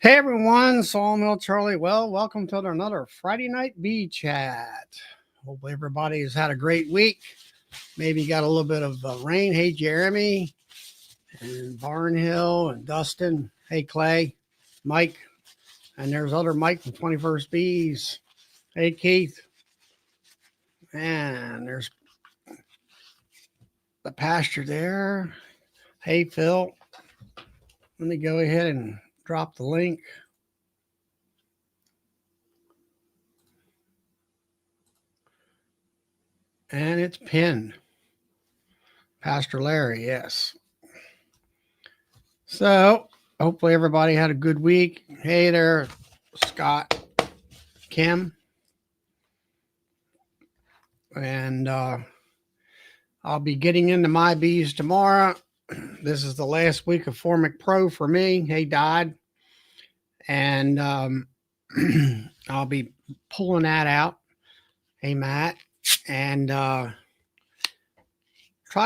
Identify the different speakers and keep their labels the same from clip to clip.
Speaker 1: Hey everyone, Sawmill Charlie. Well, welcome to another Friday night bee chat. Hopefully everybody has had a great week. Maybe got a little bit of rain. Hey Jeremy and Barnhill and Dustin. Hey Clay, Mike, and there's other Mike from 21st Bees. Hey Keith, and there's the pasture there. Hey Phil, let me go ahead and drop the link. And it's pinned. Pastor Larry, yes. So hopefully everybody had a good week. Hey there, Scott, Kim, and I'll be getting into my bees tomorrow. This is the last week of Formic Pro for me. Hey, Dodd, and I'll be pulling that out. Hey, Matt, and try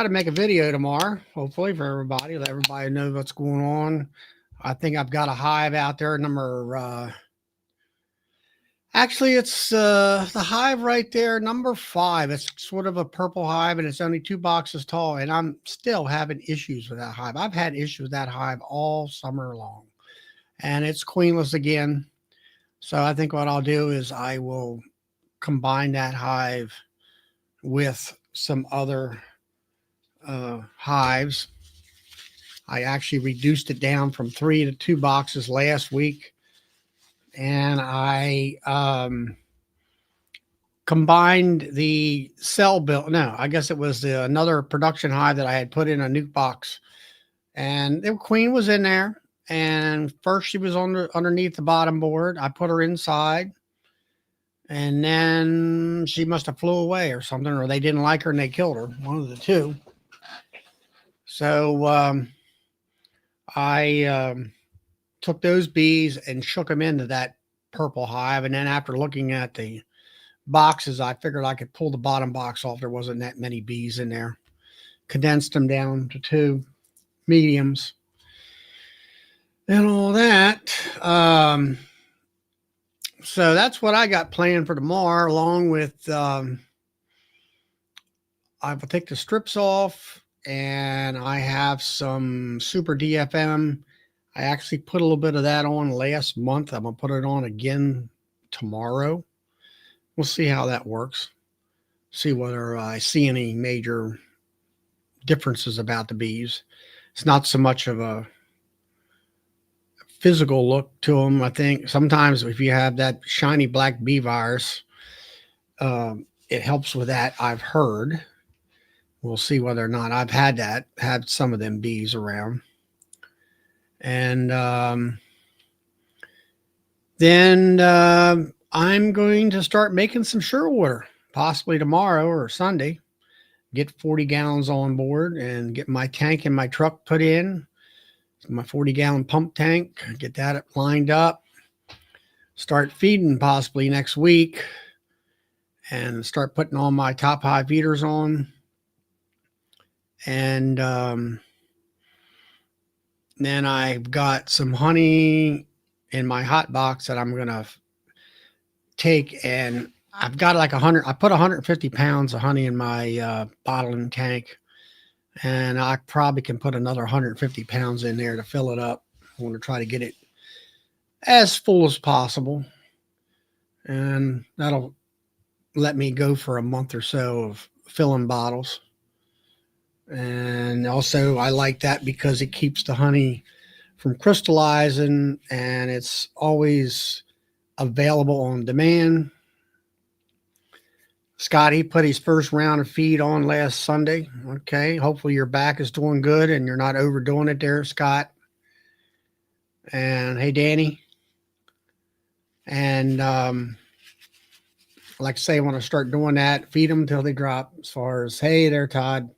Speaker 1: to make a video tomorrow, hopefully for everybody. Let everybody know what's going on. I think I've got a hive out there, number. Actually, it's the hive right there, number 5. It's sort of a purple hive, and it's only 2 boxes tall. And I'm still having issues with that hive. I've had issues with that hive all summer long, and it's queenless again. So I think what I'll do is I will combine that hive with some other hives. I actually reduced it down from 3 to 2 boxes last week, and I combined the cell build. No, I guess it was another production hive that I had put in a nuke box, and the queen was in there. And first she was underneath the bottom board. I put her inside, and then she must have flew away or something, or they didn't like her and they killed her. One of the two. So I took those bees and shook them into that purple hive, and then after looking at the boxes, I figured I could pull the bottom box off. There wasn't that many bees in there. Condensed them down to 2 mediums and all that. So that's what I got planned for tomorrow, along with I will take the strips off, and I have some super DFM. I actually put a little bit of that on last month. I'm going to put it on again tomorrow. We'll see how that works. See whether I see any major differences about the bees. It's not so much of a physical look to them. I think sometimes if you have that shiny black bee virus, it helps with that, I've heard. We'll see whether or not I've had some of them bees around. And then I'm going to start making some Surewater, possibly tomorrow or Sunday. Get 40 gallons on board and get my tank in my truck put in. My 40-gallon pump tank, get that lined up. Start feeding possibly next week and start putting all my top high feeders on. And then I've got some honey in my hot box that I'm going to take, and I've got like 100. I put 150 pounds of honey in my bottling tank, and I probably can put another 150 pounds in there to fill it up. I want to try to get it as full as possible, and that'll let me go for a month or so of filling bottles. And also I like that because it keeps the honey from crystallizing, and it's always available on demand. Scotty put his first round of feed on last Sunday. Okay, hopefully your back is doing good and you're not overdoing it there, Scott. And hey, Danny. And like I say, I want to start doing that. Feed them until they drop. As far as, hey there, Todd.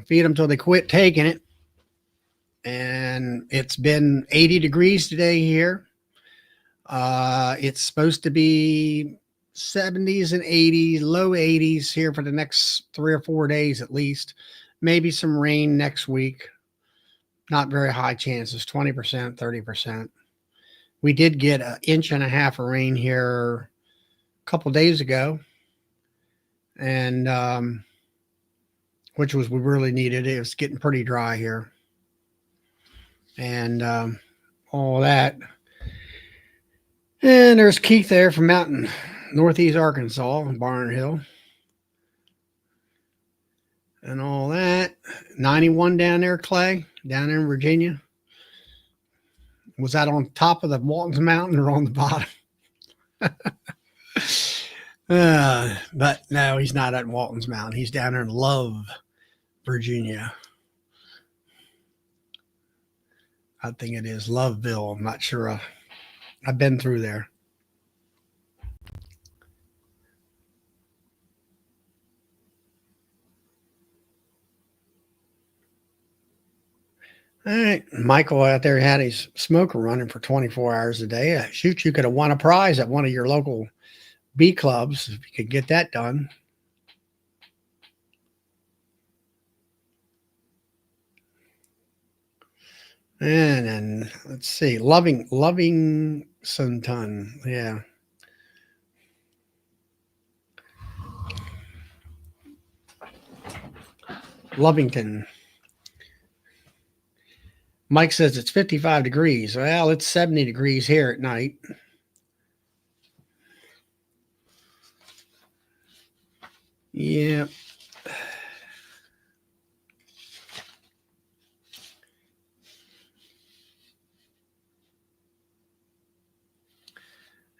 Speaker 1: Feed them till they quit taking it. And it's been 80 degrees today here. It's supposed to be 70s and 80s, low 80s here for the next 3 or 4 days at least. Maybe some rain next week. Not very high chances, 20%, 30%. We did get 1.5 inches of rain here a couple days ago, and which was we really needed. It was getting pretty dry here, and all that. And there's Keith there from out in northeast Arkansas, Barn Hill, and all that. 91 down there, Clay, down there in Virginia. Was that on top of the Walton's Mountain or on the bottom? But no, he's not at Walton's Mountain. He's down there in Love, Virginia. I think it is Loveville. I'm not sure. I've been through there. All right. Michael out there had his smoker running for 24 hours a day. Shoot, you could have won a prize at one of your local bee clubs if you could get that done. And then let's see, Loving Sunton. Yeah. Lovington. Mike says it's 55 degrees. Well, it's 70 degrees here at night. Yeah.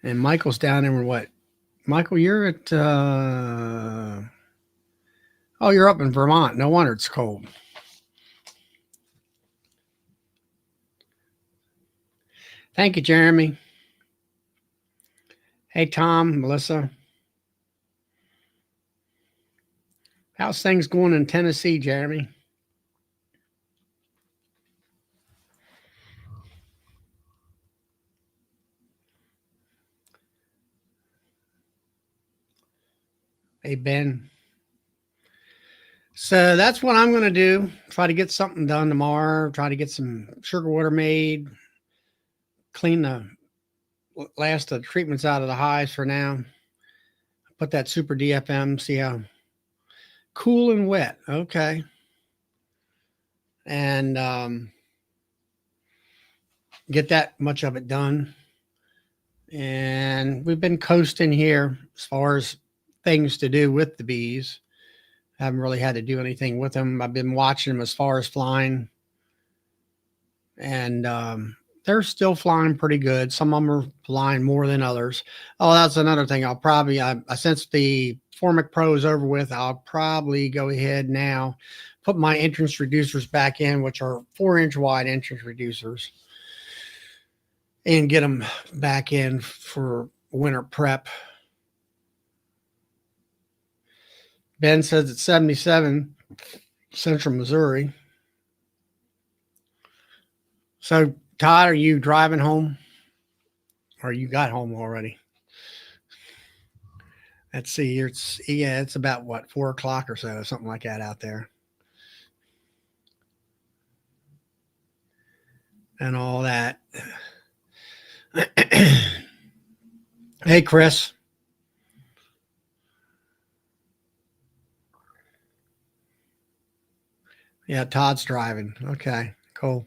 Speaker 1: And Michael's down there. What? Michael, you're at oh, you're up in Vermont. No wonder it's cold. Thank you, Jeremy. Hey, Tom, Melissa. How's things going in Tennessee, Jeremy? Hey, Ben. So that's what I'm going to do. Try to get something done tomorrow. Try to get some sugar water made. Clean the last of the treatments out of the hives for now. Put that super DFM. See how cool and wet. Okay. And get that much of it done. And we've been coasting here as far as things to do with the bees. Haven't really had to do anything with them. I've been watching them as far as flying. And they're still flying pretty good. Some of them are flying more than others. Oh, that's another thing. I'll probably, since the Formic Pro is over with, I'll probably go ahead now, put my entrance reducers back in, which are 4-inch wide entrance reducers, and get them back in for winter prep. Ben says it's 77, Central Missouri. So, Todd, are you driving home? Or you got home already? Let's see. It's about what, 4 o'clock or so, something like that out there. And all that. Hey, Chris. Yeah, Todd's driving. Okay, cool.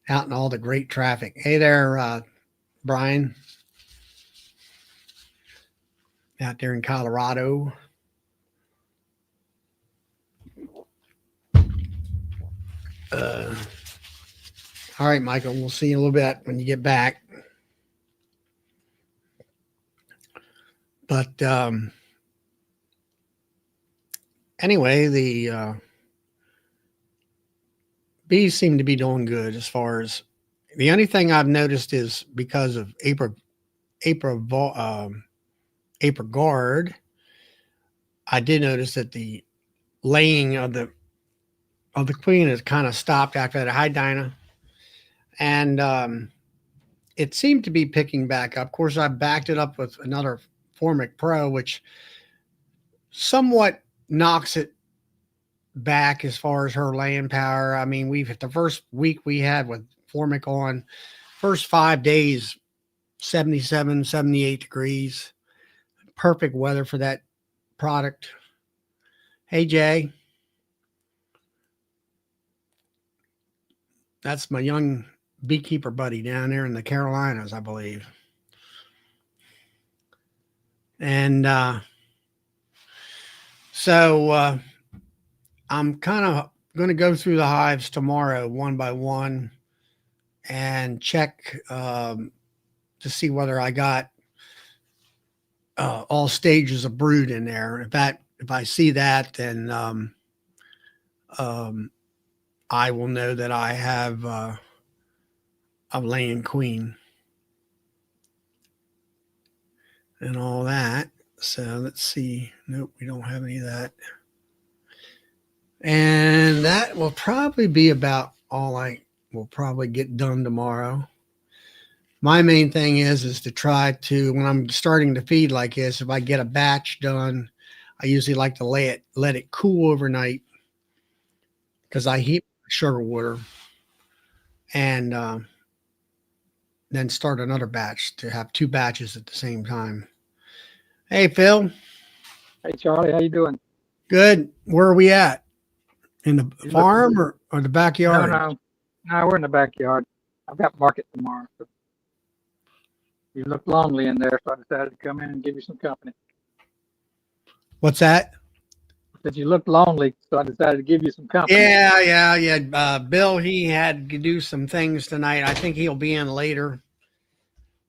Speaker 1: Out in all the great traffic. Hey there, Brian. Out there in Colorado. All right, Michael. We'll see you in a little bit when you get back. But anyway, the bees seem to be doing good as far as the only thing I've noticed is because of April guard. I did notice that the laying of the queen has kind of stopped after that high dyna, and it seemed to be picking back up. Of course, I backed it up with another Formic Pro, which somewhat knocks it back as far as her laying power. I mean, the first week we had with Formic on, first 5 days, 77, 78 degrees. Perfect weather for that product. Hey, Jay. That's my young beekeeper buddy down there in the Carolinas, I believe. And so I'm kind of going to go through the hives tomorrow one by one and check to see whether I got all stages of brood in there. If I see that, then I will know that I have a laying queen and all that. So let's see. Nope, we don't have any of that. And that will probably be about all I will probably get done tomorrow. My main thing is to try to, when I'm starting to feed like this, if I get a batch done, I usually like to let it cool overnight because I heat sugar water and then start another batch to have 2 batches at the same time. Hey, Phil.
Speaker 2: Hey, Charlie, how you doing?
Speaker 1: Good. Where are we at? In the farm or the backyard?
Speaker 2: No, we're in the backyard. I've got market tomorrow. So you look lonely in there, so I decided to come in and give you some company.
Speaker 1: What's that?
Speaker 2: I said you look lonely, so I decided to give you some company.
Speaker 1: Yeah. Bill, he had to do some things tonight. I think he'll be in later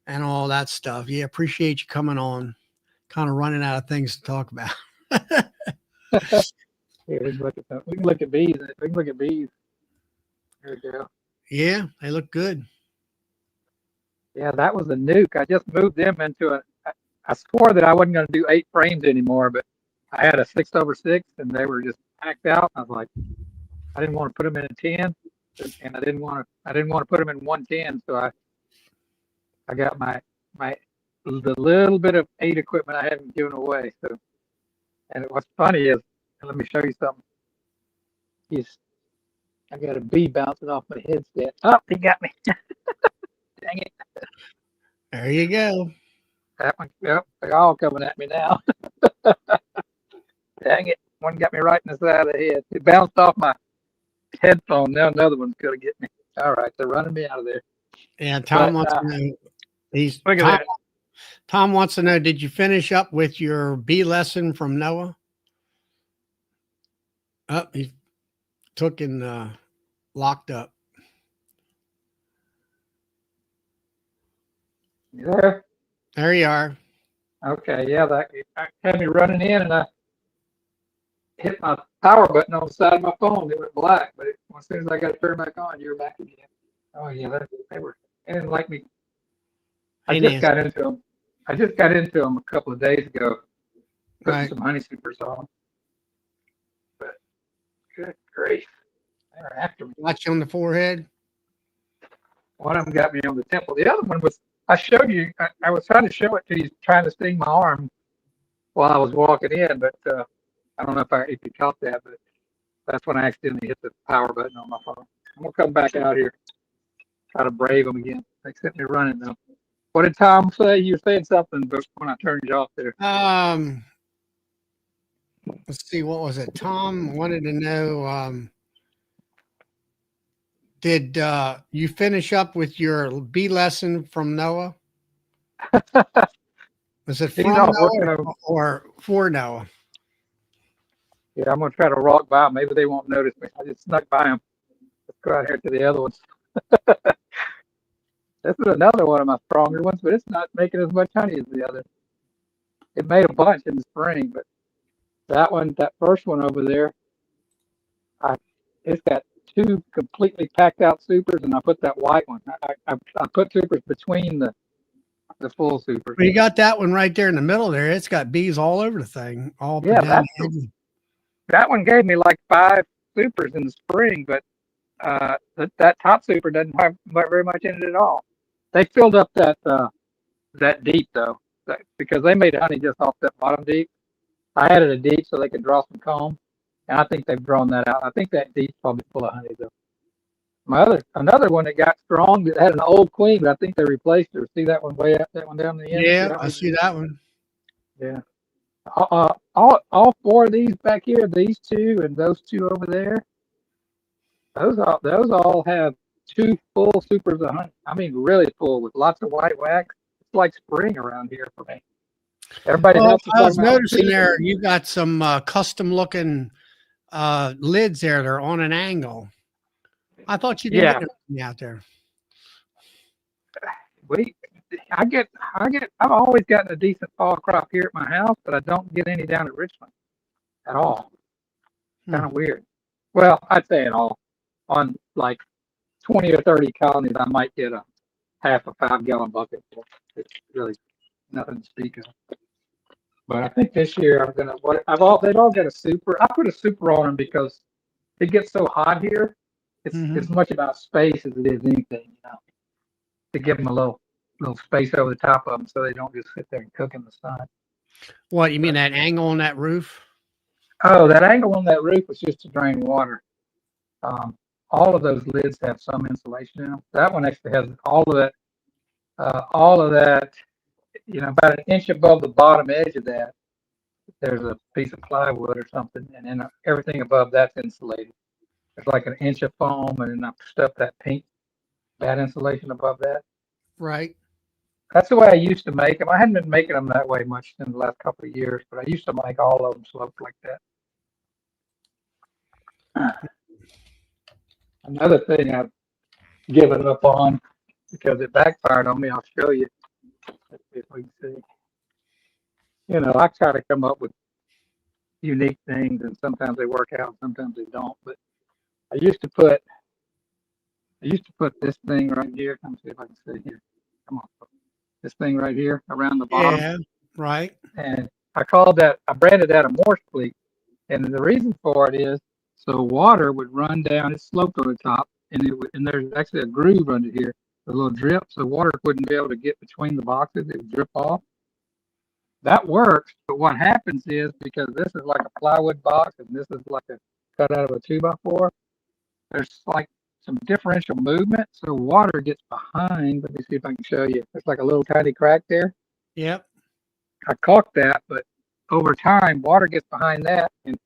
Speaker 1: and all that stuff. Yeah, appreciate you coming on. Kind of running out of things to talk about.
Speaker 2: Here, we can look at bees. We can look at bees. There we go.
Speaker 1: Yeah, they look good.
Speaker 2: Yeah, that was a nuke. I just moved them into I swore that I wasn't going to do 8 frames anymore, but I had a 6/6 and they were just packed out. I was like, I didn't want to put them in a 10, and I didn't want to put them in 110. So I got the little bit of 8 equipment I hadn't given away. So, and what's funny is, let me show you something. I got a bee bouncing off my headset. Oh, he got me. Dang it.
Speaker 1: There you go.
Speaker 2: That one, yep, they're all coming at me now. Dang it. One got me right in the side of the head. It bounced off my headphone. Now another one's going to get me. All right, they're running me out of there.
Speaker 1: Yeah, Tom wants to know. Tom wants to know, did you finish up with your bee lesson from Noah? Oh, he took and locked up.
Speaker 2: You there?
Speaker 1: There you are.
Speaker 2: Okay, yeah, that had me running in, and I hit my power button on the side of my phone. It went black, but as soon as I got to turn back on, you were back again. Oh yeah, they didn't like me. I just got into them. I just got into them a couple of days ago. Putting some honey supers on. But good grief, they were after me.
Speaker 1: Got you on the forehead.
Speaker 2: One of them got me on the temple. The other one was, I showed you. I was trying to show it to you, trying to sting my arm while I was walking in, but I don't know if you caught that, but that's when I accidentally hit the power button on my phone. I'm gonna come back out here, try to brave them again. They sent me running though. What did Tom say? You were saying something, but when I turned you off there.
Speaker 1: Let's see, what was it? Tom wanted to know, did you finish up with your bee lesson from Noah? Was it from Noah or for Noah?
Speaker 2: Yeah, I'm going to try to walk by them. Maybe they won't notice me. I just snuck by them. Let's go out here to the other ones. This is another one of my stronger ones, but it's not making as much honey as the other. It made a bunch in the spring, but that first one over there, it's got 2 completely packed out supers, and I put that white one. I put supers between the full supers.
Speaker 1: Well, you got that one right there in the middle there. It's got bees all over the thing.
Speaker 2: That one gave me like 5 supers in the spring, but that top super doesn't have very much in it at all. They filled up that deep though, because they made honey just off that bottom deep. I added a deep so they could draw some comb, and I think they've drawn that out. I think that deep's probably full of honey though. Another one that got strong that had an old queen, but I think they replaced her. See that one way up, that one down the end? See
Speaker 1: Yeah,
Speaker 2: that
Speaker 1: I
Speaker 2: one?
Speaker 1: see that one.
Speaker 2: Yeah. All four of these back here, these two and those two over there, those all have two full supers of honey. I mean, really full with lots of white wax. It's like spring around here for me. Everybody
Speaker 1: Well,
Speaker 2: else is
Speaker 1: I was
Speaker 2: talking about
Speaker 1: noticing
Speaker 2: bees.
Speaker 1: there you got some custom looking lids there. They're on an angle. I thought you didn't get
Speaker 2: Yeah,
Speaker 1: anything out there.
Speaker 2: we. I've always gotten a decent fall crop here at my house, but I don't get any down at Richmond at all.
Speaker 1: Hmm.
Speaker 2: Kind of weird. Well, I'd say at all. On like 20 or 30 colonies, I might get a half a 5 gallon bucket. It's really nothing to speak of. But I think this year I'm gonna. They've all got a super. I put a super on them because it gets so hot here. It's
Speaker 1: Hmm.
Speaker 2: as much about space as it is anything, to give them a little space over the top of them so they don't just sit there and cook in the sun.
Speaker 1: What you mean
Speaker 2: But
Speaker 1: that angle on that roof?
Speaker 2: oh, that angle on that roof was just to drain water. Um, all of those lids have some insulation in them. That one actually has all of that. About an inch above the bottom edge of that, there's a piece of plywood or something, and then everything above that's insulated. There's like an inch of foam, and then I've stuffed that pink bat insulation above that.
Speaker 1: Right.
Speaker 2: That's the way I used to make them. I hadn't been making them that way much in the last couple of years, but I used to make all of them sloped like that. Another thing I've given up on because it backfired on me, I'll show you. Let's see if we can see. I try to come up with unique things, and sometimes they work out, sometimes they don't. But I used to put this thing right here. Let me see if I can see here. Come on, this thing right here around the bottom,
Speaker 1: Yeah. Right.
Speaker 2: and I branded that a Morse cleat, and the reason for it is so water would run down. It's sloped on the top, and there's actually a groove under here, a little drip, so water wouldn't be able to get between the boxes. It would drip off. That works, but what happens is because this is like a plywood box and this is like a cut out of a 2x4, there's like some differential movement, so water gets behind. Let me see if I can show you. There's like a little tiny crack there.
Speaker 1: Yep.
Speaker 2: I caulked that, but over time, water gets behind that, and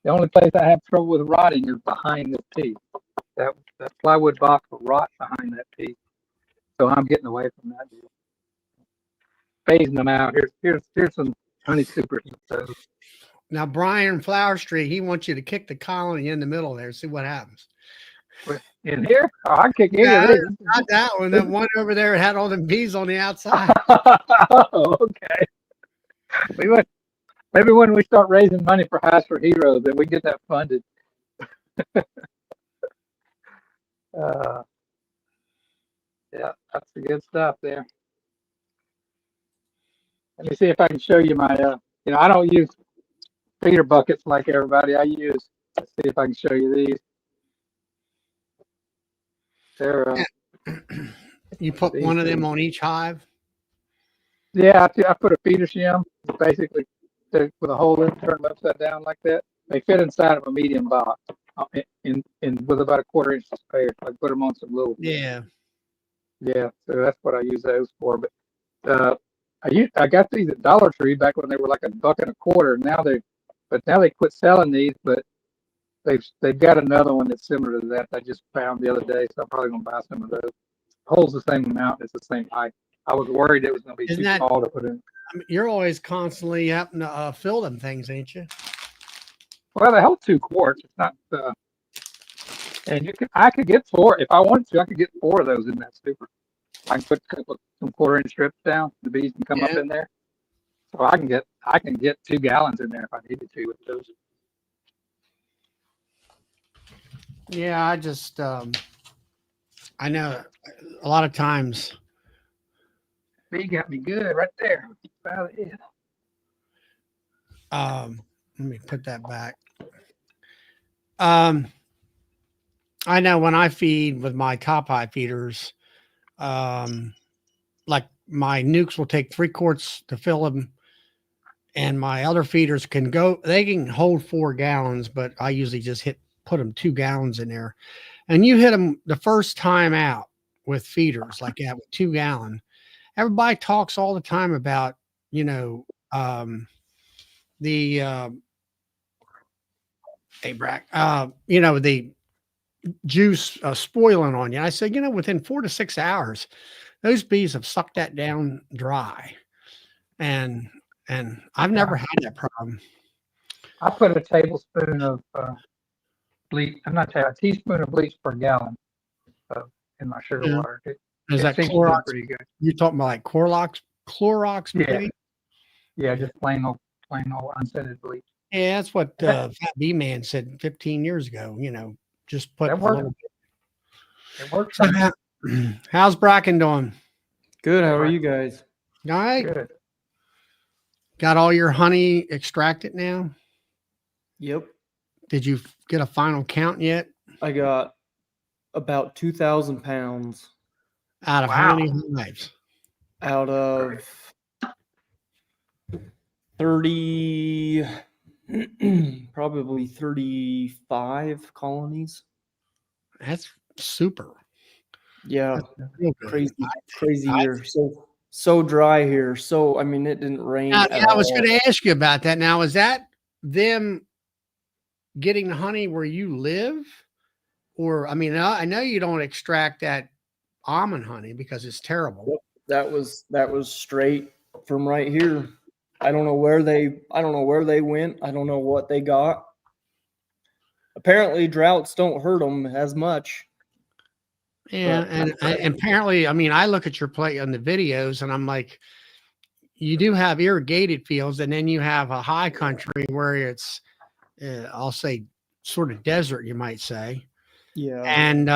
Speaker 2: the only place I have trouble with rotting is behind this piece. That plywood box will rot behind that piece, so I'm getting away from that deal. Phasing them out. Here's some honey supers.
Speaker 1: Now Brian Flower Street, he wants you to kick the colony in the middle there. See what happens.
Speaker 2: In here, I kick any of
Speaker 1: Yeah,
Speaker 2: these.
Speaker 1: not that one. That one over there had all the bees on the outside.
Speaker 2: Oh, okay. Maybe when we start raising money for Hives for Heroes, then we get that funded. uh, yeah, that's the good stuff there. Let me see if I can show you my. I don't use feeder buckets like everybody. Let's see if I can show you these. They're.
Speaker 1: You put one of them on each hive.
Speaker 2: Yeah, I put a feeder shim, basically with a hole in, turn them upside down like that. They fit inside of a medium box, in with about a 1/4 inch space. I put them on some little.
Speaker 1: Yeah.
Speaker 2: Yeah, so that's what I use those for. But I got these at Dollar Tree back when they were like $1.25. Now they quit selling these, but they've got another one that's similar to that I just found the other day, so I'm probably gonna buy some of those. Holds the same amount, it's the same height. I was worried it was gonna be
Speaker 1: Isn't
Speaker 2: too
Speaker 1: that?
Speaker 2: small to put in.
Speaker 1: I mean, you're always constantly having to fill them things, ain't you?
Speaker 2: Well, they hold 2 quarts. It's not, and I could get 4 if I wanted to. I could get 4 of those in that super. I can put some 1/4 inch strips down. The bees can come up in there, so I can get 2 gallons in there if I needed to with those.
Speaker 1: Yeah, I know a lot of times.
Speaker 2: Bee got me good right there.
Speaker 1: Let me put that back. I know when I feed with my top high feeders, like my nukes will take 3 quarts to fill them, and my other feeders they can hold 4 gallons, but I usually just put them 2 gallons in there. and you hit them the first time out with feeders like that with 2 gallon, everybody talks all the time about, you know, the you know, the juice spoiling on you. I said, you know, within 4 to 6 hours, those bees have sucked that down dry, and I've never
Speaker 2: Yeah.
Speaker 1: had that problem.
Speaker 2: I put a tablespoon of bleach. I'm not a teaspoon of bleach per gallon in my sugar
Speaker 1: Yeah.
Speaker 2: water.
Speaker 1: Is
Speaker 2: It
Speaker 1: that
Speaker 2: seems to do
Speaker 1: Clorox?
Speaker 2: pretty good.
Speaker 1: You talking about like Clorox
Speaker 2: Yeah,
Speaker 1: bleach?
Speaker 2: yeah, just plain old unscented bleach.
Speaker 1: Yeah, that's what
Speaker 2: That
Speaker 1: Fat Bee Man said 15 years ago. You know, just put
Speaker 2: that
Speaker 1: a
Speaker 2: works.
Speaker 1: little.
Speaker 2: It works
Speaker 1: So
Speaker 2: for me.
Speaker 1: how's Bracken doing?
Speaker 3: Good. How are
Speaker 2: Right.
Speaker 3: you guys?
Speaker 1: All right.
Speaker 2: Good.
Speaker 1: Got all your honey extracted now?
Speaker 3: Yep.
Speaker 1: Did you get a final count yet?
Speaker 3: I got about 2,000 pounds
Speaker 1: Out of how
Speaker 2: Wow.
Speaker 1: many hives?
Speaker 3: out of 30, probably 35 colonies.
Speaker 1: That's super.
Speaker 3: Yeah.
Speaker 1: That's real good.
Speaker 3: Crazy, crazy
Speaker 1: I
Speaker 3: year. So dry here. So, I mean, it didn't rain at
Speaker 1: I was
Speaker 3: all.
Speaker 1: going to ask you about that. Now, is that them getting the honey where you live? Or, I mean, I know you don't extract that almond honey because it's terrible.
Speaker 3: Yep. That was straight from right here. I don't know where they went. I don't know what they got. Apparently droughts don't hurt them as much.
Speaker 1: Yeah, and apparently, I mean, I look at your plate on the videos, and I'm like, you do have irrigated fields, and then you have a high country where it's, I'll say, sort of desert, you might say.
Speaker 3: Yeah.
Speaker 1: And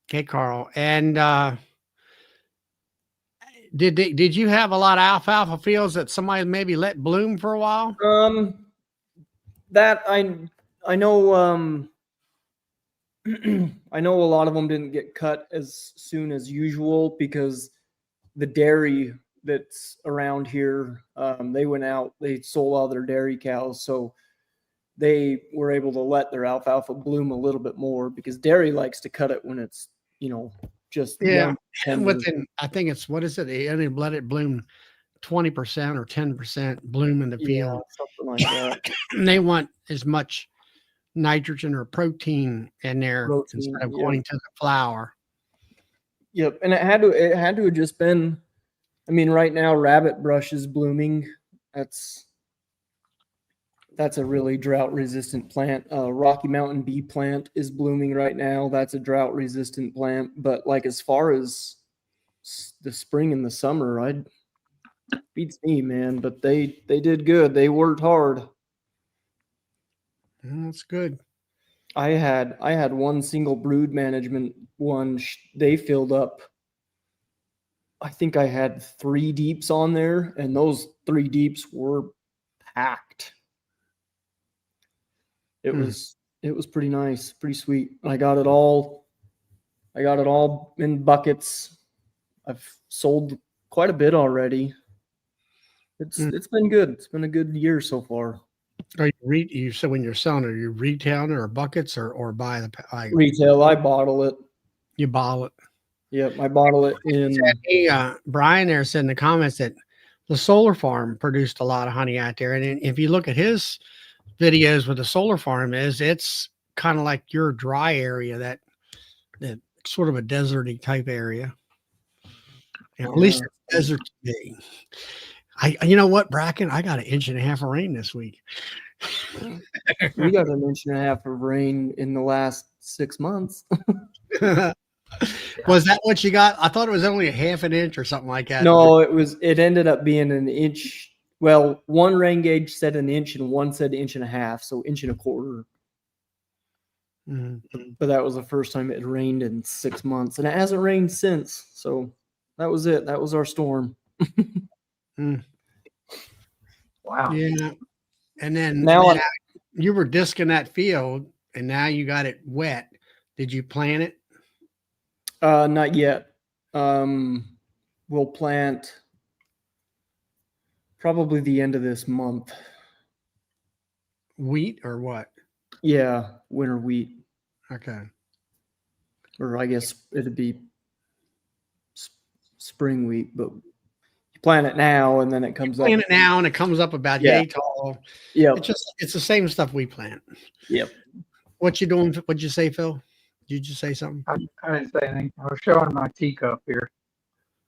Speaker 1: okay, Carl, and did you have a lot of alfalfa fields that somebody maybe let bloom for a while?
Speaker 3: That I know I know a lot of them didn't get cut as soon as usual because the dairy that's around here, they went out, they sold all their dairy cows, so they were able to let their alfalfa bloom a little bit more because dairy likes to cut it when it's, just
Speaker 1: Yeah,
Speaker 3: young,
Speaker 1: and
Speaker 3: tender.
Speaker 1: within, I think it's what is it? They only let it bloom 20% or 10% bloom in the
Speaker 3: Yeah,
Speaker 1: field.
Speaker 3: something like that.
Speaker 1: And they want as much nitrogen or protein in there
Speaker 3: Protein,
Speaker 1: instead of
Speaker 3: yeah.
Speaker 1: going to the flower.
Speaker 3: Yep, and it had to have just been. I mean, right now rabbit brush is blooming. That's a really drought resistant plant. Rocky Mountain bee plant is blooming right now. That's a drought resistant plant. But like as far as the spring and the summer, I beats me, man. But they did good. They worked hard.
Speaker 1: That's good.
Speaker 3: I had one single brood management one. They filled up. I think I had 3 deeps on there, and those 3 deeps were packed. It was pretty nice, pretty sweet. I got it all in buckets. I've sold quite a bit already. It's been good. It's been a good year so far.
Speaker 1: Are you said when you're selling, are you retailing or buckets or buy the
Speaker 3: Retail, I bottle it.
Speaker 1: you bottle it?
Speaker 3: Yep, I bottle it in.
Speaker 1: Brian there said in the comments that the solar farm produced a lot of honey out there, and if you look at his videos with the solar farm it's kind of like your dry area, that sort of a deserty type area. At least it's desert to me. You know what, Bracken? I got 1.5 inches of rain this week.
Speaker 3: We got 1.5 inches of rain in the last 6 months.
Speaker 1: Was that what you got? I thought it was only a 1/2 inch or something like that.
Speaker 3: No, it ended up being 1 inch. Well, one rain gauge said 1 inch and one said 1.5 inches, so 1.25 inches.
Speaker 1: Mm-hmm.
Speaker 3: But that was the first time it had rained in 6 months, and it hasn't rained since. So that was it. That was our storm.
Speaker 2: Wow.
Speaker 1: Yeah. And then
Speaker 3: Now
Speaker 1: you were disking that field, and now you got it wet. Did you plant it?
Speaker 3: not yet. We'll plant probably the end of this month.
Speaker 1: Wheat or what?
Speaker 3: Yeah, winter wheat.
Speaker 1: Okay.
Speaker 3: or I guess it'd be spring wheat, but you plant it now and then it comes up.
Speaker 1: Plant it now and it comes up about
Speaker 3: Yeah.
Speaker 1: yay tall.
Speaker 3: Yep.
Speaker 1: It's the same stuff we plant.
Speaker 3: Yep.
Speaker 1: What you doing? What'd you say, Phil? Did you say something?
Speaker 2: I didn't say anything. I was showing my teacup here.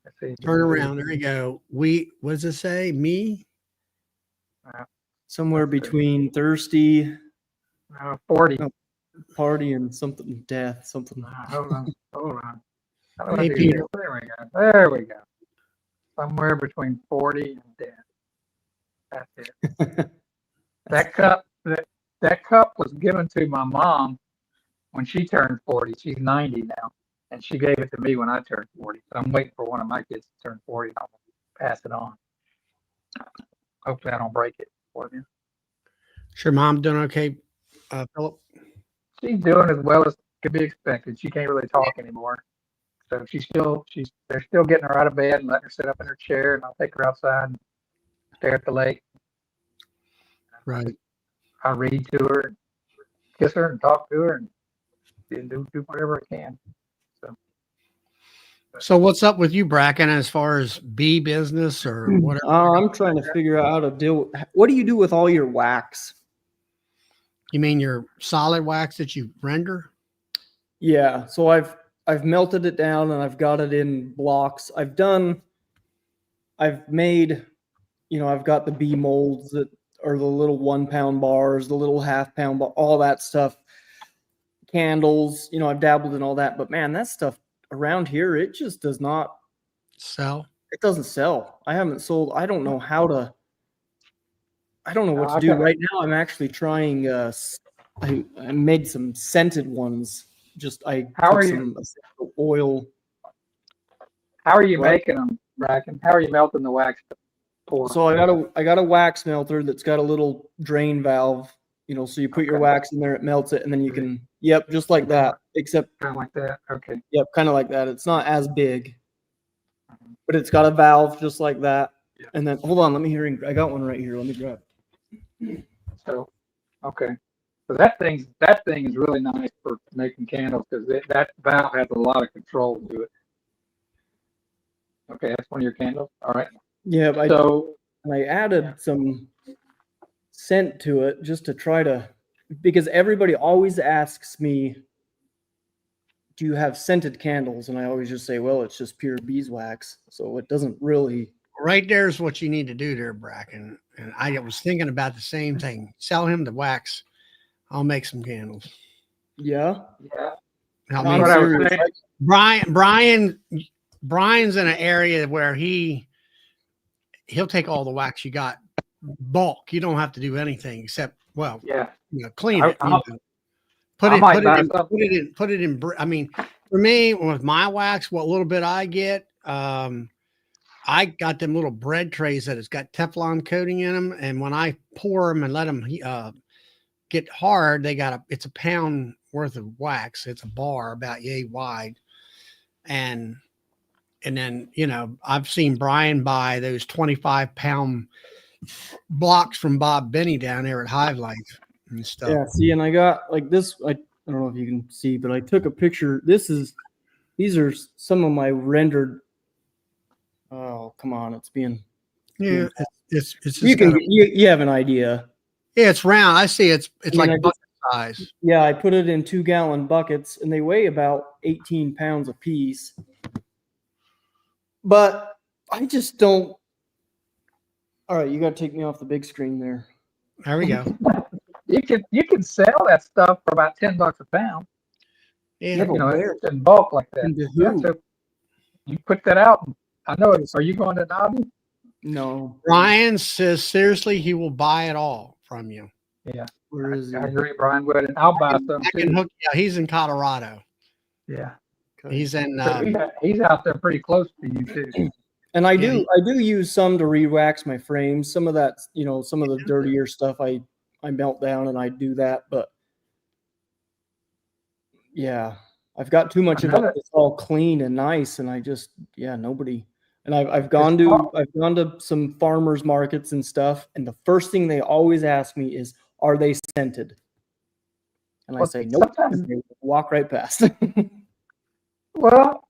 Speaker 2: Let's see.
Speaker 1: Turn around. There you go. What does it say? Me?
Speaker 3: Somewhere between thirsty,
Speaker 2: 40.
Speaker 3: party, and something death, something.
Speaker 2: Hold on. How do I
Speaker 1: Hey,
Speaker 2: do
Speaker 1: Peter.
Speaker 2: this? There we go. Somewhere between 40 and death. That's it. That cup was given to my mom when she turned 40. She's 90 now, and she gave it to me when I turned 40. So I'm waiting for one of my kids to turn 40, and I'll pass it on. Hopefully, I don't break it for them.
Speaker 1: Sure, mom doing okay, Philip?
Speaker 2: She's doing as well as could be expected. She can't really talk anymore, so they're still getting her out of bed and letting her sit up in her chair, and I'll take her outside and stare at the lake.
Speaker 1: Right.
Speaker 2: I read to her, kiss her, and talk to her, and do whatever I can.
Speaker 1: So what's up with you, Bracken, as far as bee business or whatever?
Speaker 3: I'm trying to figure out how to deal. What do you do with all your wax?
Speaker 1: You mean your solid wax that you render?
Speaker 3: Yeah. So I've melted it down and I've got it in blocks. I've made, I've got the bee molds that are the little 1 pound bars, the little half-pound bar, all that stuff. Candles, I've dabbled in all that, but man, that stuff around here, it just does not
Speaker 1: sell.
Speaker 3: It doesn't sell. I haven't sold. I don't know what to do right now. I'm actually trying. I made some scented ones.
Speaker 2: How are
Speaker 3: some oil.
Speaker 2: How are you making them, Bracken? How are you melting the wax?
Speaker 3: So I got a wax melter that's got a little drain valve. So you put your wax in there, it melts it, and then you can. Yep, just like that. Except
Speaker 2: kind of like that. Okay.
Speaker 3: Yep, kind of like that. It's not as big, but it's got a valve just like that.
Speaker 2: Yeah.
Speaker 3: And then hold on, let me hear. I got one right here. Let me grab.
Speaker 2: So, okay. So that thing is really nice for making candles because that valve has a lot of control to it. Okay, that's one of your candles. All right.
Speaker 3: Yeah, I added
Speaker 2: Yeah.
Speaker 3: some scent to it just to try to, because everybody always asks me, do you have scented candles? And I always just say, well, it's just pure beeswax. So it doesn't really.
Speaker 1: Right there's what you need to do there, Bracken. And I was thinking about the same thing. Sell him the wax. I'll make some candles.
Speaker 3: Yeah.
Speaker 2: Yeah.
Speaker 1: Help
Speaker 3: I'm
Speaker 1: me.
Speaker 3: serious.
Speaker 1: Brian's in an area where he'll take all the wax you got bulk. You don't have to do anything except,
Speaker 2: Yeah.
Speaker 1: clean it. Put it in. I mean, for me, with my wax, what little bit I get, I got them little bread trays that has got Teflon coating in them, and when I pour them and let them get hard, it's a pound worth of wax. It's a bar about yay wide, and then I've seen Brian buy those 25-pound blocks from Bob Benny down there at Hive Life and stuff.
Speaker 3: Yeah. See, and I got like this. I don't know if you can see, but I took a picture. These are some of my rendered. Oh, come on. It's being.
Speaker 1: Yeah. It's just
Speaker 3: you have an idea.
Speaker 1: Yeah, it's round. I see it's like bucket size.
Speaker 3: Yeah, I put it in 2-gallon buckets and they weigh about 18 pounds a piece. But I just don't. All right, you got to take me off the big screen there.
Speaker 1: There we go.
Speaker 2: You can sell that stuff for about $10 a pound.
Speaker 1: Yeah,
Speaker 2: it's in bulk like that. So you put that out. I know it. Are you going to Nobby?
Speaker 3: No.
Speaker 1: Brian says seriously he will buy it all from you.
Speaker 2: Yeah.
Speaker 3: Where is he?
Speaker 2: I agree, Brian would, and I'll buy some too.
Speaker 1: He's in Colorado.
Speaker 2: Yeah.
Speaker 3: Okay.
Speaker 1: He's in.
Speaker 2: He's out there pretty close to you too.
Speaker 3: And I do use some to re-wax my frames. Some of that, some of the dirtier stuff I melt down and I do that. But yeah, I've got too much of it. It's all clean and nice, and I just nobody. And I've gone to some farmers markets and stuff, and the first thing they always ask me is, "Are they scented?" And I say, "Nope." And they walk right past.
Speaker 2: Well,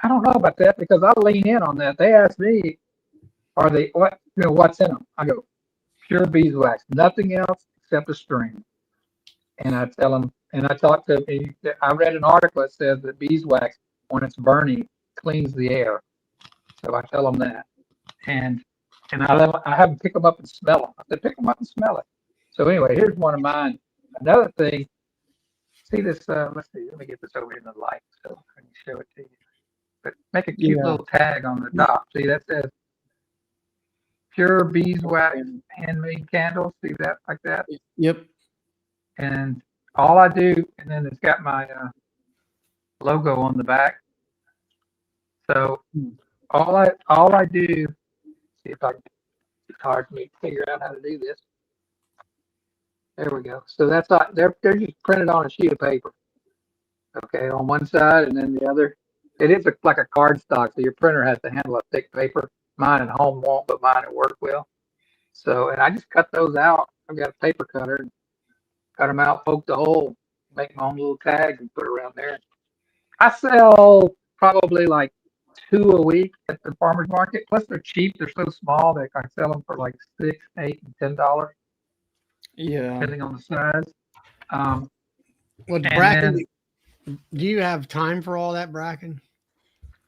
Speaker 2: I don't know about that because I lean in on that. They ask me, are they what's in them? I go, pure beeswax, nothing else except a string. And I tell them, and I talk to, I read an article that says that beeswax, when it's burning, cleans the air. So I tell them that. And I have them pick them up and smell them. I said, pick them up and smell it. So anyway, here's one of mine. Another thing, see this, let's see, let me get this over in the light so I can show it to you. But make a cute
Speaker 3: Yeah.
Speaker 2: little tag on the top. See, that says pure beeswax handmade candles. See that like that?
Speaker 3: Yep.
Speaker 2: And all I do, and then it's got my logo on the back. So all I do, see if I can, it's hard for me to figure out how to do this. There we go. So that's like they're just printed on a sheet of paper. Okay, on one side and then the other. It is like a card stock, so your printer has to handle a thick paper. Mine at home won't, but mine at work will. So, and I just cut those out. I've got a paper cutter, cut them out, poke the hole, make my own little tags and put it around there. I sell probably like 2 a week at the farmers market. Plus they're cheap. They're so small that I sell them for like $6, $8, and $10,
Speaker 3: Yeah.
Speaker 2: depending on the size.
Speaker 1: Well,
Speaker 2: And
Speaker 1: Bracken,
Speaker 2: then
Speaker 1: do you have time for all that, Bracken?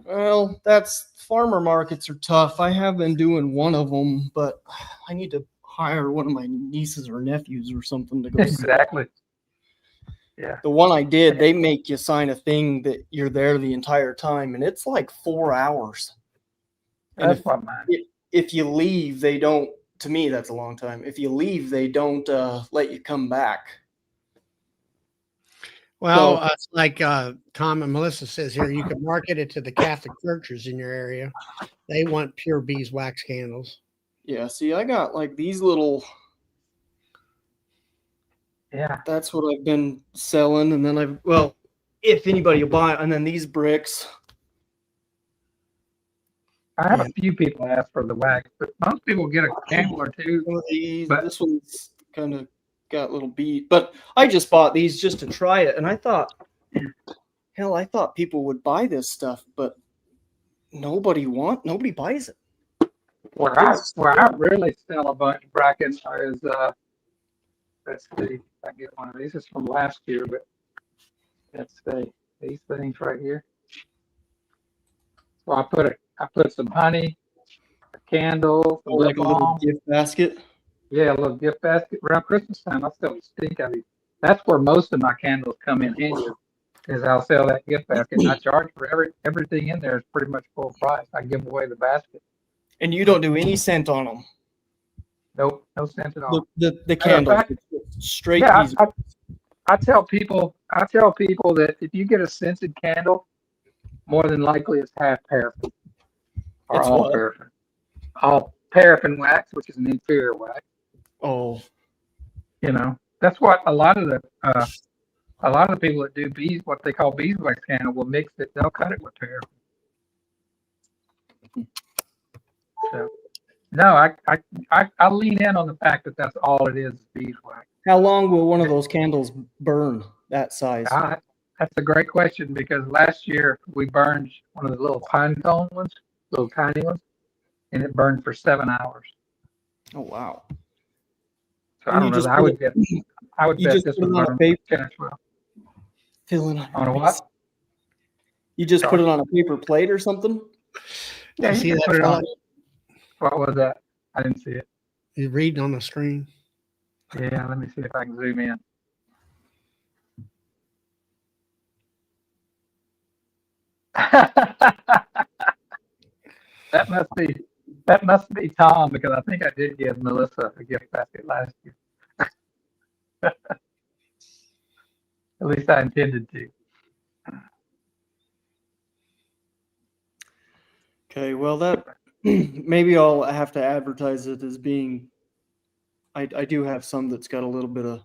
Speaker 3: Well, that's farmer markets are tough. I have been doing one of them, but I need to hire one of my nieces or nephews or something to go.
Speaker 2: exactly. Yeah.
Speaker 3: The one I did, they make you sign a thing that you're there the entire time, and it's like 4 hours. And
Speaker 2: That's what mine.
Speaker 3: if you leave, they don't. To me, that's a long time. If you leave, they don't let you come back.
Speaker 1: Well,
Speaker 3: So-
Speaker 1: it's like Tom and Melissa says here, you can market it to the Catholic churches in your area. They want pure beeswax candles.
Speaker 3: Yeah, see, I got like these little.
Speaker 2: Yeah.
Speaker 3: That's what I've been selling, and then if anybody will buy, and then these bricks.
Speaker 2: I have a few people ask for the wax, but most people get a candle or two.
Speaker 3: One of these,
Speaker 2: But-
Speaker 3: this one's kind of got a little beat, but I just bought these just to try it, and I thought people would buy this stuff, but nobody buys it.
Speaker 2: Where I really sell a bunch of brackets is let's see, if I get one of these. This is from last year, but let's see these things right here. So I put some honey, a candle, some
Speaker 3: Like
Speaker 2: lip
Speaker 3: a little
Speaker 2: balm.
Speaker 3: gift basket.
Speaker 2: Yeah, a little gift basket. Around Christmas time, I'll sell the stink of it. That's where most of my candles come in handy. Is I'll sell that gift basket. And I charge for everything in there is pretty much full price. I give away the basket.
Speaker 3: And you don't do any scent on them.
Speaker 2: Nope, no cents at all.
Speaker 3: The candles,
Speaker 2: fact,
Speaker 3: straight
Speaker 2: Yeah,
Speaker 3: bees.
Speaker 2: I tell people that if you get a scented candle, more than likely it's half paraffin or
Speaker 3: It's
Speaker 2: all
Speaker 3: what?
Speaker 2: paraffin. All paraffin wax, which is an inferior wax.
Speaker 3: Oh,
Speaker 2: You know, that's what a lot of the people that do what they call beeswax candle will mix it. They'll cut it with paraffin. So, no, I lean in on the fact that that's all it is beeswax.
Speaker 3: how long will one of those candles burn that size?
Speaker 2: That's a great question because last year we burned one of the little pine cone ones, little tiny ones, and it burned for 7 hours.
Speaker 3: Oh wow!
Speaker 2: So
Speaker 3: And
Speaker 2: I don't
Speaker 3: you
Speaker 2: know.
Speaker 3: just
Speaker 2: I would bet
Speaker 3: you just
Speaker 2: this
Speaker 3: put it
Speaker 2: one
Speaker 3: on a
Speaker 2: burned
Speaker 3: paper.
Speaker 2: 10 or 12.
Speaker 3: Filling
Speaker 2: On a what?
Speaker 3: You just put it on a paper plate or something?
Speaker 2: Yeah,
Speaker 1: see
Speaker 2: you can
Speaker 1: that
Speaker 2: put it on.
Speaker 1: fellow?
Speaker 2: What was that? I didn't see it.
Speaker 1: You're reading on the screen.
Speaker 2: Yeah, let me see if I can zoom in. That must be Tom because I think I did give Melissa a gift basket last year. At least I intended to.
Speaker 3: Okay, well that maybe I'll have to advertise it as being. I do have some that's got a little bit of.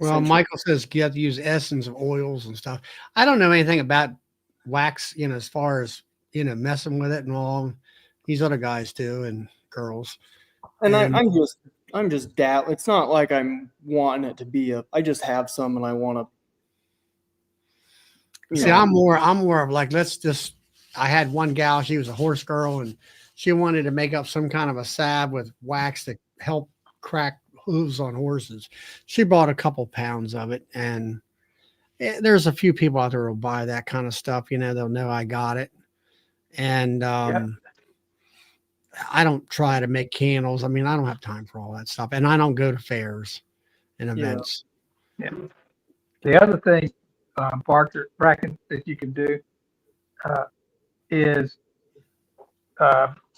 Speaker 1: Well,
Speaker 3: essential-
Speaker 1: Michael says you have to use essence of oils and stuff. I don't know anything about wax, as far as, messing with it and all. These other guys do and girls.
Speaker 3: And
Speaker 1: and-
Speaker 3: I'm just doubt. It's not like I'm wanting it to be I just have some and I want to.
Speaker 1: See,
Speaker 3: Yeah.
Speaker 1: I'm more of like, let's just, I had one gal, she was a horse girl and she wanted to make up some kind of a salve with wax to help crack hooves on horses. She bought a couple pounds of it and there's a few people out there who'll buy that kind of stuff. You know, they'll know I got it. And,
Speaker 2: Yeah.
Speaker 1: I don't try to make candles. I mean, I don't have time for all that stuff. And I don't go to fairs and
Speaker 3: Yeah.
Speaker 1: events.
Speaker 2: Yeah. The other thing, Parker, Bracken, that you can do uh, is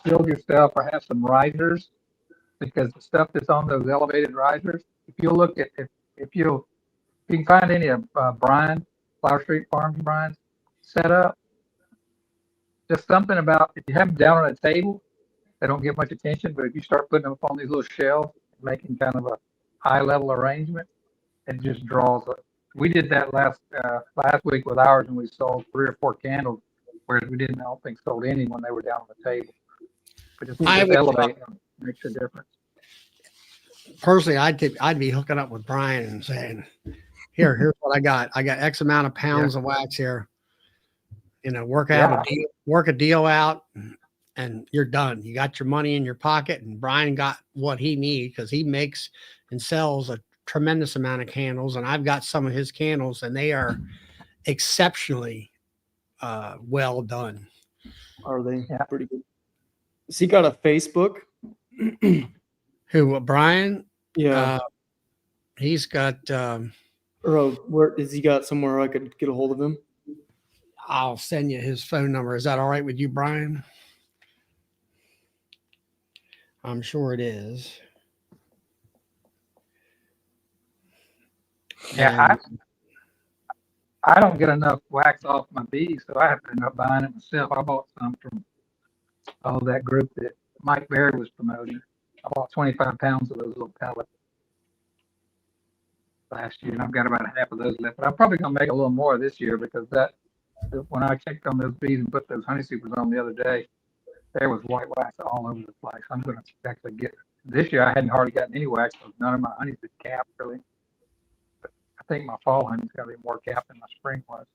Speaker 2: build yourself or have some risers, because the stuff that's on those elevated risers, if you look at if you can find any of Brian Flower Street Farms Brian's set up, just something about if you have them down on a table, they don't get much attention. But if you start putting them up on these little shelves, making kind of a high level arrangement, it just draws. We did that last week with ours, and we sold 3 or 4 candles, whereas we didn't. I don't think sold any when they were down on the table. But just
Speaker 1: I would
Speaker 2: elevate them makes a difference.
Speaker 1: personally, I'd be hooking up with Brian and saying, here's what I got. I got X amount of pounds of wax here. You know, work a deal out and you're done. You got your money in your pocket and Brian got what he needs because he makes and sells a tremendous amount of candles. And I've got some of his candles and they are exceptionally well done.
Speaker 3: Are they?
Speaker 2: Yeah.
Speaker 3: Pretty good. Has he got a Facebook?
Speaker 1: Who, Brian?
Speaker 3: Yeah.
Speaker 1: He's got,
Speaker 3: Or where is he got somewhere I could get a hold of him?
Speaker 1: I'll send you his phone number. Is that all right with you, Brian? I'm sure it is.
Speaker 2: Yeah, I don't get enough wax off my bees, so I have to end up buying it myself. I bought some from that group that Mike Baird was promoting. I bought 25 pounds of those little pellets last year, and I've got about half of those left. But I'm probably gonna make a little more this year because when I checked on those bees and put those honey supers on the other day, there was white wax all over the place. I'm gonna actually get this year. I hadn't hardly gotten any wax because none of my honey's been capped really. But I think my fall honey's gonna be more capped than my spring was.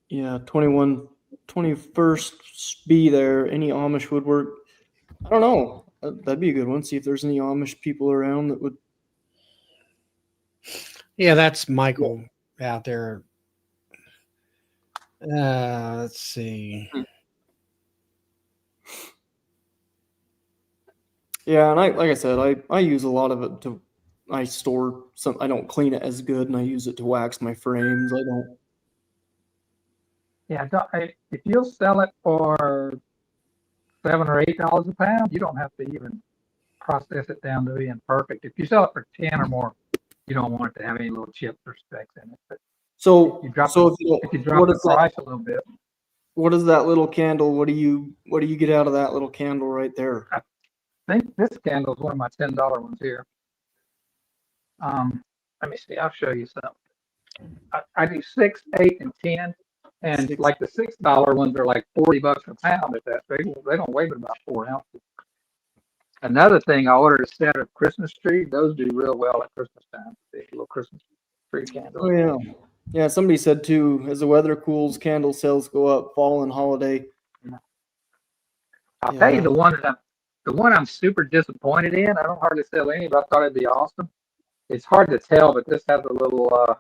Speaker 3: Yeah, 21st bee there. Any Amish woodwork? I don't know. That'd be a good one. See if there's any Amish people around that would.
Speaker 1: Yeah, that's Michael out there. Let's see.
Speaker 3: Yeah, and like I said, I use a lot of it to. I store some. I don't clean it as good, and I use it to wax my frames. I don't.
Speaker 2: Yeah, if you'll sell it for $7 or $8 a pound, you don't have to even process it down to being perfect. If you sell it for 10 or more, you don't want it to have any little chips or specks in it. But
Speaker 3: So
Speaker 2: if you drop the price a little bit,
Speaker 3: what is that little candle? What do you get out of that little candle right there?
Speaker 2: I think this candle is one of my $10 ones here. Let me see. I'll show you some. I do 6, 8, and 10. And like the $6 ones are like $40 a pound at that. They don't weigh but about 4 ounces. Another thing, I ordered a set of Christmas trees. Those do real well at Christmas time. The little Christmas tree candles.
Speaker 3: Oh yeah, yeah. Somebody said too, as the weather cools, candle sales go up. Fall and holiday.
Speaker 2: I'll tell you the one I'm super disappointed in. I don't hardly sell any, but I thought it'd be awesome. It's hard to tell, but this has a little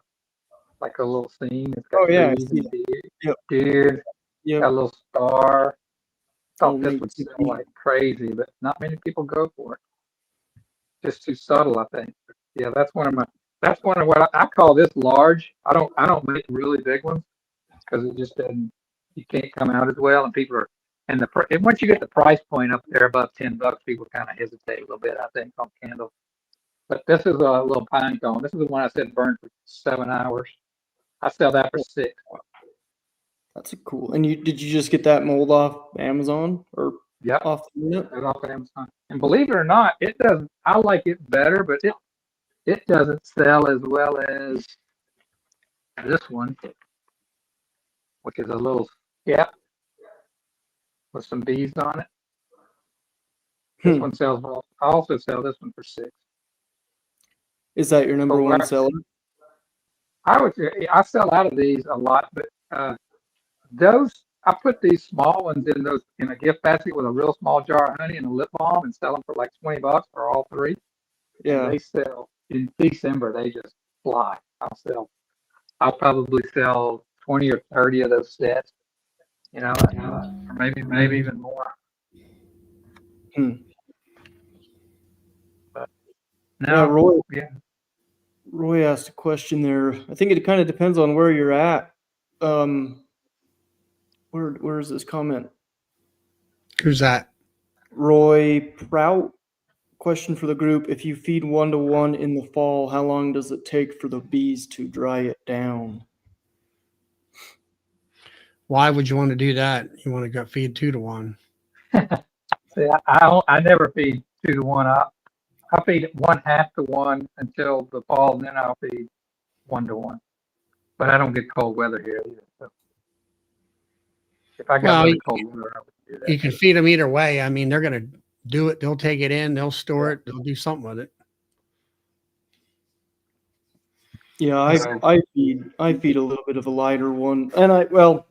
Speaker 2: like a little scene. It's got trees and deer.
Speaker 3: Yep.
Speaker 2: Got a little star. Thought this would sell like crazy, but not many people go for it. Just too subtle, I think. But yeah, that's one of what I call this large. I don't make really big ones because it just doesn't. You can't come out as well, and people are. And once you get the price point up there above $10, people kind of hesitate a little bit, I think, on candles. But this is a little pine cone. This is the one I said burned for 7 hours. I sell that for 6.
Speaker 3: That's cool. And did you just get that mold off Amazon or off the internet?
Speaker 2: Off Amazon. And believe it or not, it doesn't. I like it better, but it doesn't sell as well as this one, which is a little with some bees on it. This one sells well. I also sell this one for 6.
Speaker 3: Is that your number
Speaker 2: But
Speaker 3: one
Speaker 2: where
Speaker 3: seller?
Speaker 2: I sell out of these a lot, but those I put these small ones in those in a gift basket with a real small jar of honey and a lip balm and sell them for like $20 for all three. And
Speaker 3: Yeah.
Speaker 2: they sell in December. They just fly. I'll probably sell 20 or 30 of those sets. You know, or maybe even more.
Speaker 3: Hmm.
Speaker 2: But
Speaker 3: Yeah,
Speaker 2: no, yeah.
Speaker 3: Roy asked a question there. I think it kind of depends on where you're at. Where is this comment?
Speaker 1: Who's that?
Speaker 3: Roy Prout. Question for the group. If you feed 1-to-1 in the fall, how long does it take for the bees to dry it down?
Speaker 1: Why would you want to do that? You want to go feed 2-to-1.
Speaker 2: See, I never feed 2 to 1. I feed 1/2 to 1 until the fall, and then I'll feed 1 to 1. But I don't get cold weather here either. So if I got
Speaker 1: Well,
Speaker 2: really cold weather, I would do that
Speaker 1: you can
Speaker 2: too.
Speaker 1: feed them either way. I mean, they're going to do it. They'll take it in. They'll store
Speaker 2: Yeah.
Speaker 1: it. They'll do something with it.
Speaker 3: Yeah,
Speaker 2: So
Speaker 3: I feed a little bit of a lighter one, and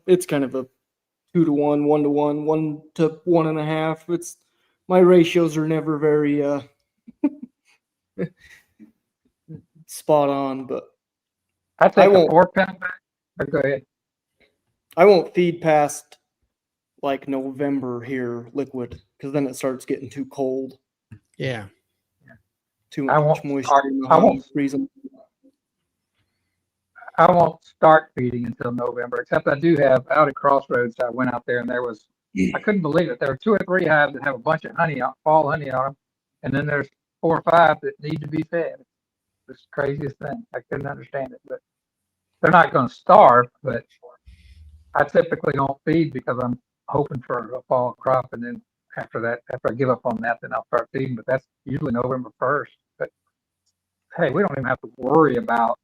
Speaker 3: it's kind of a 2-to-1, 1-to-1, 1 to 1.5. It's my ratios are never very spot on, but
Speaker 2: I
Speaker 3: I
Speaker 2: take a
Speaker 3: won't
Speaker 2: 4 pound bag. Go ahead.
Speaker 3: I won't feed past like November here liquid because then it starts getting too cold,
Speaker 1: Yeah.
Speaker 3: too
Speaker 2: I
Speaker 3: much
Speaker 2: won't
Speaker 3: moisture
Speaker 2: start.
Speaker 3: in the
Speaker 2: I
Speaker 3: honey,
Speaker 2: won't.
Speaker 3: freezing.
Speaker 2: I won't start feeding until November. Except I do have out at Crossroads. I went out there and I couldn't believe it. There were 2 or 3 hives that have a bunch of fall honey on them, and then there's 4 or 5 that need to be fed. It's the craziest thing. I couldn't understand it, but they're not going to starve. But I typically don't feed because I'm hoping for a fall crop, and then after I give up on that, then I'll start feeding. But that's usually November 1st. But hey, we don't even have to worry about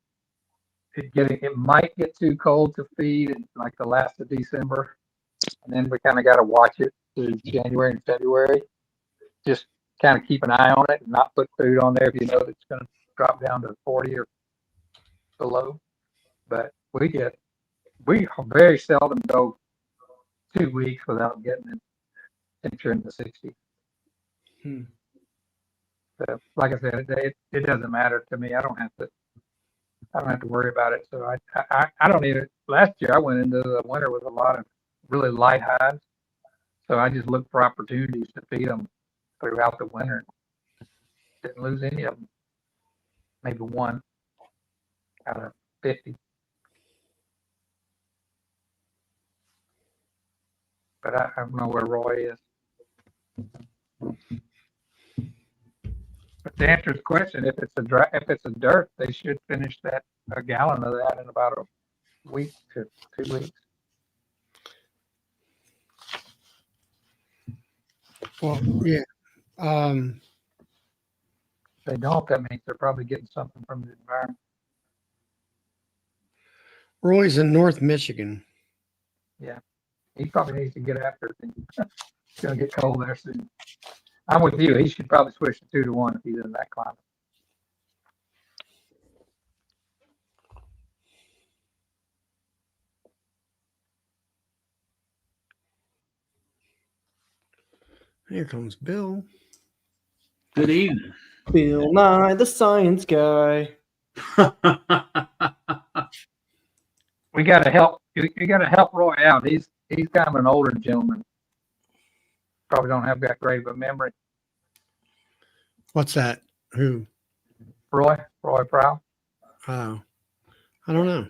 Speaker 2: it might get too cold to feed in like the last of December, and then we kind of got to watch it through January and February. Just kind of keep an eye on it and not put food on there if you know that it's going to drop down to 40 or below. But we very seldom go 2 weeks without getting it temperature in the 60s.
Speaker 3: Hmm.
Speaker 2: So, like I said, it doesn't matter to me. I don't have to worry about it. So I don't even. Last year I went into the winter with a lot of really light hives, so I just looked for opportunities to feed them throughout the winter. Didn't lose any of them. Maybe one out of 50. But I don't know where Roy is. But to answer his question, if it's a dirt, they should finish a gallon of that in about a week to 2 weeks.
Speaker 1: Well, yeah.
Speaker 2: If they don't, that means they're probably getting something from the environment.
Speaker 1: Roy's in North Michigan.
Speaker 2: Yeah, he probably needs to get after it. It's going to get cold there soon. I'm with you. He should probably switch to 2 to 1 if he's in that climate.
Speaker 1: Here comes Bill.
Speaker 4: Good evening.
Speaker 3: Bill Nye, the science guy.
Speaker 2: We got to help. You got to help Roy out. He's kind of an older gentleman. Probably don't have that great of a memory.
Speaker 1: What's that? Who?
Speaker 2: Roy Prowl.
Speaker 1: Oh, I don't know.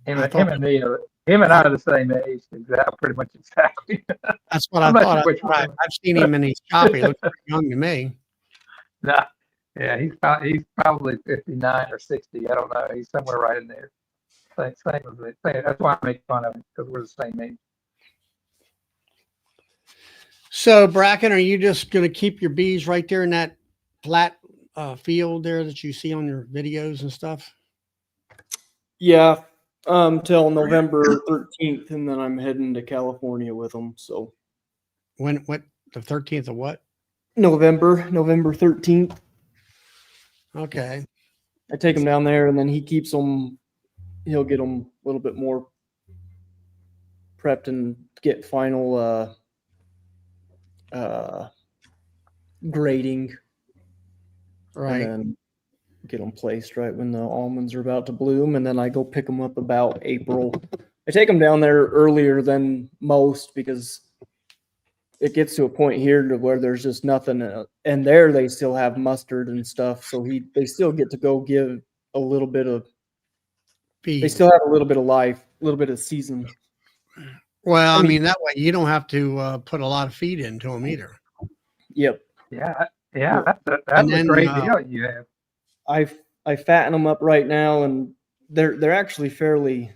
Speaker 2: Him
Speaker 1: I
Speaker 2: and
Speaker 1: thought-
Speaker 2: I are the same age. Pretty much exactly.
Speaker 1: That's what I
Speaker 2: I'm not
Speaker 1: thought.
Speaker 2: sure which one.
Speaker 1: I've seen him in his shop. He looks pretty young to me.
Speaker 2: Nah, yeah, he's probably 59 or 60. I don't know. He's somewhere right in there. Same as me. That's why I make fun of him because we're the same age.
Speaker 1: So, Bracken, are you just going to keep your bees right there in that flat field there that you see on your videos and stuff?
Speaker 3: Yeah, till November 13th, and then I'm heading to California with them. So
Speaker 1: What the 13th of what?
Speaker 3: November 13th.
Speaker 1: Okay.
Speaker 3: I take them down there, and then he keeps them. He'll get them a little bit more prepped and get final grading,
Speaker 1: Right.
Speaker 3: and then get them placed right when the almonds are about to bloom, and then I go pick them up about April. I take them down there earlier than most because it gets to a point here to where there's just nothing, and there they still have mustard and stuff, so they still get to go give a little bit of. They
Speaker 1: Feed.
Speaker 3: still have a little bit of life, a little bit of season.
Speaker 1: Well,
Speaker 3: I
Speaker 1: I
Speaker 3: mean-
Speaker 1: mean, that way you don't have to put a lot of feed into them either.
Speaker 3: Yep.
Speaker 2: Yeah,
Speaker 3: Yeah.
Speaker 2: that's
Speaker 1: And
Speaker 2: a
Speaker 1: then,
Speaker 2: great deal you have.
Speaker 3: I fatten them up right now, and they're actually fairly.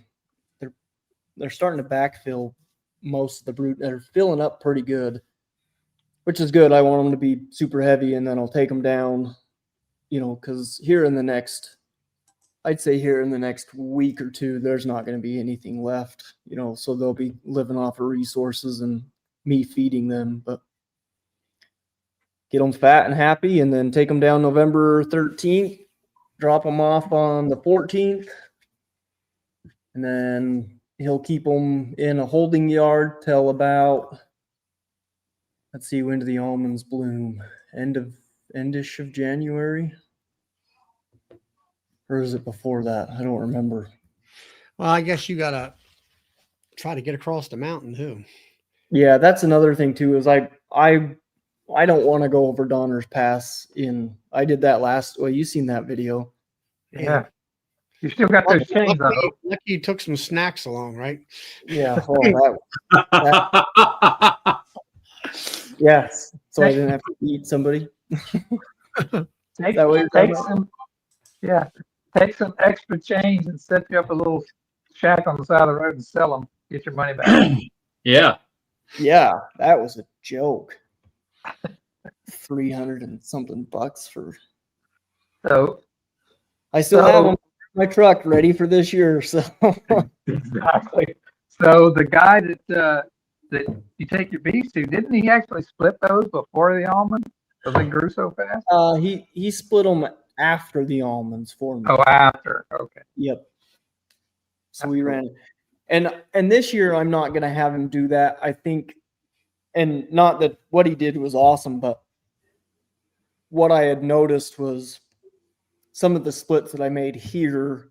Speaker 3: They're starting to backfill most of the brood. They're filling up pretty good, which is good. I want them to be super heavy, and then I'll take them down. Because I'd say here in the next week or two, there's not going to be anything left. So they'll be living off of resources and me feeding them, but. Get them fat and happy, and then take them down November 13th, drop them off on the 14th, and then he'll keep them in a holding yard till about, let's see, when do the almonds bloom? Endish of January? Or is it before that? I don't remember.
Speaker 1: Well, I guess you got to try to get across the mountain too.
Speaker 3: Yeah, that's another thing too, is I don't want to go over Donner's Pass I did that well, you seen that video.
Speaker 2: Yeah. You still got those chains on.
Speaker 1: Lucky you took some snacks along, right?
Speaker 3: Yeah, yes. So I didn't have to eat somebody.
Speaker 2: Take
Speaker 3: that what you're talking about?
Speaker 2: take some extra chains and set you up a little shack on the side of the road and sell them. Get your money back.
Speaker 4: Yeah.
Speaker 3: Yeah, that was a joke. 300 and something bucks for.
Speaker 2: So
Speaker 3: I still have them in my truck ready for this year. So
Speaker 2: exactly. So the guy that you take your bees to, didn't he actually split those before the almond? Because they grew so fast.
Speaker 3: he split them after the almonds for me.
Speaker 2: Oh, after. Okay.
Speaker 3: Yep. So
Speaker 2: That's
Speaker 3: we
Speaker 2: cool.
Speaker 3: ran, and this year I'm not gonna have him do that. I think, and not that what he did was awesome, but what I had noticed was some of the splits that I made here,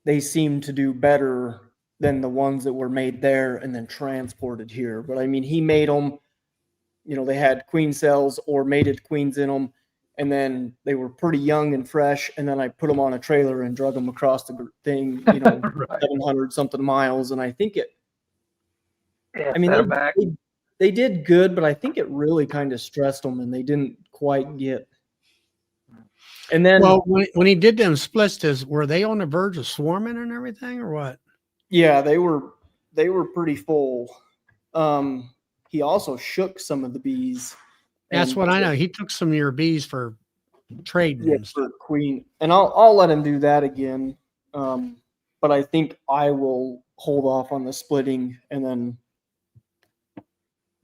Speaker 3: they seemed to do better than the ones that were made there and then transported here. But I mean, he made them, they had queen cells or mated queens in them, and then they were pretty young and fresh. And then I put them on a trailer and drug them across the thing,
Speaker 2: Right.
Speaker 3: 700 something miles. And I think
Speaker 2: Yeah,
Speaker 3: I mean,
Speaker 2: set 'em back.
Speaker 3: they did good, but I think it really kind of stressed them, and they didn't quite get. And then,
Speaker 1: Well, when he did them splits, were they on the verge of swarming and everything, or what?
Speaker 3: yeah, they were pretty full. He also shook some of the bees.
Speaker 1: That's
Speaker 3: and-
Speaker 1: what I know. He took some of your bees for trading.
Speaker 3: Yeah,
Speaker 1: and
Speaker 3: for
Speaker 1: stuff.
Speaker 3: queen, and I'll let him do that again. But I think I will hold off on the splitting, and then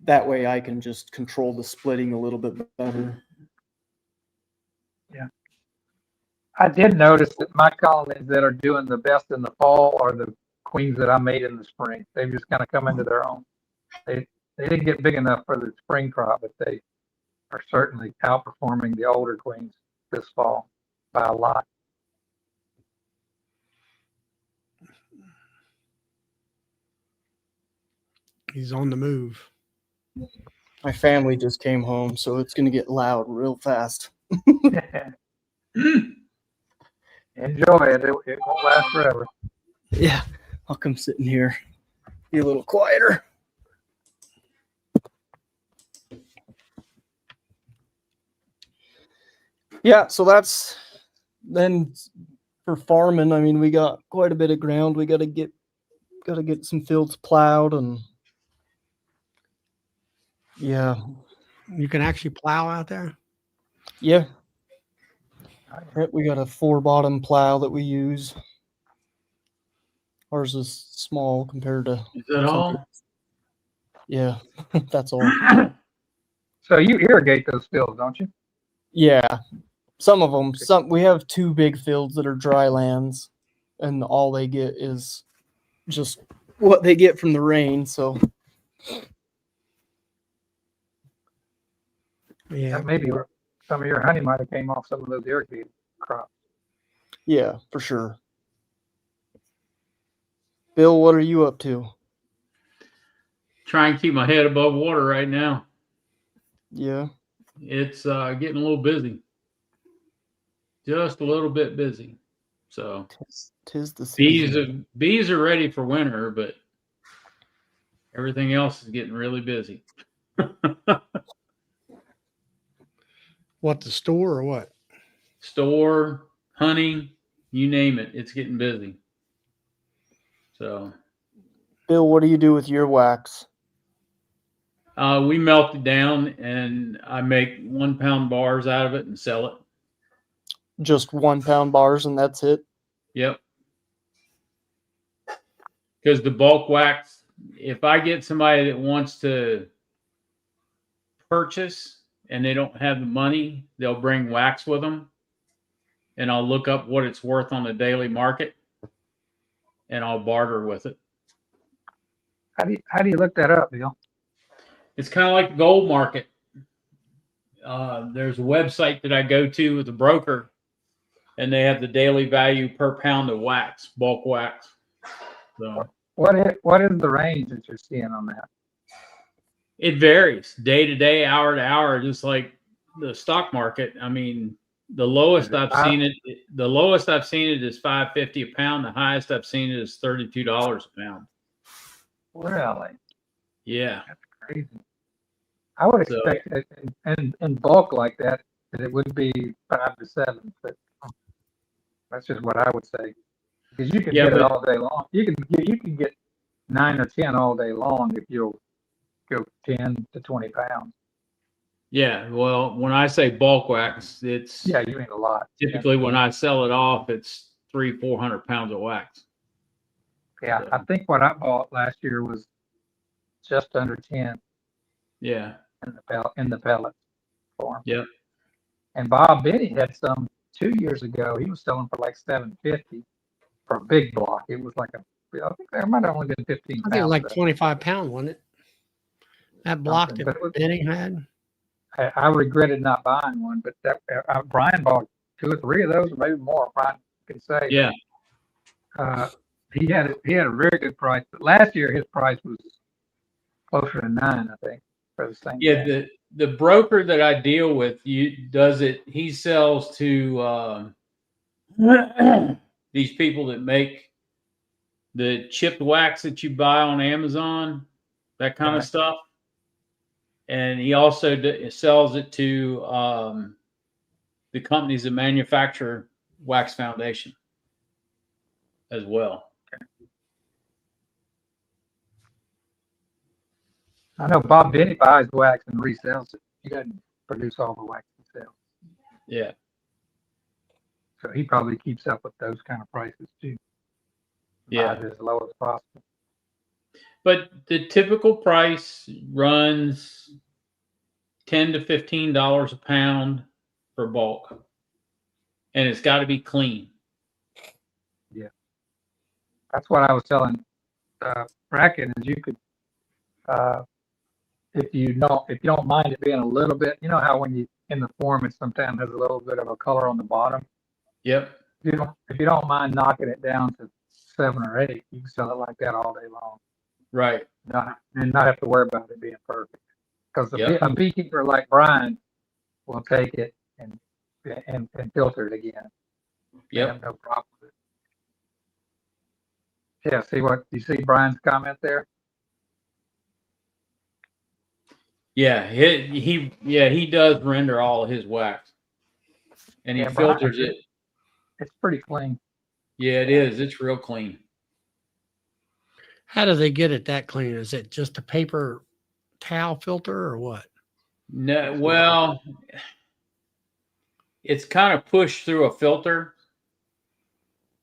Speaker 3: that way I can just control the splitting a little bit better.
Speaker 2: I did notice that my colonies that are doing the best in the fall are the queens that I made in the spring. They've just kind of come into their own. They didn't get big enough for the spring crop, but they are certainly outperforming the older queens this fall by a lot.
Speaker 1: He's on the move.
Speaker 3: My family just came home, so it's going to get loud real fast.
Speaker 2: Enjoy it. It won't last forever.
Speaker 3: Yeah, I'll come sit in here, be a little quieter. Yeah, so that's then for farming. I mean, we got quite a bit of ground. We got to get some fields plowed, and yeah,
Speaker 1: You can actually plow out there.
Speaker 3: yeah. Yep, we got a 4-bottom plow that we use. Ours is small compared to.
Speaker 4: Is that all?
Speaker 3: Yeah, that's all.
Speaker 2: So you irrigate those fields, don't you?
Speaker 3: Yeah, Some of them. Some we have 2 big fields that are dry lands, and all they get is just what they get from the rain. So
Speaker 1: Yeah.
Speaker 2: Maybe some of your honey might have came off some of those irrigated crops.
Speaker 3: yeah, for sure. Bill, what are you up to?
Speaker 4: Try and keep my head above water right now.
Speaker 3: Yeah.
Speaker 4: It's getting a little busy. Just a little bit busy. So
Speaker 3: Tis the season.
Speaker 4: bees are ready for winter, but everything else is getting really busy.
Speaker 1: What, the store or what?
Speaker 4: Store, honey, you name it, it's getting busy. So
Speaker 3: Bill, what do you do with your wax?
Speaker 4: we melt it down and I make 1 pound bars out of it and sell it.
Speaker 3: Just 1 pound bars and that's it?
Speaker 4: Yep. Because the bulk wax, if I get somebody that wants to purchase and they don't have the money, they'll bring wax with them. And I'll look up what it's worth on the daily market and I'll barter with it.
Speaker 2: How do you look that up, Bill?
Speaker 4: It's kind of like the gold market. There's a website that I go to with a broker, and they have the daily value per pound of wax, bulk wax. So
Speaker 2: What is the range that you're seeing on that?
Speaker 4: it varies day to day, hour to hour, just like the stock market. I mean, the lowest I've seen it is $5.50 a pound. The highest I've seen it is $32 a pound.
Speaker 2: Really?
Speaker 4: Yeah.
Speaker 2: That's crazy. I would expect it in bulk like that it would be 5 to 7, but that's just what I would say. Because you can get it all day long. You can get 9 or 10 all day long if you'll go 10 to 20 pounds.
Speaker 4: Yeah. Well, when I say bulk wax, it's
Speaker 2: you mean a lot.
Speaker 4: Typically, when I sell it off, it's 300-400 pounds of wax.
Speaker 2: Yeah,
Speaker 4: So,
Speaker 2: I think what I bought last year was just under 10.
Speaker 4: Yeah.
Speaker 2: In the pellet form.
Speaker 4: Yep.
Speaker 2: And Bob Benny had some 2 years ago. He was selling for like $7.50 for a big block. It was like I think there might have only been 15 pounds.
Speaker 1: I think it was like 25 pounds, wasn't it? That block
Speaker 2: Something,
Speaker 1: that Benny had.
Speaker 2: I regretted not buying one, but Brian bought 2 or 3 of those, or maybe more. Brian can say.
Speaker 4: Yeah.
Speaker 2: He had a very good price, but last year his price was closer to 9, I think, for the same.
Speaker 4: Yeah.
Speaker 2: thing.
Speaker 4: The broker that I deal with, he sells to these people that make the chipped wax that you buy on Amazon, that kind of stuff. And he also sells it to the companies that manufacture wax foundation as well.
Speaker 2: I know Bob Benny buys wax and resells it. He doesn't produce all the wax himself.
Speaker 4: Yeah.
Speaker 2: So he probably keeps up with those kind of prices too.
Speaker 4: Yeah.
Speaker 2: Buys as low as possible.
Speaker 4: But the typical price runs $10 to $15 a pound for bulk. And it's got to be clean.
Speaker 2: Yeah. That's what I was telling Bracken is you could if you don't mind it being a little bit, you know how when you in the form it sometimes has a little bit of a color on the bottom.
Speaker 4: Yep.
Speaker 2: If you don't mind knocking it down to 7 or 8, you can sell it like that all day long.
Speaker 4: Right.
Speaker 2: And not have to worry about it being perfect. Because a beekeeper like Brian will take it and filter it again.
Speaker 4: Yep.
Speaker 2: Have no problem with it. Yeah. You see Brian's comment there?
Speaker 4: Yeah, he does render all of his wax, and he filters it.
Speaker 2: It's pretty clean.
Speaker 4: Yeah, it is. It's real clean.
Speaker 1: How do they get it that clean? Is it just a paper towel filter or what?
Speaker 4: No, well, it's kind of pushed through a filter,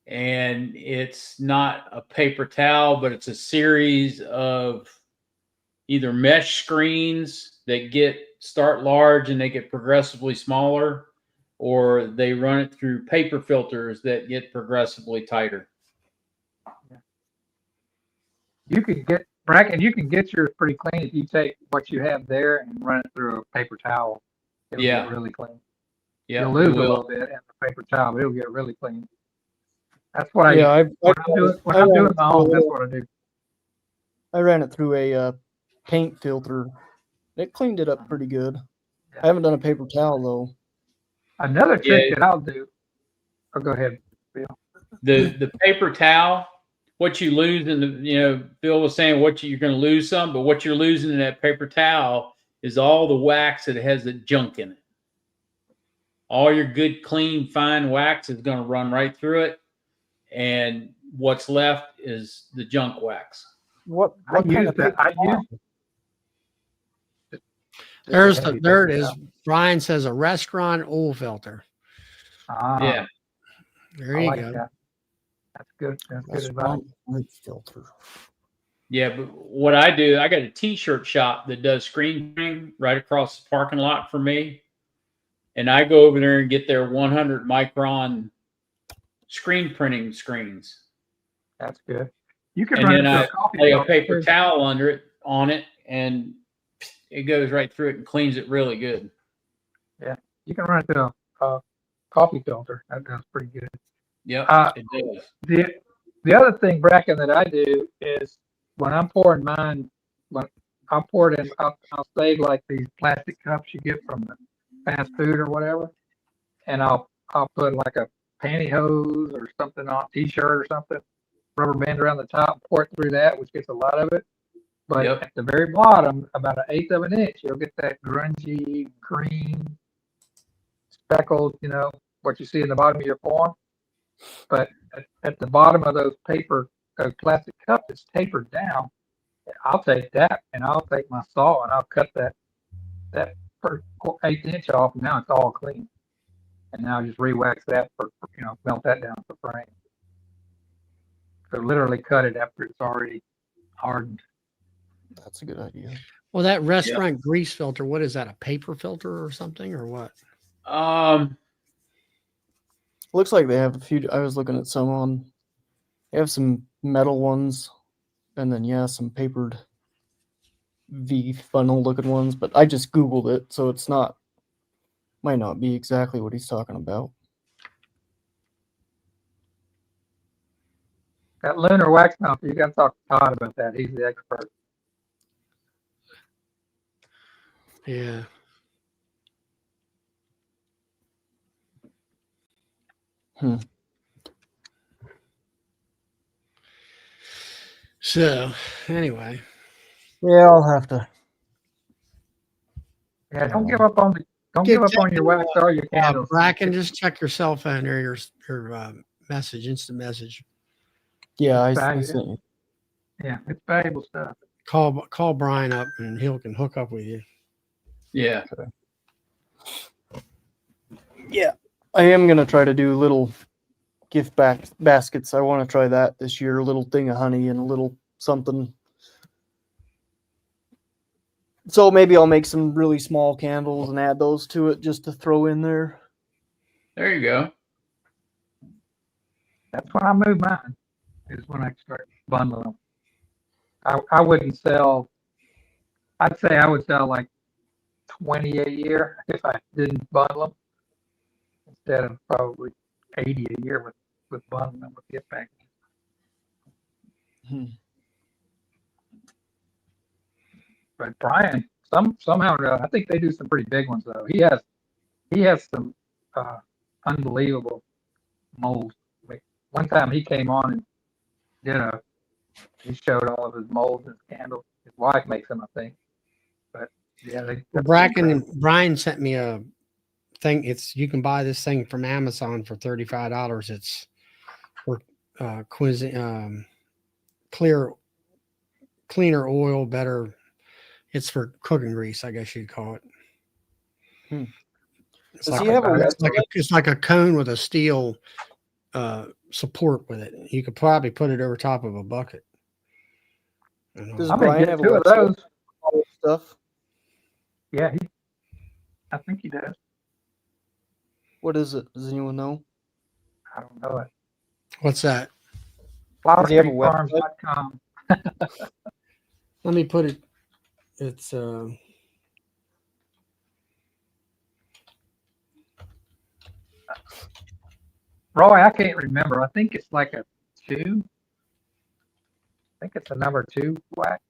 Speaker 4: and it's not a paper towel, but it's a series of either mesh screens that start large and they get progressively smaller, or they run it through paper filters that get progressively tighter.
Speaker 2: You can get Bracken. You can get yours pretty clean if you take what you have there and run it through a paper towel. It'll
Speaker 4: Yeah.
Speaker 2: get really clean.
Speaker 4: Yeah,
Speaker 2: You'll
Speaker 4: it
Speaker 2: lose a
Speaker 4: will.
Speaker 2: little bit in the paper towel, but it'll get really clean. That's what
Speaker 3: Yeah,
Speaker 2: I when I'm doing my own. That's what I do.
Speaker 3: I ran it through a paint filter. It cleaned it up pretty good. I haven't done a paper towel though.
Speaker 2: Another trick
Speaker 4: Yeah.
Speaker 2: that I'll do. Oh, go ahead, Bill.
Speaker 4: The paper towel, what you lose in the, Bill was saying you're going to lose some, but what you're losing in that paper towel is all the wax that has the junk in it. All your good, clean, fine wax is going to run right through it, and what's left is the junk wax.
Speaker 3: What
Speaker 2: I
Speaker 3: kind
Speaker 2: use
Speaker 3: of
Speaker 2: that.
Speaker 3: paper towel?
Speaker 1: There it is. Brian says a restaurant oil filter.
Speaker 4: Yeah.
Speaker 1: There
Speaker 2: I
Speaker 1: you
Speaker 2: like
Speaker 1: go.
Speaker 2: that. That's good. That's good
Speaker 3: That's
Speaker 2: advice.
Speaker 3: wrong. Filter.
Speaker 4: Yeah, but what I do, I got a t-shirt shop that does screen printing right across the parking lot from me. And I go over there and get their 100 micron screen printing screens.
Speaker 2: That's good. You can
Speaker 4: And
Speaker 2: run
Speaker 4: then
Speaker 2: it through
Speaker 4: I
Speaker 2: a coffee
Speaker 4: lay a
Speaker 2: filter,
Speaker 4: paper
Speaker 2: too.
Speaker 4: towel on it, and it goes right through it and cleans it really good.
Speaker 2: You can run it through a coffee filter. That does pretty good.
Speaker 4: Yep, it does.
Speaker 2: The other thing, Bracken, that I do is when I'm pouring mine, when I'll pour it in, I'll save like these plastic cups you get from the fast food or whatever, and I'll put like a pantyhose or something on a t-shirt or something, rubber band around the top, pour it through that, which gets a lot of it. But
Speaker 4: Yep.
Speaker 2: at the very bottom, about 1/8 of an inch, you'll get that grungy green speckled, what you see in the bottom of your form. But at the bottom of those plastic cups, it's tapered down. I'll take that and I'll take my saw and I'll cut that per 1/8 inch off, and now it's all clean. And now just re-wax that melt that down for frame. So literally cut it after it's already hardened.
Speaker 3: That's a good idea.
Speaker 1: Well, that restaurant grease filter, what is that? A paper filter or something, or what?
Speaker 3: Looks like they have a few. I was looking at some on. They have some metal ones, and then some papered V funnel looking ones. But I just Googled it, so it's not. Might not be exactly what he's talking about.
Speaker 2: That lunar wax melter, you got to talk to Todd about that. He's the expert.
Speaker 1: Yeah. So, anyway.
Speaker 3: Yeah, I'll have to.
Speaker 2: Yeah, don't give up on your wax or your candles.
Speaker 1: Bracken, just check your cell phone or your message, instant message.
Speaker 3: Yeah, I
Speaker 2: Valuable.
Speaker 3: sent you.
Speaker 2: Yeah, it's valuable stuff.
Speaker 1: Call Brian up and he can hook up with you.
Speaker 4: Yeah.
Speaker 3: Yeah, I am gonna try to do little gift baskets. I want to try that this year. A little thing of honey and a little something. So maybe I'll make some really small candles and add those to it just to throw in there.
Speaker 4: There you go.
Speaker 2: That's when I move mine, is when I start bundling them. I wouldn't sell, I'd say I would sell like 20 a year if I didn't bundle them, instead of probably 80 a year with bundling them with gift packages. But Brian, somehow or other, I think they do some pretty big ones though. He has some unbelievable molds. Like, one time he came on and he showed all of his molds and candles. His wife makes them, I think. But yeah,
Speaker 1: Brian sent me a thing. You can buy this thing from Amazon for $35. It's for cleaner oil, better. It's for cooking grease, I guess you'd call it. It's
Speaker 3: Does
Speaker 1: like,
Speaker 3: he have a
Speaker 1: it's like a cone with a steel support with it. You could probably put it over top of a bucket.
Speaker 3: Does
Speaker 2: I'm
Speaker 3: Brian
Speaker 2: gonna
Speaker 3: have
Speaker 2: get two of
Speaker 3: website
Speaker 2: those.
Speaker 3: for all this stuff?
Speaker 2: Yeah, I think he does.
Speaker 3: What is it? Does anyone know?
Speaker 2: I don't know it.
Speaker 1: What's that?
Speaker 3: Does he have a website?
Speaker 2: Forestryfarms.com.
Speaker 1: Let me put it. It's
Speaker 2: Roy, I can't remember. I think it's like a 2. I think it's a number 2 wax.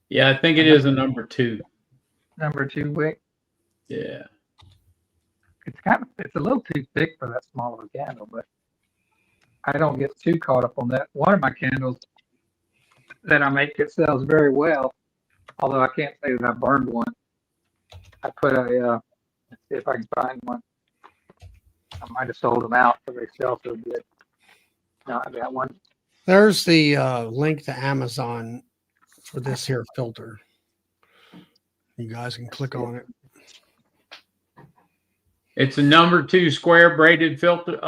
Speaker 4: Yeah, I think it is a number 2.
Speaker 2: Number 2 wick.
Speaker 4: Yeah.
Speaker 2: It's a little too thick for that small of a candle, but I don't get too caught up on that. One of my candles that I make, it sells very well, although I can't say that I burned one. I put a, let's see if I can find one. I might have sold them out because they sell so good. No, I got one.
Speaker 1: there's the link to Amazon for this here filter. You guys can click on it.
Speaker 4: It's a number 2 square braided filter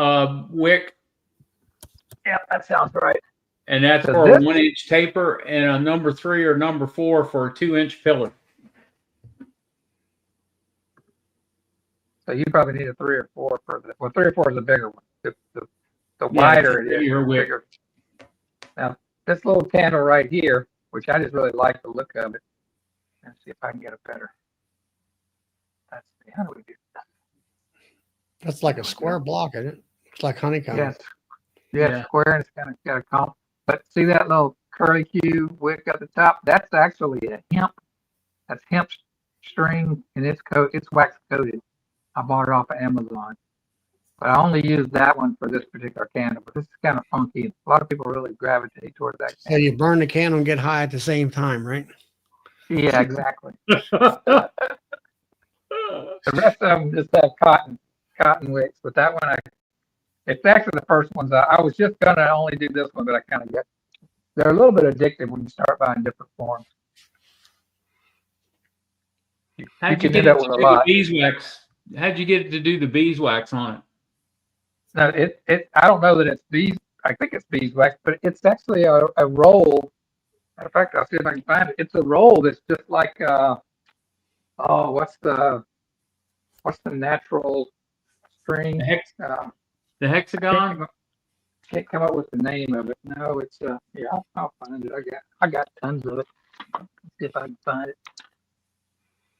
Speaker 4: wick,
Speaker 2: Yeah, that sounds right.
Speaker 4: and that's
Speaker 2: So
Speaker 4: for a
Speaker 2: this-
Speaker 4: 1-inch taper, and a number 3 or number 4 for a 2-inch pillar.
Speaker 2: So you probably need a 3 or 4 for the. Well, 3 or 4 is a bigger one. The
Speaker 4: Yeah,
Speaker 2: wider
Speaker 4: it's
Speaker 2: it
Speaker 4: a
Speaker 2: is,
Speaker 4: bigger
Speaker 2: the
Speaker 4: wick.
Speaker 2: bigger. Now this little candle right here, which I just really like the look of it. Let's see if I can get it better. Let's see. How do we do that?
Speaker 1: That's like a square block, isn't it? It's like honeycomb.
Speaker 2: Yes.
Speaker 4: Yeah.
Speaker 2: Square, and it's kind of got a comp. But see that little curly Q wick at the top? That's actually a hemp. That's hemp string, and it's wax coated. I bought it off of Amazon. But I only use that one for this particular candle. But this is kind of funky. A lot of people really gravitate towards that
Speaker 1: So
Speaker 2: candle.
Speaker 1: you burn the candle and get high at the same time, right?
Speaker 2: Yeah, exactly. The rest of them just have cotton wicks. But that one, it's actually the first ones. I was just gonna only do this one, but I kind of get. They're a little bit addictive when you start buying different forms.
Speaker 4: How'd you
Speaker 2: can
Speaker 4: get
Speaker 2: do
Speaker 4: it
Speaker 2: that
Speaker 4: to
Speaker 2: with a
Speaker 4: do
Speaker 2: lot.
Speaker 4: the beeswax? How'd you get it to do the beeswax on it?
Speaker 2: No, I don't know that it's I think it's beeswax, but it's actually a roll. Matter of fact, I'll see if I can find it. It's a roll that's just like what's the natural string?
Speaker 4: The hexagon?
Speaker 2: Can't come up with the name of it. No, it's yeah, I'll find it. I got tons of it. Let's see if I can find it.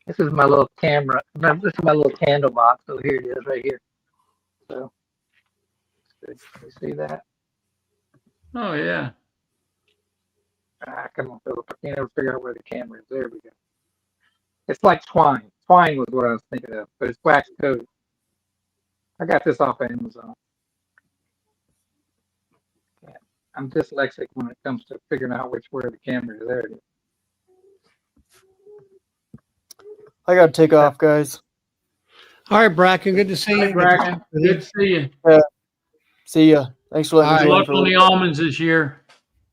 Speaker 2: This is my little camera. This is my little candle box. So here it is, right here. So, you see that?
Speaker 4: Oh yeah.
Speaker 2: Come on, Philip. I can't ever figure out where the camera is. There we go. It's like twine. Twine was what I was thinking of, but it's wax coated. I got this off Amazon. Yeah. I'm dyslexic when it comes to figuring out where the camera is. There it is.
Speaker 3: I gotta take off, guys.
Speaker 1: All right, Bracken. Good to see
Speaker 4: Hey,
Speaker 1: you.
Speaker 4: Bracken, good to see you.
Speaker 3: See ya. Thanks for letting
Speaker 1: All
Speaker 3: me
Speaker 1: right.
Speaker 3: join
Speaker 4: Luck
Speaker 3: for a
Speaker 4: on the
Speaker 3: little bit.
Speaker 4: almonds this year.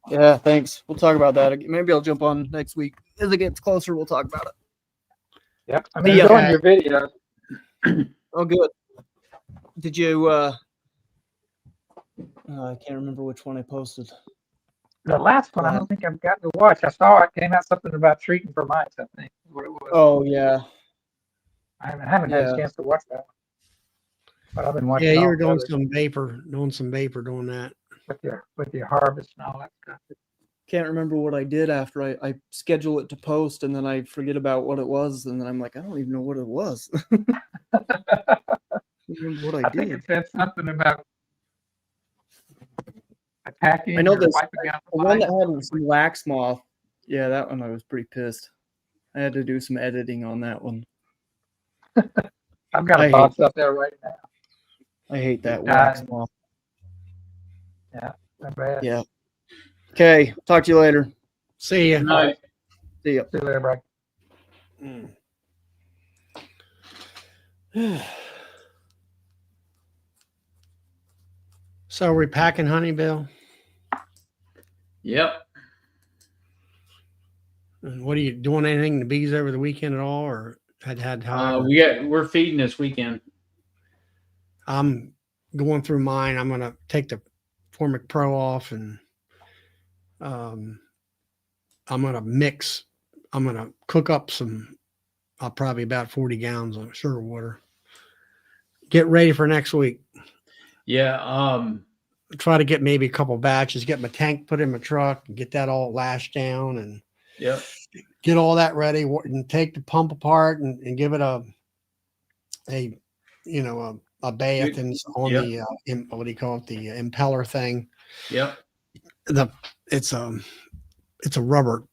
Speaker 3: Yeah, thanks. We'll talk about that. Maybe I'll jump on next week. As it gets closer, we'll talk about it.
Speaker 2: Yep. I'm
Speaker 3: Yeah.
Speaker 2: enjoying your video.
Speaker 3: Oh, good. Did you, I can't remember which one I posted.
Speaker 2: The last one, I don't think I've gotten to watch. I saw it came out something about treating for mice, I think, is what it was.
Speaker 3: Oh, yeah.
Speaker 2: I haven't had a chance to watch that one. But I've been watching
Speaker 1: Yeah, you
Speaker 2: all
Speaker 1: were
Speaker 2: the
Speaker 1: doing
Speaker 2: others
Speaker 1: some vapor doing that.
Speaker 2: with your harvest and all that stuff.
Speaker 3: Can't remember what I did after I schedule it to post and then I forget about what it was. And then I'm like, I don't even know what it was. I don't remember what I
Speaker 2: think
Speaker 3: did.
Speaker 2: it said something about attacking
Speaker 3: I know
Speaker 2: or
Speaker 3: this.
Speaker 2: wiping out
Speaker 3: The
Speaker 2: the
Speaker 3: one
Speaker 2: mice.
Speaker 3: that had some wax moth. Yeah, that one I was pretty pissed. I had to do some editing on that one.
Speaker 2: I've got a box up there right now.
Speaker 3: I hate that wax
Speaker 2: Dying.
Speaker 3: moth.
Speaker 2: Not bad.
Speaker 3: Yeah. Okay. Talk to you later.
Speaker 1: See ya.
Speaker 4: Nice.
Speaker 3: See ya.
Speaker 2: See you later, Brad.
Speaker 1: So are we packing honey, Bill?
Speaker 4: Yep.
Speaker 1: And what are you doing? Anything to bees over the weekend at all, or had time?
Speaker 4: We're feeding this weekend.
Speaker 1: I'm going through mine. I'm gonna take the Formic Pro off, and I'm gonna cook up some. Probably about 40 gallons of sugar water. get ready for next week.
Speaker 4: Yeah.
Speaker 1: Try to get maybe a couple batches, get my tank put in my truck, and get that all lashed down, and
Speaker 4: Yep.
Speaker 1: get all that ready, and take the pump apart and give it a a bath and on
Speaker 4: Yep.
Speaker 1: the what do you call it, the impeller thing.
Speaker 4: Yep.
Speaker 1: It's a rubber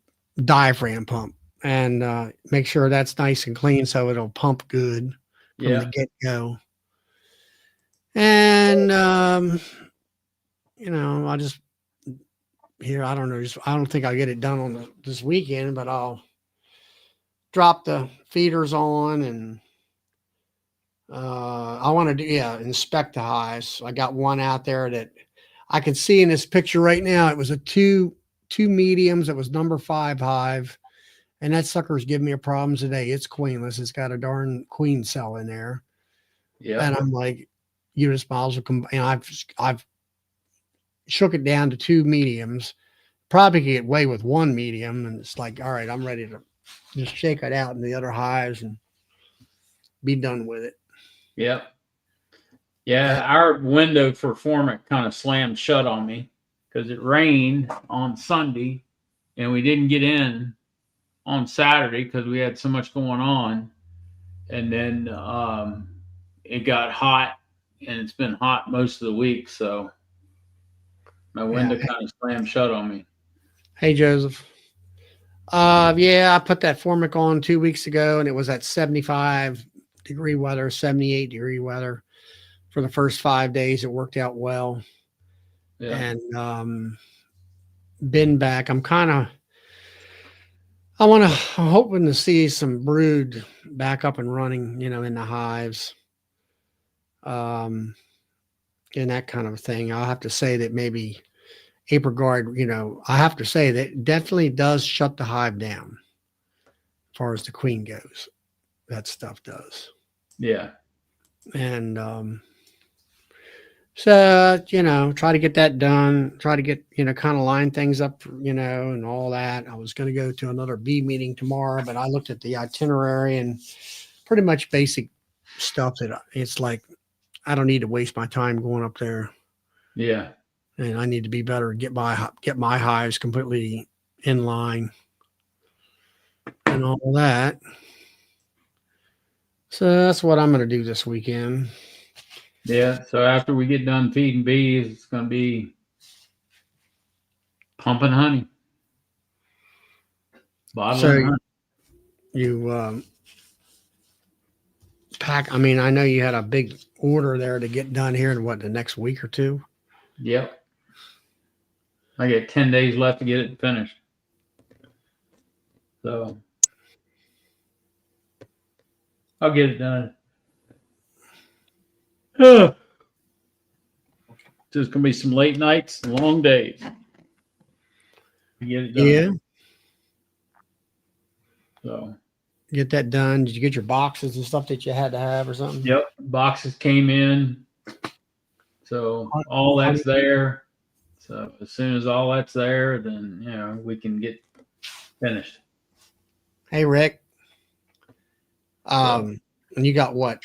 Speaker 1: diaphragm pump, and make sure that's nice and clean so it'll pump good from the
Speaker 4: Yeah.
Speaker 1: get go. And I just I don't know, I don't think I'll get it done on this weekend, but I'll drop the feeders on, and I want to do inspect the hives. I got one out there that I can see in this picture right now. It was a two mediums. It was number 5 hive, and that sucker's giving me a problem today. It's queenless. It's got a darn queen cell in there.
Speaker 4: Yeah.
Speaker 1: And I'm like, you just might as well come. And I've shook it down to 2 mediums. Probably could get away with 1 medium, and it's like, all right, I'm ready to just shake it out in the other hives and be done with it.
Speaker 4: Yep. Yeah. Our window for Formic kind of slammed shut on me because it rained on Sunday, and we didn't get in on Saturday because we had so much going on. And then it got hot, and it's been hot most of the week. So my window kind of slammed shut on me.
Speaker 1: Hey, Joseph. I put that Formic on 2 weeks ago, and it was at 75-degree weather, 78-degree weather for the first 5 days. It worked out well.
Speaker 4: Yeah.
Speaker 1: And been back. I'm hoping to see some brood back up and running, in the hives. And that kind of thing. I'll have to say that maybe April guard, I have to say that definitely does shut the hive down as far as the queen goes. That stuff does.
Speaker 4: Yeah.
Speaker 1: And so, try to get that done, try to get, kind of line things up, and all that. I was going to go to another bee meeting tomorrow, but I looked at the itinerary and pretty much basic stuff that it's like, I don't need to waste my time going up there.
Speaker 4: Yeah.
Speaker 1: And I need to be better, get my hives completely in line and all that. So that's what I'm going to do this weekend.
Speaker 4: Yeah. So after we get done feeding bees, it's going to be pumping honey. Bottling honey.
Speaker 1: You pack. I mean, I know you had a big order there to get done here in the next week or 2.
Speaker 4: Yep. I got 10 days left to get it finished. So I'll get it done. There's going to be some late nights and long days to get it done.
Speaker 1: Yeah.
Speaker 4: So
Speaker 1: Get that done. Did you get your boxes and stuff that you had to have or something?
Speaker 4: yep, boxes came in. So all that's there. So as soon as all that's there, then we can get finished.
Speaker 1: Hey, Rick. And you got what? A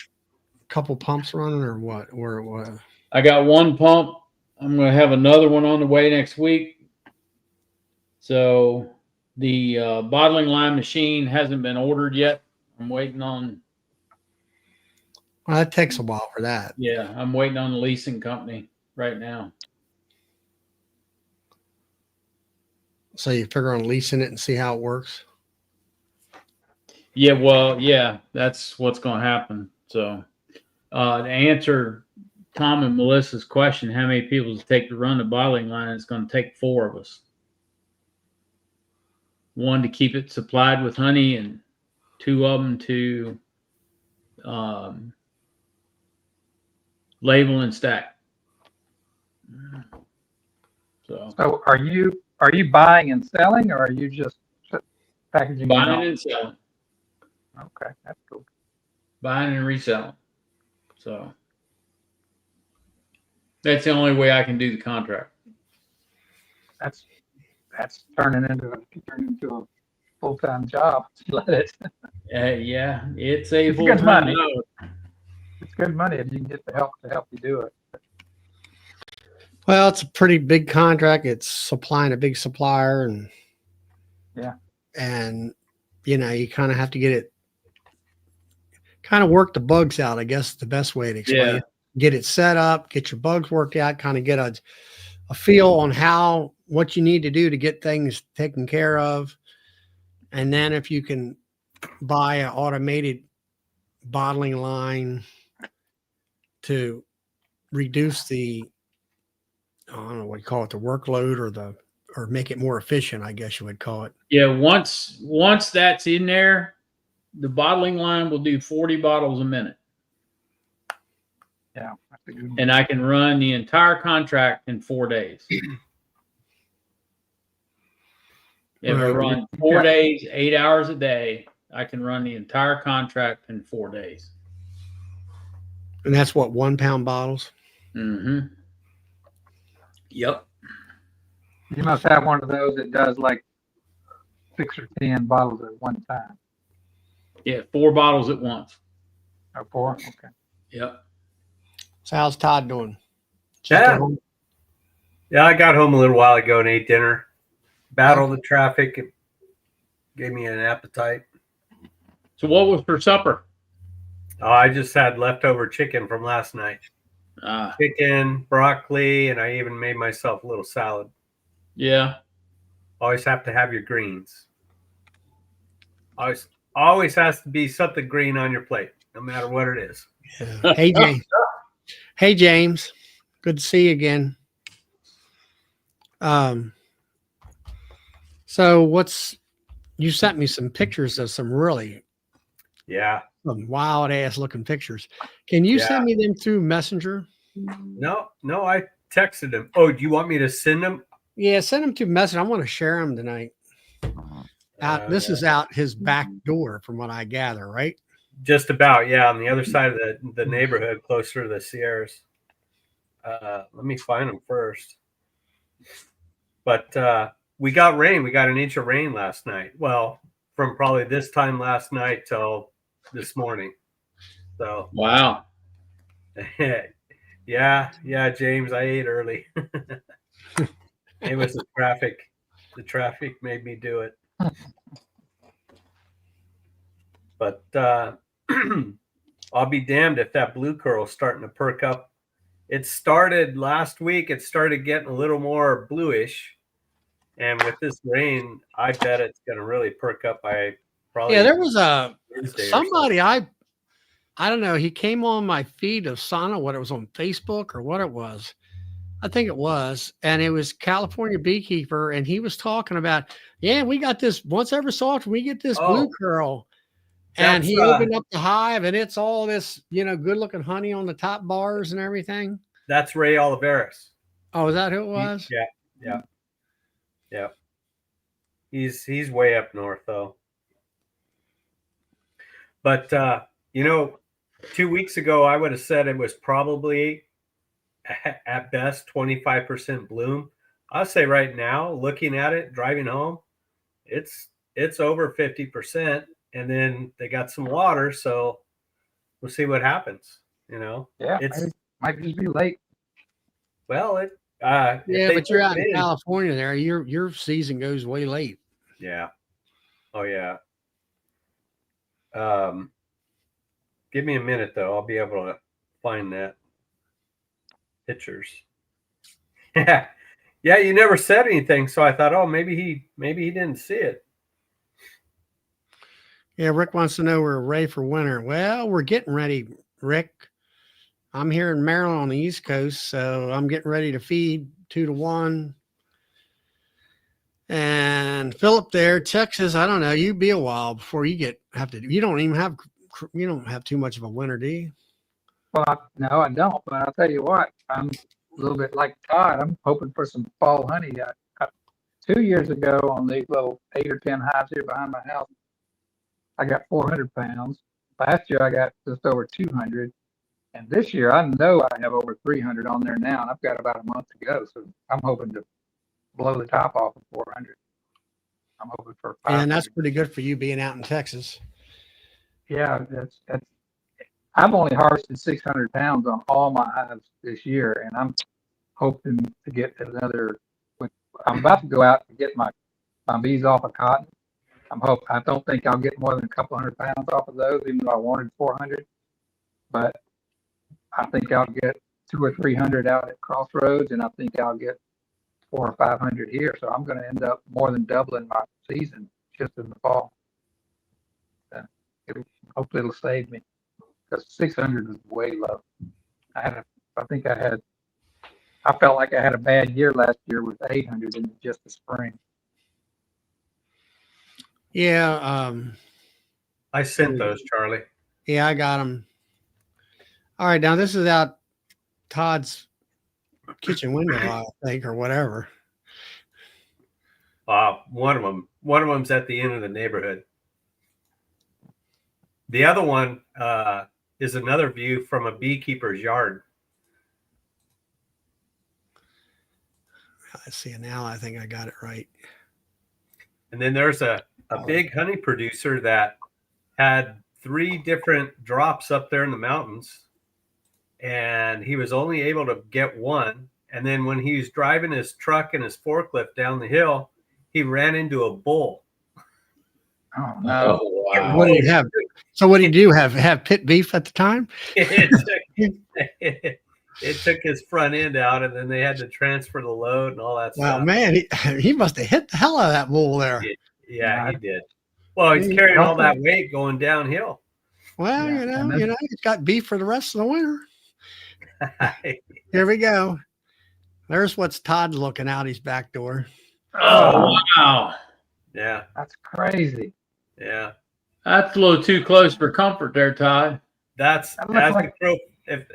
Speaker 1: couple pumps running or what? Or what?
Speaker 4: I got 1 pump. I'm going to have another one on the way next week. So the bottling line machine hasn't been ordered yet. I'm waiting on.
Speaker 1: Well, that takes a while for that.
Speaker 4: Yeah, I'm waiting on the leasing company right now.
Speaker 1: So you figure on leasing it and see how it works?
Speaker 4: Yeah, well, yeah, that's what's going to happen. So to answer Tom and Melissa's question, how many people does it take to run the bottling line? It's going to take 4 of us. 1 to keep it supplied with honey, and 2 of them to label and stack.
Speaker 2: So are you buying and selling, or are you just packaging?
Speaker 4: Buying and selling.
Speaker 2: Okay, that's cool.
Speaker 4: Buying and reselling. So that's the only way I can do the contract.
Speaker 2: That's turning into a full-time job. Let it.
Speaker 4: Yeah, it's a
Speaker 2: It's good
Speaker 4: full-time
Speaker 2: money.
Speaker 4: job.
Speaker 2: It's good money if you can get the help to help you do it.
Speaker 1: Well, it's a pretty big contract. It's supplying a big supplier, and
Speaker 2: Yeah.
Speaker 1: and you kind of have to get it, kind of work the bugs out. I guess the best way to explain
Speaker 4: Yeah.
Speaker 1: it. Get it set up, get your bugs worked out, kind of get a feel on what you need to do to get things taken care of, and then if you can buy an automated bottling line to reduce the, I don't know what you call it, the workload or make it more efficient, I guess you would call it.
Speaker 4: Yeah, once that's in there, the bottling line will do 40 bottles a minute.
Speaker 2: Yeah. That's a good one.
Speaker 4: And I can run the entire contract in 4 days. If I
Speaker 1: Right.
Speaker 4: run 4 days, 8 hours a day, I can run the entire contract in 4 days.
Speaker 1: And that's what, 1 pound bottles?
Speaker 4: Mm-hmm. Yep.
Speaker 2: You must have one of those that does like 6 or 10 bottles at one time.
Speaker 4: Yeah, 4 bottles at once.
Speaker 2: Or 4? Okay.
Speaker 4: Yep.
Speaker 1: So how's Todd doing?
Speaker 5: Yeah. Yeah, I got home a little while ago and ate dinner. Battled the traffic. It gave me an appetite.
Speaker 4: So what was for supper?
Speaker 5: Oh, I just had leftover chicken from last night. Chicken, broccoli, and I even made myself a little salad.
Speaker 4: Yeah.
Speaker 5: Always have to have your greens. Always has to be something green on your plate, no matter what it is.
Speaker 1: Yeah. Hey, James. Hey, James. Good to see you again. So you sent me some pictures of some really some wild ass looking pictures. Can you send me them through Messenger?
Speaker 5: No, I texted him. Oh, do you want me to send them?
Speaker 1: Yeah, send them to Messenger. I want to share them tonight. This is out his back door, from what I gather, right?
Speaker 5: Just about, yeah, on the other side of the neighborhood, closer to the Sierras. Let me find them first. But we got rain. We got an inch of rain last night. Well, from probably this time last night till this morning. So
Speaker 4: wow.
Speaker 5: yeah, James, I ate early. It was the traffic. The traffic made me do it. But I'll be damned if that blue curl's starting to perk up. It started last week. It started getting a little more bluish. And with this rain, I bet it's going to really perk up by probably.
Speaker 1: Yeah, there was
Speaker 5: Wednesday or
Speaker 1: somebody I don't know. He came on my feed of Sana, what it was on Facebook or what it was. I think it was. And it was California Beekeeper. And he was talking about, yeah, we got this once every so often, we get this blue curl. And he opened up the hive and it's all this, good looking honey on the top bars and everything.
Speaker 5: That's Ray Oliveris.
Speaker 1: Oh, is that who it was?
Speaker 5: Yeah. He's way up north though. But 2 weeks ago I would have said it was probably at best 25% bloom. I'll say right now, looking at it, driving home, it's over 50%. And then they got some water, so we'll see what happens.
Speaker 2: Yeah,
Speaker 5: it's
Speaker 2: might be late.
Speaker 5: Well,
Speaker 1: but you're out in California there. Your season goes way late.
Speaker 5: Yeah. Oh yeah. Give me a minute though. I'll be able to find that pictures. Yeah. Yeah, you never said anything, so I thought, oh, maybe he didn't see it.
Speaker 1: Yeah, Rick wants to know we're ready for winter. Well, we're getting ready, Rick. I'm here in Maryland on the East Coast, so I'm getting ready to feed 2-to-1. And Philip there, Texas, I don't know. You be a while before you you don't have too much of a winter, do you?
Speaker 2: Well, no, I don't. But I'll tell you what, I'm a little bit like Todd. I'm hoping for some fall honey. 2 years ago on these little 8 or 10 hives here behind my house, I got 400 pounds. Last year I got just over 200. And this year I know I have over 300 on there now. And I've got about a month to go. So I'm hoping to blow the top off of 400. I'm hoping for 500.
Speaker 1: And that's pretty good for you being out in Texas.
Speaker 2: Yeah, I've only harvested 600 pounds on all my hives this year, and I'm hoping to get another. I'm about to go out and get my bees off of cotton. I don't think I'll get more than a couple hundred pounds off of those, even though I wanted 400. But I think I'll get 200 or 300 out at Crossroads, and I think I'll get 400 or 500 here. So I'm going to end up more than doubling my season just in the fall. Hopefully it'll save me, because 600 is way low. I felt like I had a bad year last year with 800 in just the spring.
Speaker 1: Yeah.
Speaker 5: I sent those, Charlie.
Speaker 1: Yeah, I got them. All right, now this is out Todd's kitchen window, I think, or whatever.
Speaker 5: One of them's at the end of the neighborhood. The other one is another view from a beekeeper's yard.
Speaker 1: I see it now. I think I got it right.
Speaker 5: And then there's a big honey producer that had 3 different drops up there in the mountains, and he was only able to get one. And then when he was driving his truck and his forklift down the hill, he ran into a bull.
Speaker 2: Oh no!
Speaker 4: wow.
Speaker 1: What did he have? So what did he do? Have pit beef at the time?
Speaker 5: It took his front end out, and then they had to transfer the load and all that
Speaker 1: Wow,
Speaker 5: stuff.
Speaker 1: man, he must have hit the hell out of that bull there.
Speaker 5: Yeah, he did. Well, he's carrying all that weight going downhill.
Speaker 1: Well,
Speaker 2: Yeah,
Speaker 1: he's got beef for the rest of the winter. Here we go. There's what's Todd looking out his back door.
Speaker 4: Oh, wow.
Speaker 5: Yeah,
Speaker 2: That's crazy.
Speaker 5: yeah.
Speaker 4: That's a little too close for comfort there, Todd.
Speaker 5: That's
Speaker 2: That looks
Speaker 5: as
Speaker 2: like-
Speaker 5: the crow. If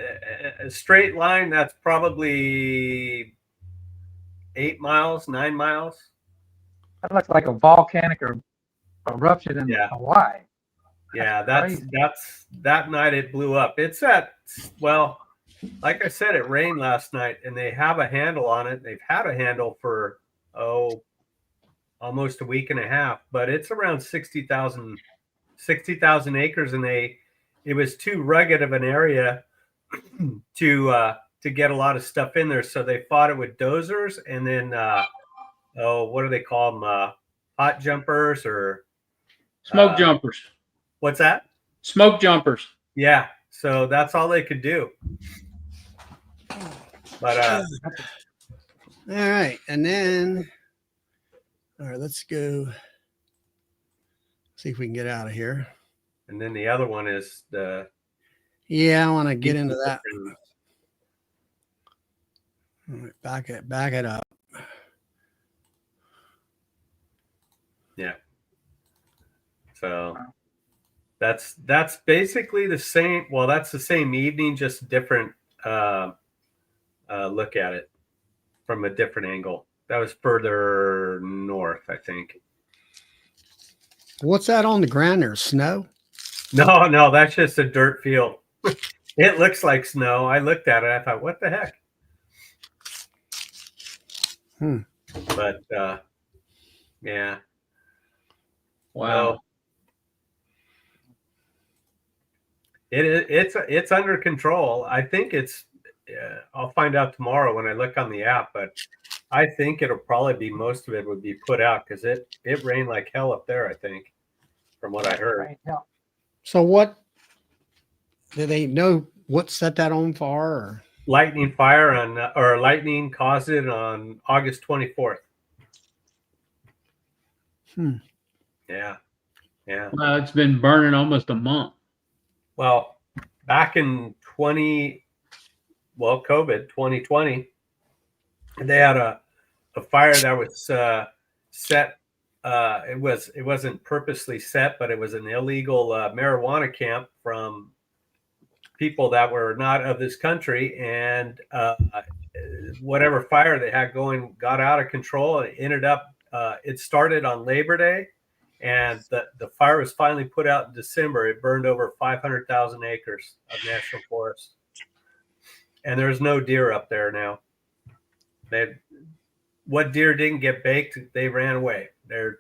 Speaker 5: a straight line, that's probably 8 miles, 9 miles.
Speaker 2: That looks like a volcanic eruption in
Speaker 5: Yeah.
Speaker 2: Hawaii.
Speaker 5: Yeah,
Speaker 2: crazy.
Speaker 5: that's that night it blew up. It's like I said, it rained last night, and they have a handle on it. They've had a handle for almost a week and a half, but it's around 60,000 acres, and it was too rugged of an area to get a lot of stuff in there, so they fought it with dozers, and then what do they call them? Hot jumpers or
Speaker 4: Smoke jumpers.
Speaker 5: what's that?
Speaker 4: Smoke jumpers.
Speaker 5: Yeah, so that's all they could do. But
Speaker 1: All right, and then all right, let's go see if we can get out of here.
Speaker 5: and then the other one is the
Speaker 1: Yeah, I want to get into that. All right, back it up.
Speaker 5: Yeah. So that's basically the same. Well, that's the same evening, just different look at it from a different angle. That was further north, I think.
Speaker 1: What's that on the ground there? Snow?
Speaker 5: No, that's just a dirt field. It looks like snow. I looked at it. I thought, what the heck? But yeah.
Speaker 4: Wow.
Speaker 5: It's under control. I think it's. I'll find out tomorrow when I look on the app, but I think it'll probably be most of it would be put out because it rained like hell up there. I think, from what I heard.
Speaker 2: Right, yeah.
Speaker 1: So what do they know what set that on fire? Or?
Speaker 5: Lightning fire or lightning caused it on August 24th. Yeah.
Speaker 4: Well, it's been burning almost a month.
Speaker 5: Well, back in COVID 2020, they had a fire that was set. It wasn't purposely set, but it was an illegal marijuana camp from people that were not of this country, and whatever fire they had going got out of control. It ended up. It started on Labor Day, and the fire was finally put out in December. It burned over 500,000 acres of national forest, and there's no deer up there now. What deer didn't get baked, they ran away.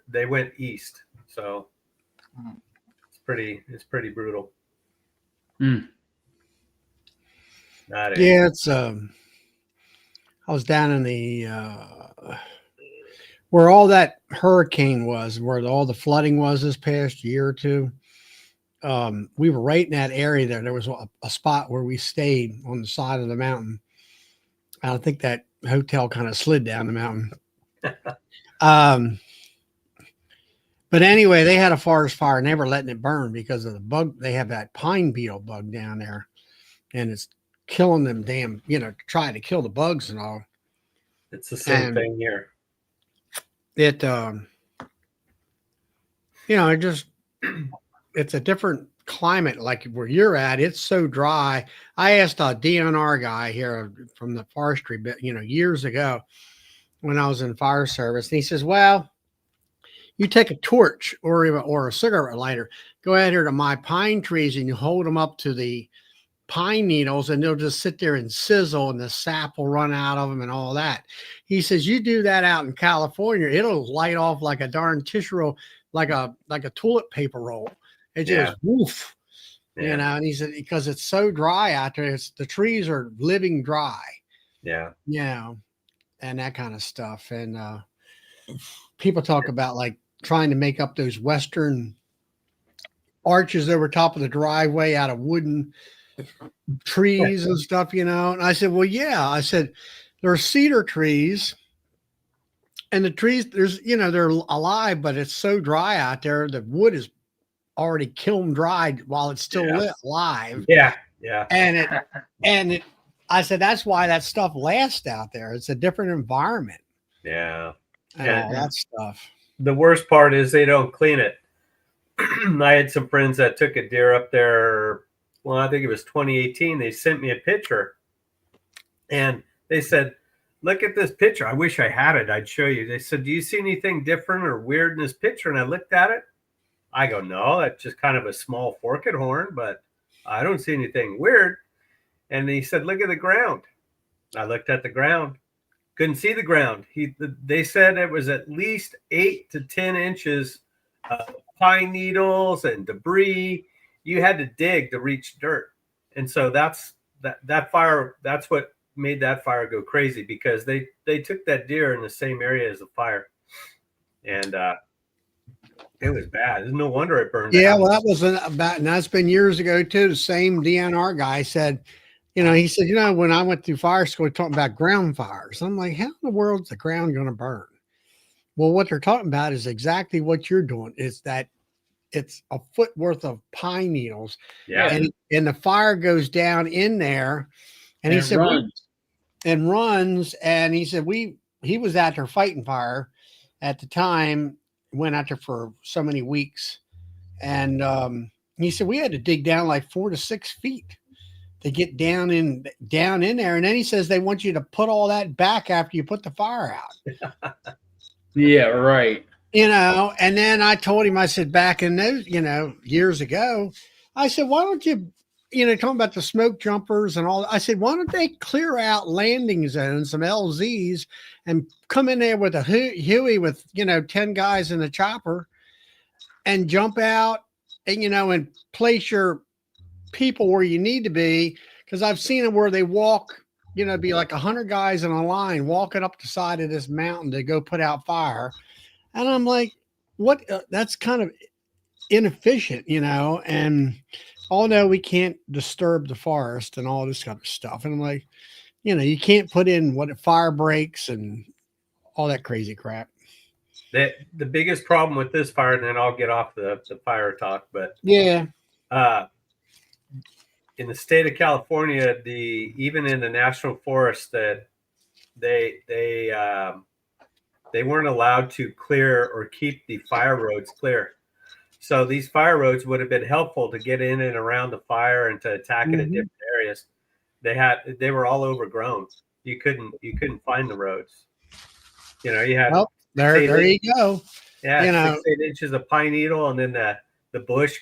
Speaker 5: They went east, so it's pretty brutal. That ain't.
Speaker 1: Yeah, it's I was down in the where all that hurricane was, where all the flooding was this past year or two. We were right in that area there. There was a spot where we stayed on the side of the mountain. I think that hotel kind of slid down the mountain. Um, but anyway, they had a forest fire and they were letting it burn because of the bug. They have that pine beetle bug down there, and it's killing them. Damn, trying to kill the bugs and all.
Speaker 5: It's the same
Speaker 1: And
Speaker 5: thing here.
Speaker 1: it, it just it's a different climate. Like where you're at, it's so dry. I asked a DNR guy here from the forestry bit, years ago when I was in fire service, and he says, "Well, you take a torch or a cigarette lighter, go out here to my pine trees, and you hold them up to the pine needles, and they'll just sit there and sizzle, and the sap will run out of them and all that." He says, "You do that out in California, it'll light off like a darn tissue roll, like a toilet paper roll. It just woof."
Speaker 5: Yeah.
Speaker 1: And he said, because it's so dry out there, the trees are living dry,
Speaker 5: Yeah.
Speaker 1: And that kind of stuff. And people talk about like trying to make up those Western arches over top of the driveway out of wooden trees and stuff, And I said, well, yeah. I said, there are cedar trees, and the trees, they're alive, but it's so dry out there, the wood is already kiln dried while it's still lit alive.
Speaker 5: Yeah. Yeah.
Speaker 1: And it I said, that's why that stuff lasts out there. It's a different environment.
Speaker 5: Yeah.
Speaker 1: And all that stuff.
Speaker 5: The worst part is they don't clean it. I had some friends that took a deer up there. Well, I think it was 2018. They sent me a picture, and they said, "Look at this picture. I wish I had it. I'd show you." They said, "Do you see anything different or weird in this picture?" And I looked at it. I go, "No, that's just kind of a small forked horn, but I don't see anything weird." And he said, "Look at the ground." I looked at the ground. Couldn't see the ground. They said it was at least 8 to 10 inches of pine needles and debris. You had to dig to reach dirt. And so that fire, that's what made that fire go crazy, because they took that deer in the same area as the fire. And it was bad. There's no wonder it burned
Speaker 1: Yeah,
Speaker 5: out.
Speaker 1: well, that was and that's been years ago too. The same DNR guy said, he said, when I went through fire school, talking about ground fires. I'm like, how in the world is the ground going to burn? Well, what they're talking about is exactly what you're doing. Is that it's a foot worth of pine needles,
Speaker 5: Yeah.
Speaker 1: and the fire goes down in there, and he said, runs, and he said he was out there fighting fire at the time, went out there for so many weeks, and he said we had to dig down like 4 to 6 feet to get down in there. And then he says they want you to put all that back after you put the fire out.
Speaker 4: Yeah, right.
Speaker 1: And then I told him, I said, back in those, years ago, I said, why don't you, talking about the smoke jumpers and all, I said, why don't they clear out landing zones, some LZs, and come in there with a Huey with, 10 guys in a chopper and jump out and, and place your people where you need to be. Because I've seen them where they walk, be like 100 guys in a line walking up the side of this mountain to go put out fire. And I'm like, what? That's kind of inefficient, and although we can't disturb the forest and all this kind of stuff. And I'm like, you can't put in fire breaks and all that crazy crap.
Speaker 5: The biggest problem with this fire, and then I'll get off the fire talk, but
Speaker 1: yeah,
Speaker 5: in the state of California, even in the national forest, that they weren't allowed to clear or keep the fire roads clear. So these fire roads would have been helpful to get in and around the fire and to attack it in different areas. They were all overgrown. You couldn't find the roads. You had
Speaker 1: there you go.
Speaker 5: Yeah, 6 to 8 inches of pine needle, and then the bush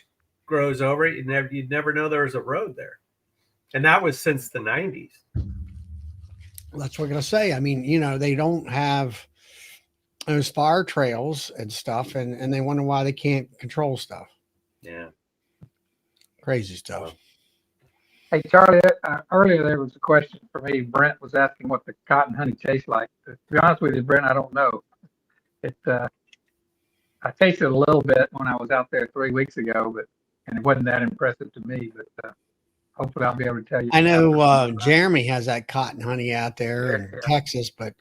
Speaker 5: grows over it. You'd never know there was a road there. And that was since the 90s.
Speaker 1: That's what I'm gonna say. I mean, they don't have those fire trails and stuff, and they wonder why they can't control stuff.
Speaker 5: Yeah.
Speaker 1: Crazy stuff.
Speaker 2: Hey, Charlie, earlier there was a question for me. Brent was asking what the cotton honey tastes like. To be honest with you, Brent, I don't know. It, I tasted a little bit when I was out there 3 weeks ago, and it wasn't that impressive to me. But hopefully, I'll be able to tell you.
Speaker 1: I know Jeremy has that cotton honey out there in
Speaker 2: Yeah.
Speaker 1: Texas, but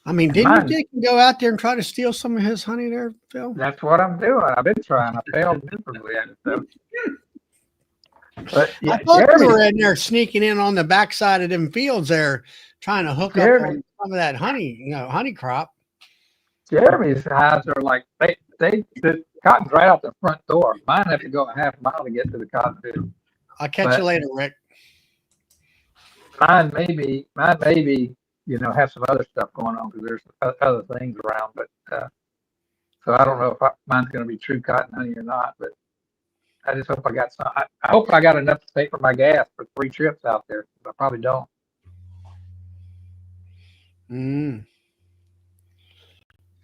Speaker 1: I mean,
Speaker 2: And
Speaker 1: didn't
Speaker 2: mine-
Speaker 1: you go out there and try to steal some of his honey there, Phil?
Speaker 2: That's what I'm doing. I've been trying. I failed miserably at it though. But yeah,
Speaker 1: I thought you
Speaker 2: Jeremy,
Speaker 1: were in there sneaking in on the backside of them fields there, trying to hook up
Speaker 2: Jeremy.
Speaker 1: on some of that honey, honey crop.
Speaker 2: Jeremy's hives are like the cotton's right out the front door. Mine have to go a half mile to get to the cotton field.
Speaker 1: I'll catch
Speaker 2: But-
Speaker 1: you later, Rick.
Speaker 2: Mine maybe, have some other stuff going on because there's other things around. But so I don't know if mine's going to be true cotton honey or not. But I just hope I got some. I hope I got enough to pay for my gas for 3 trips out there. But I probably don't.
Speaker 1: Mm.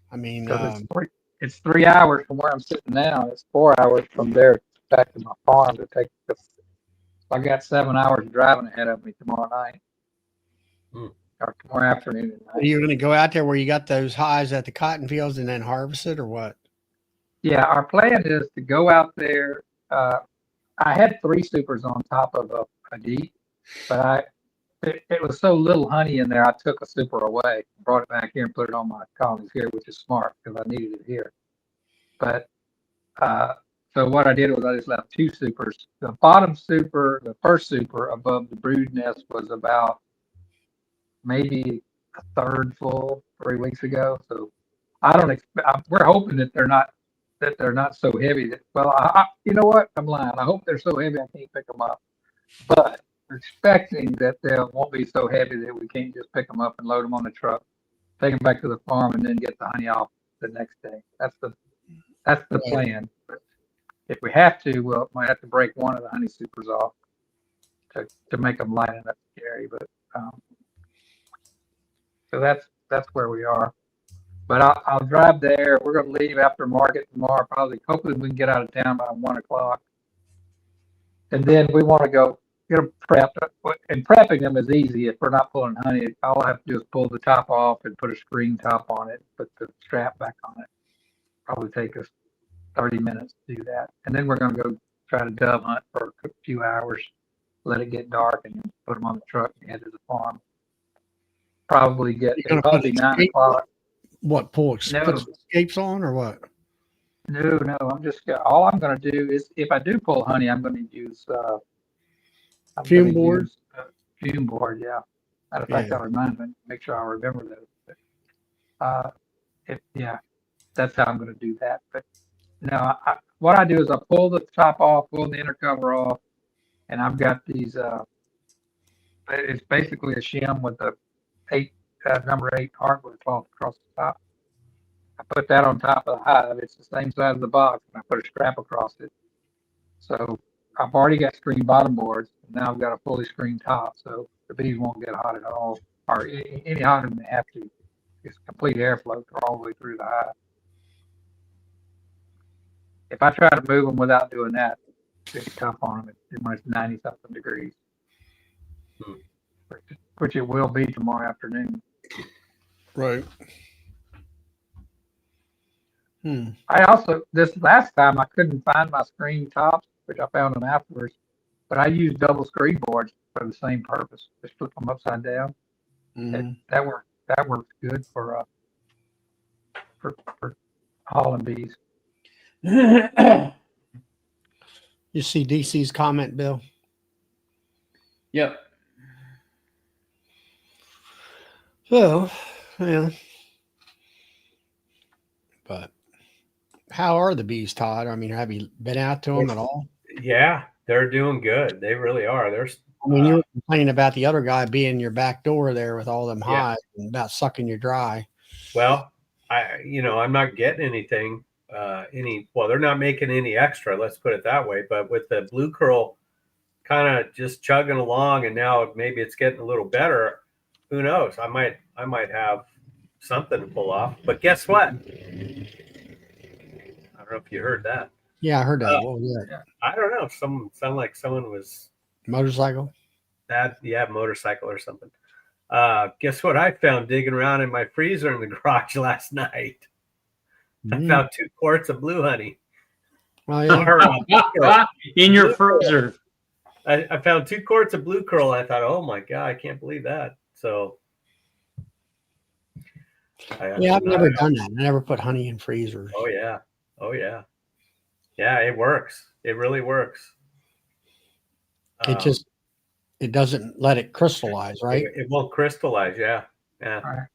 Speaker 1: I mean,
Speaker 2: Because it's 3 hours from where I'm sitting now. It's 4 hours from there back to my farm to take. I got 7 hours driving ahead of me tomorrow night or tomorrow afternoon. And
Speaker 1: are
Speaker 2: night.
Speaker 1: you going to go out there where you got those hives at the cotton fields and then harvest it, or what?
Speaker 2: Yeah, our plan is to go out there. I had 3 supers on top of a deep, but it was so little honey in there. I took a super away, brought it back here, and put it on my colonies here, which is smart because I needed it here. But so what I did was I just left 2 supers. The bottom super, the first super above the brood nest, was about maybe a third full 3 weeks ago. So I don't expect. We're hoping that they're not so heavy. You know what? I'm lying. I hope they're so heavy I can't pick them up. But we're expecting that they won't be so heavy that we can't just pick them up and load them on the truck, take them back to the farm, and then get the honey off the next day. That's the plan. But if we have to, we might have to break one of the honey supers off to make them light enough to carry. But so that's where we are. But I'll drive there. We're going to leave after market tomorrow. Probably, hopefully, we can get out of town by 1 o'clock. And then we want to go get them prepped. And prepping them is easy if we're not pulling honey. All I have to do is pull the top off and put a screen top on it, put the strap back on it. Probably take us 30 minutes to do that. And then we're going to go try to dove hunt for a few hours, let it get dark, and then put them on the truck and head to the farm. Probably
Speaker 1: You're gonna put
Speaker 2: probably 9 o'clock.
Speaker 1: What, put
Speaker 2: No.
Speaker 1: escapes on, or what?
Speaker 2: No, I'm just all I'm going to do is if I do pull honey, I'm going to use
Speaker 1: Fume board?
Speaker 2: Fume board, yeah. Matter of fact,
Speaker 1: Yeah.
Speaker 2: I'll remind me, make sure I remember those. But, that's how I'm going to do that. But no, what I do is I pull the top off, pull the inner cover off, and I've got these. It's basically a shim with the number 8 hardwood cloth across the top. I put that on top of the hive. It's the same size of the box, and I put a strap across it. So I've already got screen bottom boards. And now I've got a fully screened top, so the bees won't get hot at all, or any hotter than they have to. It's complete airflow all the way through the hive. If I try to move them without doing that, it's tough on them when it's 90-something degrees, which it will be tomorrow afternoon.
Speaker 1: Right.
Speaker 2: I also, this last time I couldn't find my screen tops, which I found them afterwards, but I used double screen boards for the same purpose. Just flip them upside down.
Speaker 1: Mhm.
Speaker 2: That works good for hauling bees.
Speaker 1: You see DC's comment, Bill?
Speaker 4: Yep.
Speaker 1: So, yeah. But how are the bees, Todd? I mean, have you been out to them at all?
Speaker 5: Yeah, they're doing good. They really are.
Speaker 1: I mean, you were complaining about the other guy being your back door there with all them
Speaker 5: Yeah.
Speaker 1: hives and about sucking you dry.
Speaker 5: Well, I'm not getting anything. Well, they're not making any extra. Let's put it that way. But with the blue curl kind of just chugging along, and now maybe it's getting a little better. Who knows? I might have something to pull off. But guess what? I don't know if you heard that.
Speaker 1: Yeah, I heard that. What was that?
Speaker 5: I don't know. Sounded like someone was
Speaker 1: Motorcycle.
Speaker 5: Motorcycle or something. Guess what I found digging around in my freezer in the garage last night? I found 2 quarts of blue honey.
Speaker 1: Oh yeah.
Speaker 5: Or,
Speaker 4: In your
Speaker 5: Blue curl.
Speaker 4: freezer.
Speaker 5: I found 2 quarts of blue curl. I thought, oh my God, I can't believe that. So
Speaker 1: Yeah, I've never done that. I never put honey in freezers.
Speaker 5: Oh yeah. Oh yeah. Yeah, it works. It really works.
Speaker 1: It doesn't let it crystallize, right?
Speaker 5: It won't crystallize. Yeah. Yeah.
Speaker 2: All right.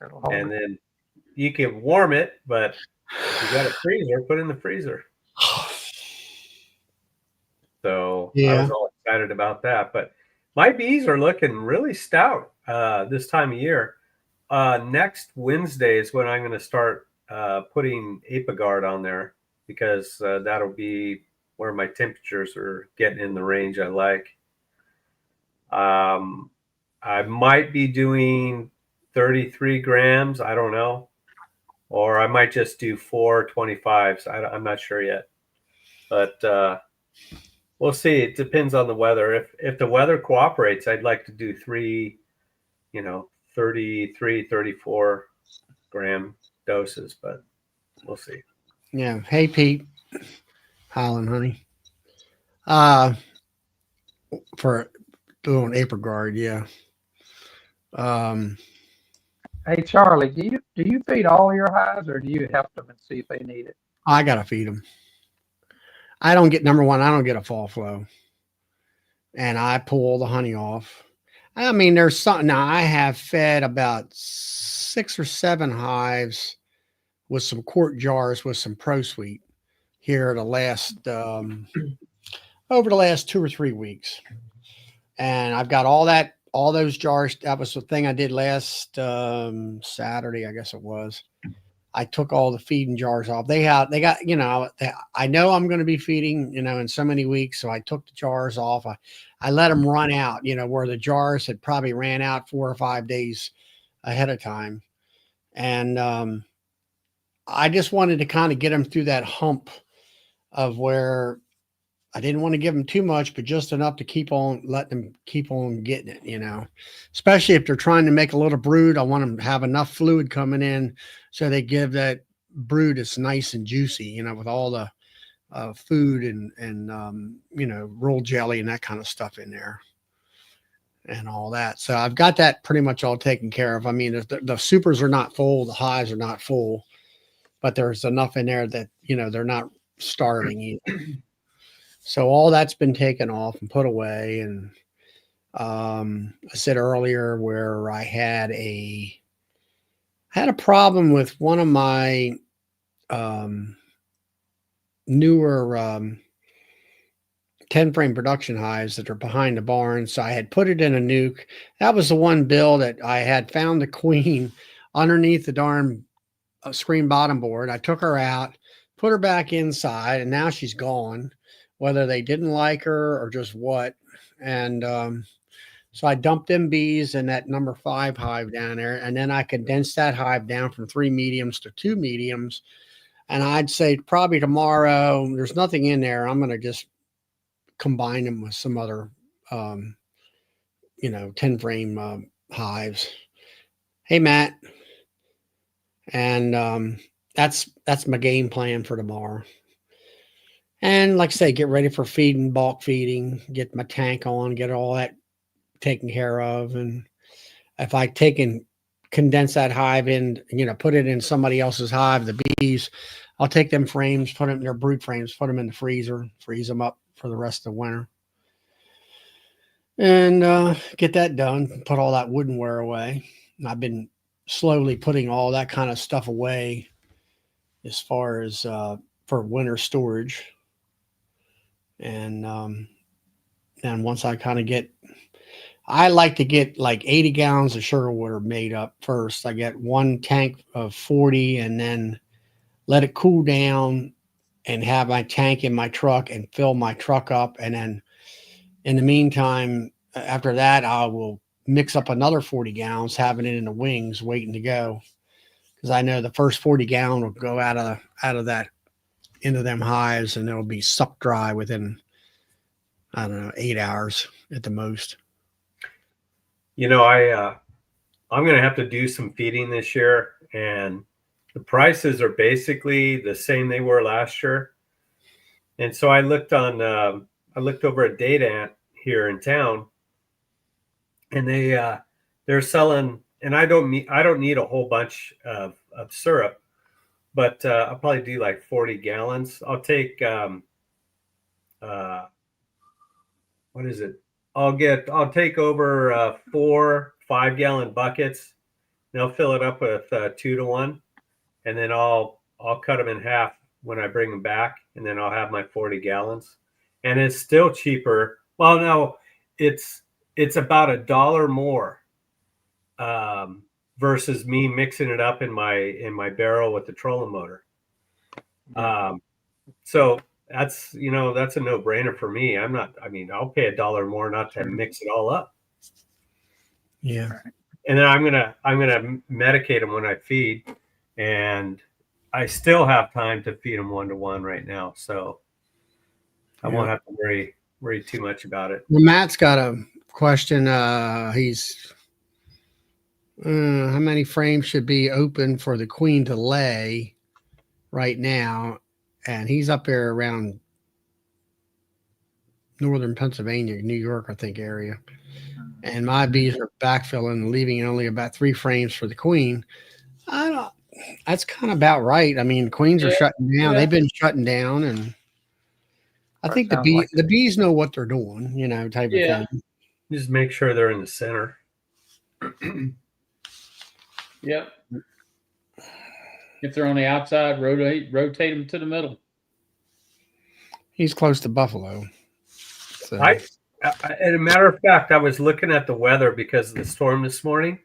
Speaker 2: It'll hold
Speaker 5: And
Speaker 2: it.
Speaker 5: then you can warm it, but you got a freezer, put it in the freezer. So I
Speaker 1: Yeah.
Speaker 5: was all excited about that. But my bees are looking really stout this time of year. Next Wednesday is when I'm going to start putting Apiguard on there, because that'll be where my temperatures are getting in the range I like. I might be doing 33 grams. I don't know. Or I might just do 425s. I'm not sure yet. But we'll see. It depends on the weather. If the weather cooperates, I'd like to do 3, 33, 34 gram doses, but we'll see.
Speaker 1: Yeah. Hey, Pete. Highland honey. For doing Apiguard, yeah.
Speaker 2: Hey Charlie, do you feed all your hives, or do you help them and see if they need it?
Speaker 1: I gotta feed them. I don't get I don't get a fall flow, and I pull the honey off. I mean, there's something now. I have fed about 6 or 7 hives with some quart jars with some Pro Sweet here the last over the last 2 or 3 weeks, and I've got all those jars. That was the thing I did last Saturday, I guess it was. I took all the feeding jars off. They got, I know I'm going to be feeding, in so many weeks. So I took the jars off. I let them run out, where the jars had probably ran out 4 or 5 days ahead of time. And I just wanted to kind of get them through that hump of where I didn't want to give them too much, but just enough to keep on letting them keep on getting it, especially if they're trying to make a little brood. I want them to have enough fluid coming in so they give that brood it's nice and juicy, with all the food and rolled jelly and that kind of stuff in there and all that. So I've got that pretty much all taken care of. I mean, the supers are not full. The hives are not full, but there's enough in there that, they're not starving either. So all that's been taken off and put away. And I said earlier where I had a problem with one of my newer 10 frame production hives that are behind the barn. So I had put it in a nuke. That was the one bill that I had found the queen underneath the darn screen bottom board. I took her out, put her back inside, and now she's gone, whether they didn't like her or just what. And so I dumped them bees in that number 5 hive down there. And then I condensed that hive down from 3 mediums to 2 mediums. And I'd say probably tomorrow, there's nothing in there. I'm going to just combine them with some other, 10 frame hives. Hey, Matt. And that's my game plan for tomorrow. And like I say, get ready for feeding, bulk feeding, get my tank on, get all that taken care of. And if I take and condense that hive in, put it in somebody else's hive, the bees, I'll take them frames, put them in their brood frames, put them in the freezer, freeze them up for the rest of the winter. And get that done, put all that woodenware away. And I've been slowly putting all that kind of stuff away as far as for winter storage. And once I kind of I like to get like 80 gallons of sugar water made up first. I get one tank of 40 and then let it cool down and have my tank in my truck and fill my truck up. And then in the meantime, after that, I will mix up another 40 gallons, having it in the wings waiting to go. Because I know the first 40 gallon will go out of that into them hives, and it'll be sucked dry within I don't know, 8 hours at the most.
Speaker 5: You know, I'm going to have to do some feeding this year, and the prices are basically the same they were last year. And so I looked over at Data Ant here in town, and they're selling. And I don't need a whole bunch of syrup, but I'll probably do like 40 gallons. I'll take uh, what is it? I'll take over 4 5-gallon buckets. And I'll fill it up with 2-to-1, and then I'll cut them in half when I bring them back, and then I'll have my 40 gallons, and it's still cheaper. Well, no, it's about $1 more versus me mixing it up in my barrel with the trolling motor. So that's that's a no-brainer for me. I mean, I'll pay $1 more not to mix it all up.
Speaker 1: Yeah.
Speaker 5: And then I'm gonna medicate them when I feed, and I still have time to feed them 1-to-1 right now, so I won't have to worry too much about it.
Speaker 1: Well, Matt's got a question. He's how many frames should be open for the queen to lay right now? And he's up there around northern Pennsylvania, New York, I think, area. And my bees are backfilling, leaving only about 3 frames for the queen. That's kind of about right. I mean, queens are shutting down.
Speaker 4: Yeah.
Speaker 1: They've been shutting down, and I think the bees know what they're doing, type of thing.
Speaker 5: Just make sure they're in the center.
Speaker 4: Yep. If they're on the outside, rotate them to the middle.
Speaker 1: He's close to Buffalo. So.
Speaker 5: As a matter of fact, I was looking at the weather because of the storm this morning.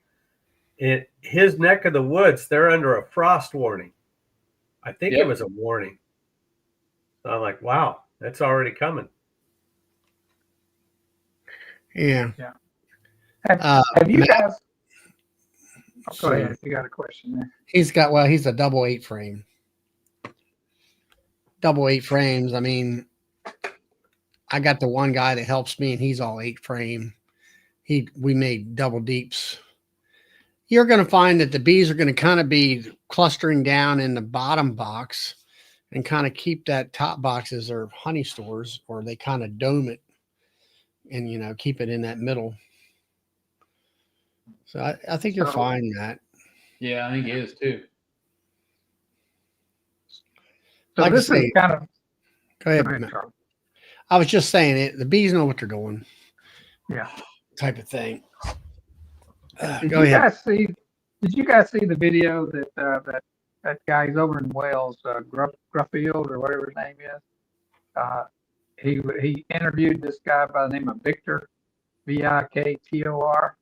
Speaker 5: In his neck of the woods, they're under a frost warning. I think it was a warning. So I'm like, wow, that's already coming.
Speaker 1: Yeah.
Speaker 2: Have you guys? Oh, go ahead. If you got a question there.
Speaker 1: He's a double 8 frame. Double 8 frames. I mean, I got the one guy that helps me, and he's all 8 frame. We made double deeps. You're going to find that the bees are going to kind of be clustering down in the bottom box and kind of keep that top box as their honey stores, or they kind of dome it and, keep it in that middle. So I think you're fine, Matt.
Speaker 4: Yeah, I think it is too.
Speaker 2: So
Speaker 1: like
Speaker 2: this is kind of.
Speaker 1: Go ahead, Matt. I was just saying it. The bees know what they're doing.
Speaker 2: Yeah.
Speaker 1: Type of thing.
Speaker 2: Did
Speaker 1: Go ahead.
Speaker 2: Did you guys see the video that guy's over in Wales, Gruffield or whatever his name is? He interviewed this guy by the name of Victor, Viktor.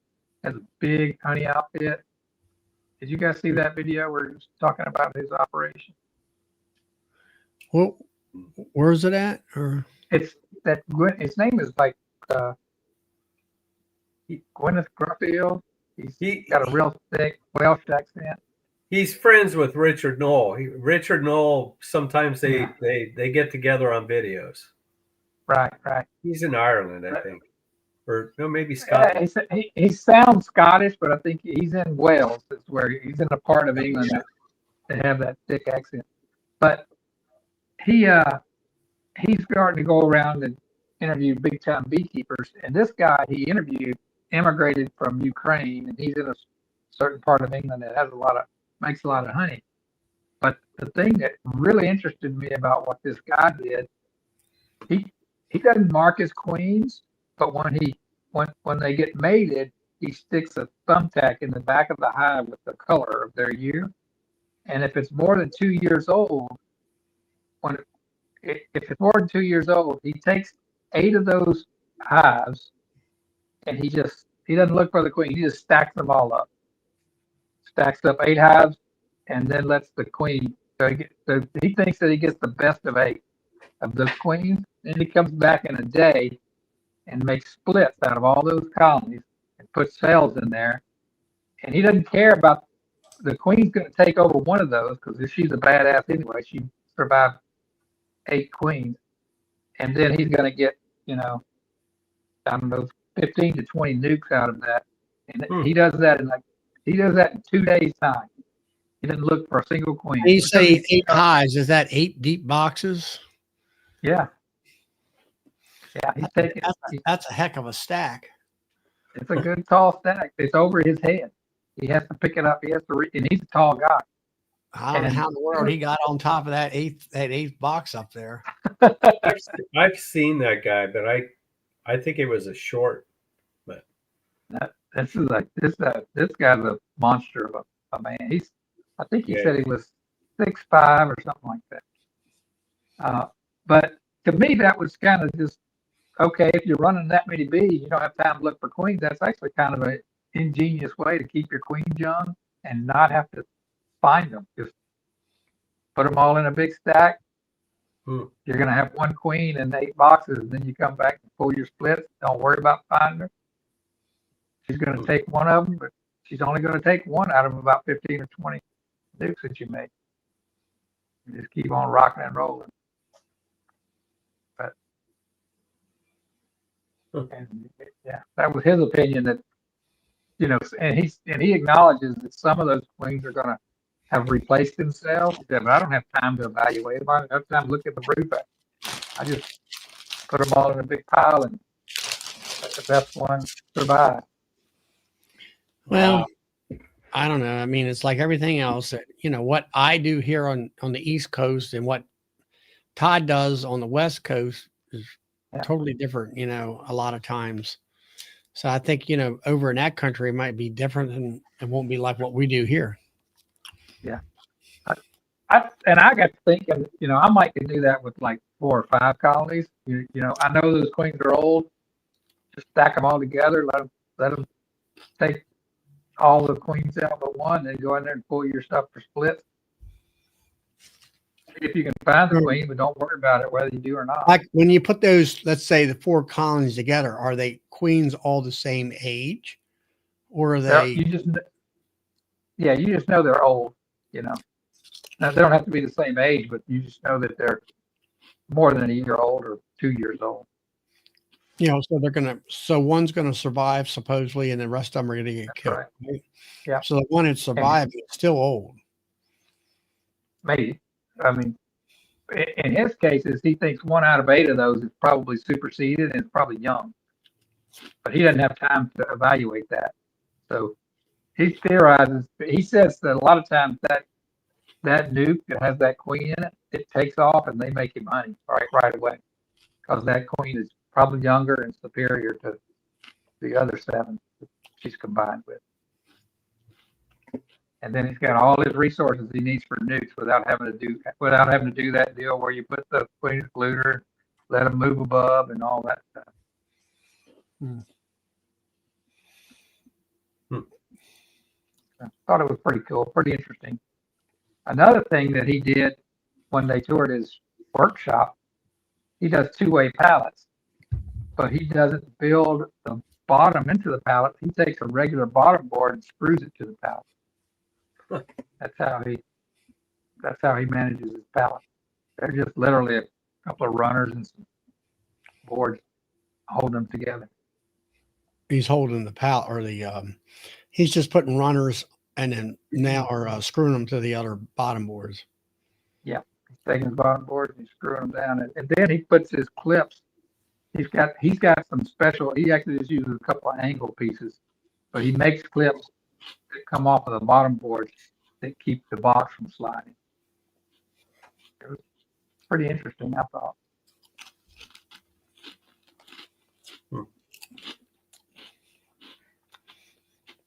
Speaker 2: Has a big honey outfit. Did you guys see that video where he was talking about his operation?
Speaker 1: Well, where is it at? Or
Speaker 2: It's that his name is like Gwyneth Gruffield. He's got a real thick Welsh accent.
Speaker 5: He's friends with Richard Knoll. Richard Knoll, sometimes they get together on videos.
Speaker 2: Right.
Speaker 5: He's in Ireland, I think. Or no, maybe Scotland.
Speaker 2: Yeah, he sounds Scottish, but I think he's in Wales. It's where he's in a part of England that have that thick accent. But he's starting to go around and interview big time beekeepers. And this guy he interviewed immigrated from Ukraine, and he's in a certain part of England that has makes a lot of honey. But the thing that really interested me about what this guy did, he doesn't mark his queens, but when they get mated, he sticks a thumbtack in the back of the hive with the color of their year. And if it's more than 2 years old, if it's more than 2 years old, he takes 8 of those hives, and he doesn't look for the queen. He just stacks them all up. Stacks up 8 hives, and then lets the queen. So he thinks that he gets the best of 8 of those queens. Then he comes back in a day and makes splits out of all those colonies and puts cells in there. And he doesn't care about the queen's going to take over one of those, because if she's a badass anyway, she survived 8 queens. And then he's going to get, I don't know, 15 to 20 nukes out of that. And
Speaker 5: Hmm.
Speaker 2: he does that in 2 days time. He didn't look for a single queen.
Speaker 1: And you
Speaker 2: Because
Speaker 1: say
Speaker 2: he's-
Speaker 1: 8 hives. Is that 8 deep boxes?
Speaker 2: yeah. Yeah, he's taking,
Speaker 1: That's a heck of a stack.
Speaker 2: it's a good tall stack. It's over his head. He has to pick it up. He has to and he's a tall guy.
Speaker 1: I don't know
Speaker 2: And-
Speaker 1: how in the world he got on top of that eighth box up there.
Speaker 5: I've seen that guy, but I think it was a short.
Speaker 2: This is like this guy's a monster of a man. I think he
Speaker 5: Yeah.
Speaker 2: said he was 6'5" or something like that. But to me, that was kind of just okay. If you're running that many bees, you don't have time to look for queens. That's actually kind of an ingenious way to keep your queens young and not have to find them. Just put them all in a big stack.
Speaker 5: Hmm.
Speaker 2: You're gonna have one queen and 8 boxes, and then you come back and pull your splits. Don't worry about finding her. She's going to take one of them, but she's only going to take one out of about 15 or 20 nukes that you make. You just keep on rocking and rolling. But and, yeah, that was his opinion that, you know, and he acknowledges that some of those queens are going to have replaced themselves. He said, but I don't have time to evaluate them. I don't have time to look at the brood back. I just put them all in a big pile and let the best one survive.
Speaker 1: Well, I don't know. I mean, it's like everything else that, you know, what I do here on the East Coast and what Todd does on the West Coast is totally different, you know, a lot of times. So I think, you know, over in that country, it might be different and it won't be like what we do here.
Speaker 2: Yeah. I got to thinking, you know, I might could do that with like 4 or 5 colonies. You know, I know those queens are old. Just stack them all together. Let them take all the queens out but one, and go in there and pull your stuff for splits. If you can find the queen, but don't worry about it whether you do or not.
Speaker 1: Like when you put those, let's say the 4 colonies together, are they queens all the same age, or are they?
Speaker 2: You just know they're old. You know, now they don't have to be the same age, but you just know that they're more than a year old or 2 years old.
Speaker 1: You know, so one's gonna survive supposedly, and the rest of them are gonna get
Speaker 2: That's
Speaker 1: killed.
Speaker 2: right. Yeah.
Speaker 1: So the one that survived is still old.
Speaker 2: Maybe. I mean, in his cases, he thinks 1 out of 8 of those is probably superseded and it's probably young. But he doesn't have time to evaluate that. So he theorizes, he says that a lot of times that nuke that has that queen in it, it takes off and they make him money right away. Because that queen is probably younger and superior to the other 7 that she's combined with. And then he's got all his resources he needs for nukes without having to do that deal where you put the queen excluder, let them move above, and all that stuff. I thought it was pretty cool, pretty interesting. Another thing that he did when they toured his workshop, he does 2-way pallets, but he doesn't build the bottom into the pallet. He takes a regular bottom board and screws it to the pallet. That's how he manages his pallet. They're just literally a couple of runners and some boards holding them together.
Speaker 1: He's holding the pallet or he's just putting runners and then now or screwing them to the other bottom boards.
Speaker 2: Yeah, he's taking his bottom boards and he's screwing them down, and then he puts his clips. He's got some special. He actually just uses a couple of angle pieces, but he makes clips that come off of the bottom boards that keep the box from sliding. It was pretty interesting, I thought.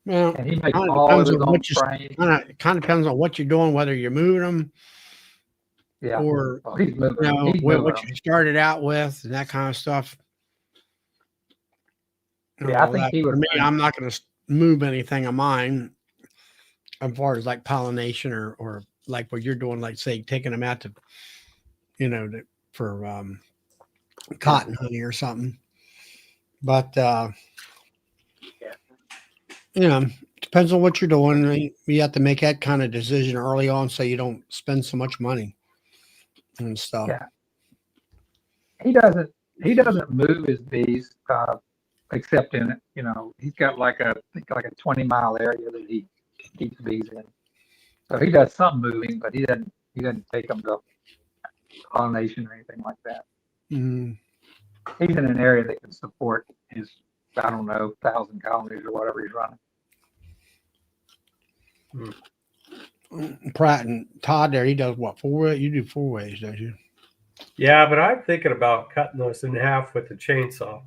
Speaker 1: Well,
Speaker 2: And he makes
Speaker 1: kind of
Speaker 2: all of
Speaker 1: depends
Speaker 2: his
Speaker 1: on
Speaker 2: own
Speaker 1: what you
Speaker 2: frames.
Speaker 1: kind of depends on what you're doing, whether you're moving them
Speaker 2: Yeah.
Speaker 1: or
Speaker 2: Well, he's moving.
Speaker 1: you know
Speaker 2: He's moving
Speaker 1: what
Speaker 2: them.
Speaker 1: you started out with and that kind of stuff.
Speaker 2: Yeah, I think he
Speaker 1: For
Speaker 2: would.
Speaker 1: me, I'm not going to move anything of mine as far as like pollination or like what you're doing, like say taking them out to, you know, for cotton honey or something. But you know, depends on what you're doing. You have to make that kind of decision early on so you don't spend so much money and stuff.
Speaker 2: Yeah. He doesn't move his bees. except in, he's got like I think like a 20-mile area that he keeps bees in. So he does some moving, but he doesn't take them to pollination or anything like that.
Speaker 1: Mm.
Speaker 2: He's in an area that can support his, I don't know, 1,000 colonies or whatever he's running.
Speaker 1: Pratt and Todd there, he does what, 4 ways? You do 4 ways, don't you?
Speaker 5: Yeah, but I'm thinking about cutting those in half with the chainsaw.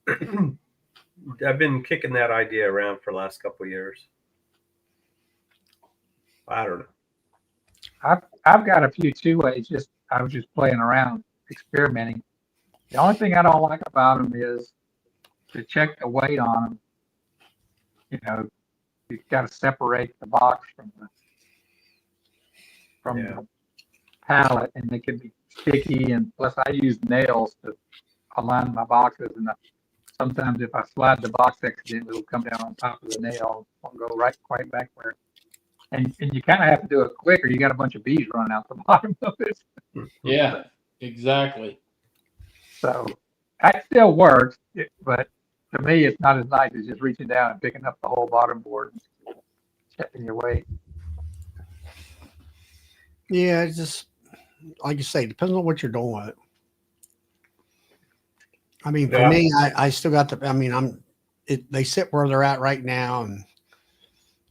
Speaker 5: I've been kicking that idea around for the last couple of years. I don't know.
Speaker 2: I've got a few 2 ways. I was just playing around, experimenting. The only thing I don't like about them is to check the weight on them. You've got to separate the box from the pallet, and they can be sticky. And plus, I use nails to align my boxes, and sometimes if I slide the box accidentally, it'll come down on top of the nail. It won't go quite back where. And you kind of have to do it quick, or you got a bunch of bees running out the bottom of it.
Speaker 4: Yeah, exactly.
Speaker 2: So that still works, but to me, it's not as nice as just reaching down and picking up the whole bottom board and checking your weight.
Speaker 1: Yeah, it's just like you say, depends on what you're doing with it. I mean, for me, I still got they sit where they're at right now, and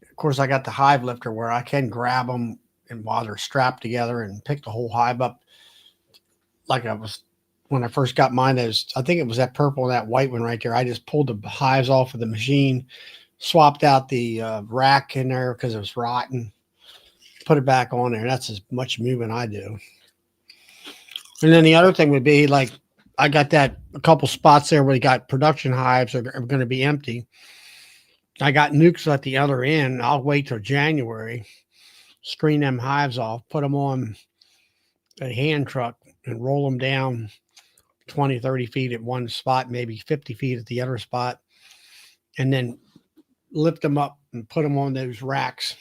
Speaker 1: of course, I got the hive lifter where I can grab them and while they're strapped together and pick the whole hive up. Like I was when I first got mine, I think it was that purple and that white one right there. I just pulled the hives off of the machine, swapped out the rack in there because it was rotten, put it back on there. That's as much moving I do. And then the other thing would be like I got a couple spots there where you got production hives are going to be empty. I got nukes at the other end. I'll wait till January, screen them hives off, put them on a hand truck and roll them down 20, 30 feet at one spot, maybe 50 feet at the other spot, and then lift them up and put them on those racks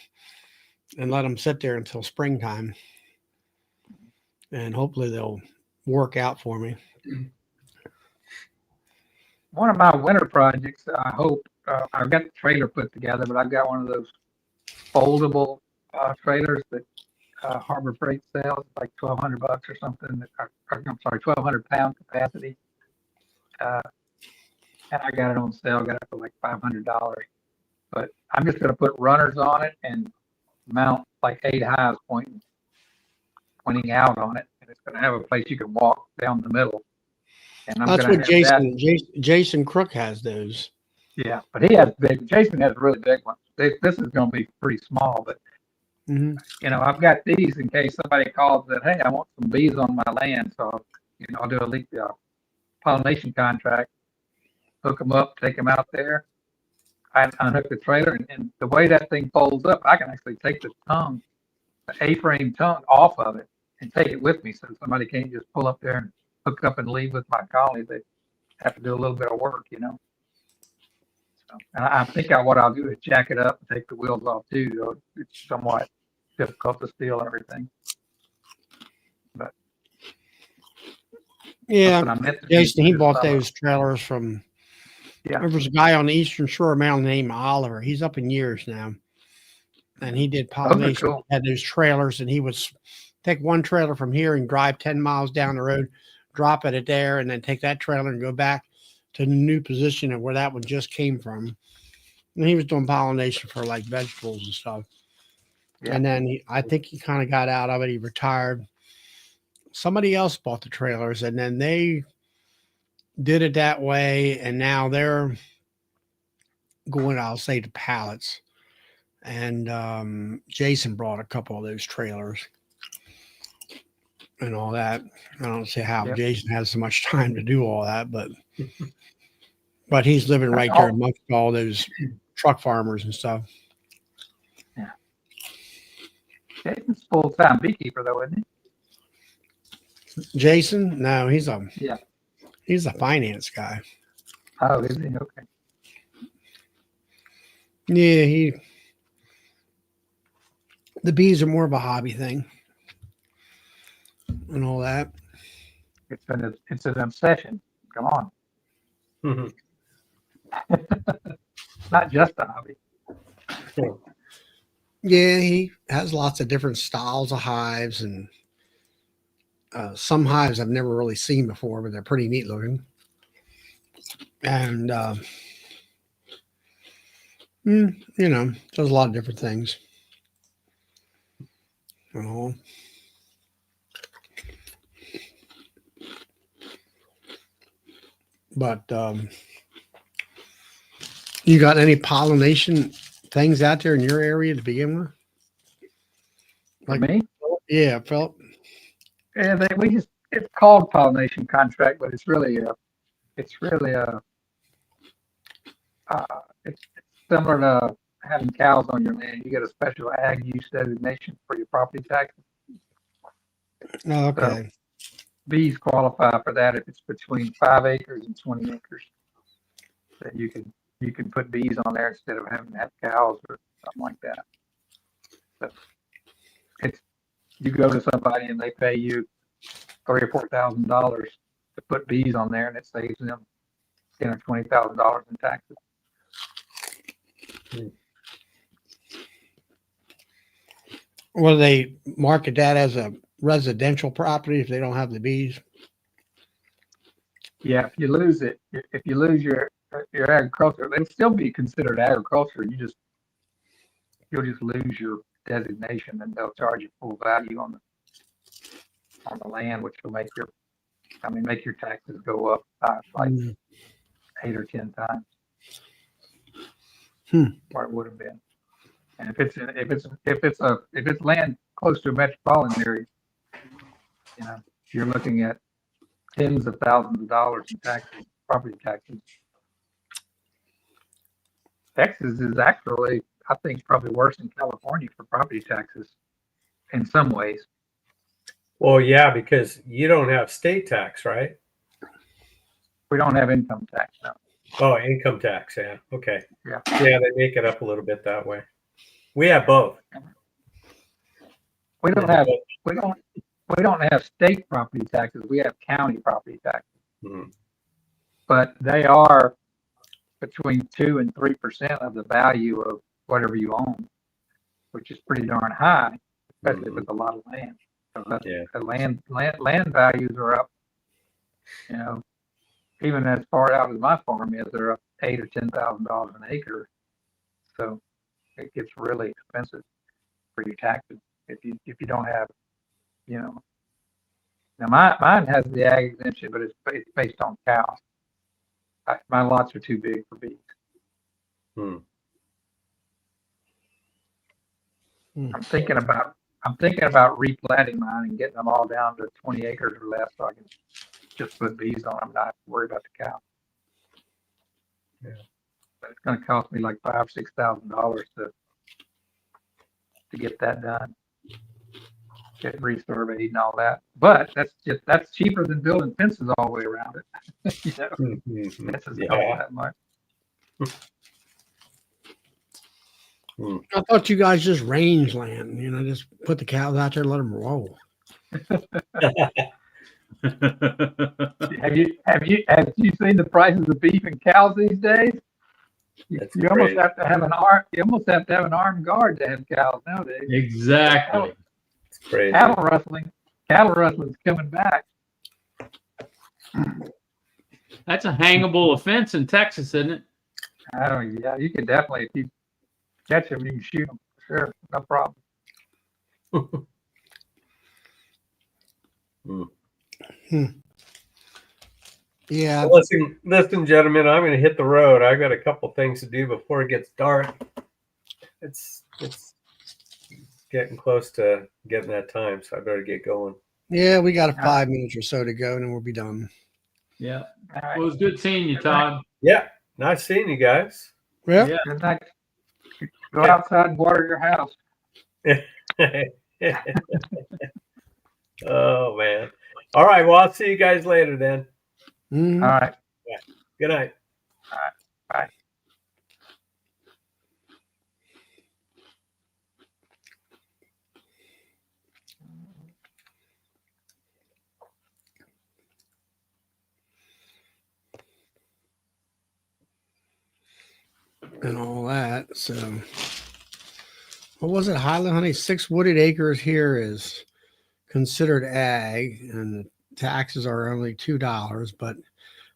Speaker 1: and let them sit there until springtime. And hopefully they'll work out for me.
Speaker 2: One of my winter projects, I hope, I've got the trailer put together, but I've got one of those foldable trailers that Harbor Freight sells, like $1,200 or something. I'm sorry, 1,200 pound capacity. And I got it on sale, got it for like $500. But I'm just going to put runners on it and mount like 8 hives pointing out on it. And it's going to have a place you can walk down the middle. And
Speaker 1: That's what Jason Crook has those.
Speaker 2: Yeah, but Jason has really big ones. This is going to be pretty small, but I've got these in case somebody calls that, hey, I want some bees on my land. So, I'll do a pollination contract, hook them up, take them out there. I unhook the trailer, and the way that thing folds up, I can actually take the A-frame tongue off of it and take it with me. So somebody can't just pull up there and hook up and leave with my colony. They have to do a little bit of work, So, and I think what I'll do is jack it up and take the wheels off too. So it's somewhat difficult to steal everything. But
Speaker 1: yeah, Jason, he bought those trailers from.
Speaker 2: Yeah,
Speaker 1: there was a guy on the Eastern Shore of Mountain named Oliver. He's up in years now, and he did pollination.
Speaker 2: Cool.
Speaker 1: Had those trailers, and he would take one trailer from here and drive 10 miles down the road, drop it there, and then take that trailer and go back to the new position of where that one just came from. And he was doing pollination for like vegetables and stuff. Yeah. And then I think he kind of got out of it. He retired. Somebody else bought the trailers, and then they did it that way. And now they're going, I'll say, to pallets. And Jason brought a couple of those trailers and all that. I don't see how Jason has so much time to do all that, but he's living right there amongst all those truck farmers and stuff.
Speaker 2: Yeah. Jason's full-time beekeeper though, isn't he?
Speaker 1: Jason? No, he's a finance guy.
Speaker 2: Oh, is he? Okay.
Speaker 1: Yeah, the bees are more of a hobby thing and all that.
Speaker 2: It's an obsession. Come on.
Speaker 5: Mm-hmm.
Speaker 2: Not just a hobby.
Speaker 1: Yeah, he has lots of different styles of hives, and some hives I've never really seen before, but they're pretty neat looking. And you know, does a lot of different things. You know. But you got any pollination things out there in your area to begin with?
Speaker 2: For me,
Speaker 1: Yeah, Philip.
Speaker 2: yeah, it's called pollination contract, but it's really a it's similar to having cows on your land. You get a special ag use designation for your property taxes.
Speaker 1: Oh,
Speaker 2: So
Speaker 1: okay.
Speaker 2: bees qualify for that if it's between 5 acres and 20 acres. That you can put bees on there instead of having to have cows or something like that. So it's you go to somebody and they pay you $3,000 or $4,000 to put bees on there, and it saves them $10,000 or $20,000 in taxes.
Speaker 1: Will they market that as a residential property if they don't have the bees?
Speaker 2: Yeah, if you lose it, if you lose your agriculture, it'll still be considered agriculture. You'll just lose your designation, and they'll charge you full value on the land, which will make your taxes go up like
Speaker 1: Mm.
Speaker 2: 8 or 10 times
Speaker 1: Hmm.
Speaker 2: what it would have been. And if it's land close to a metropolitan area, you know, you're looking at tens of thousands of dollars in taxes, property taxes. Texas is actually, I think, probably worse than California for property taxes in some ways.
Speaker 5: Well, yeah, because you don't have state tax, right?
Speaker 2: We don't have income tax now.
Speaker 5: Oh, income tax. Yeah. Okay.
Speaker 2: Yeah.
Speaker 5: Yeah, they make it up a little bit that way. We have both.
Speaker 2: We don't have we don't have state property taxes. We have county property taxes,
Speaker 5: Mhm.
Speaker 2: but they are between 2 and 3% of the value of whatever you own, which is pretty darn high, especially if it's a lot of land. So
Speaker 5: Yeah.
Speaker 2: the land values are up. You know, even as far out as my farm is, they're up $8,000 or $10,000 an acre. So it gets really expensive for your taxes if you don't have, you know. Now mine has the ag exemption, but it's based on cows. My lots are too big for bees.
Speaker 5: Hmm.
Speaker 2: I'm thinking about replanting mine and getting them all down to 20 acres or less, so I can just put bees on them, not worry about the cow.
Speaker 5: Yeah.
Speaker 2: But it's going to cost me like $5,000 or $6,000 to get that done, get resurveyed and all that. But that's cheaper than building fences all the way around it. You know,
Speaker 5: Mhm.
Speaker 2: fences
Speaker 5: Yeah.
Speaker 2: cost that much.
Speaker 1: I thought you guys just range land, you know, just put the cows out there and let them roll.
Speaker 2: Have you seen the prices of beef and cows these days?
Speaker 5: That's
Speaker 2: You almost
Speaker 5: crazy.
Speaker 2: have to have an armed guard to have cows nowadays.
Speaker 4: Exactly.
Speaker 5: It's crazy.
Speaker 2: Cattle rustling's coming back.
Speaker 4: That's a hangable offense in Texas, isn't it?
Speaker 2: Yeah, you can definitely, if you catch them, you can shoot them. Sure, no problem.
Speaker 1: Yeah.
Speaker 5: Well, listen, gentlemen, I'm going to hit the road. I got a couple things to do before it gets dark. It's getting close to getting that time, so I better get going.
Speaker 1: Yeah, we got 5 minutes or so to go, and then we'll be done.
Speaker 4: Yeah.
Speaker 2: All right.
Speaker 4: Well, it was good seeing you, Todd.
Speaker 5: Yeah, nice seeing you guys.
Speaker 1: Yeah.
Speaker 4: Yeah.
Speaker 2: Good night. Go outside and water your house.
Speaker 5: Oh man. All right. Well, I'll see you guys later then.
Speaker 1: Mhm.
Speaker 2: All right.
Speaker 5: Good night.
Speaker 2: Bye.
Speaker 1: So, what was it? Highland honey, 6 wooded acres here is considered ag, and the taxes are only $2, but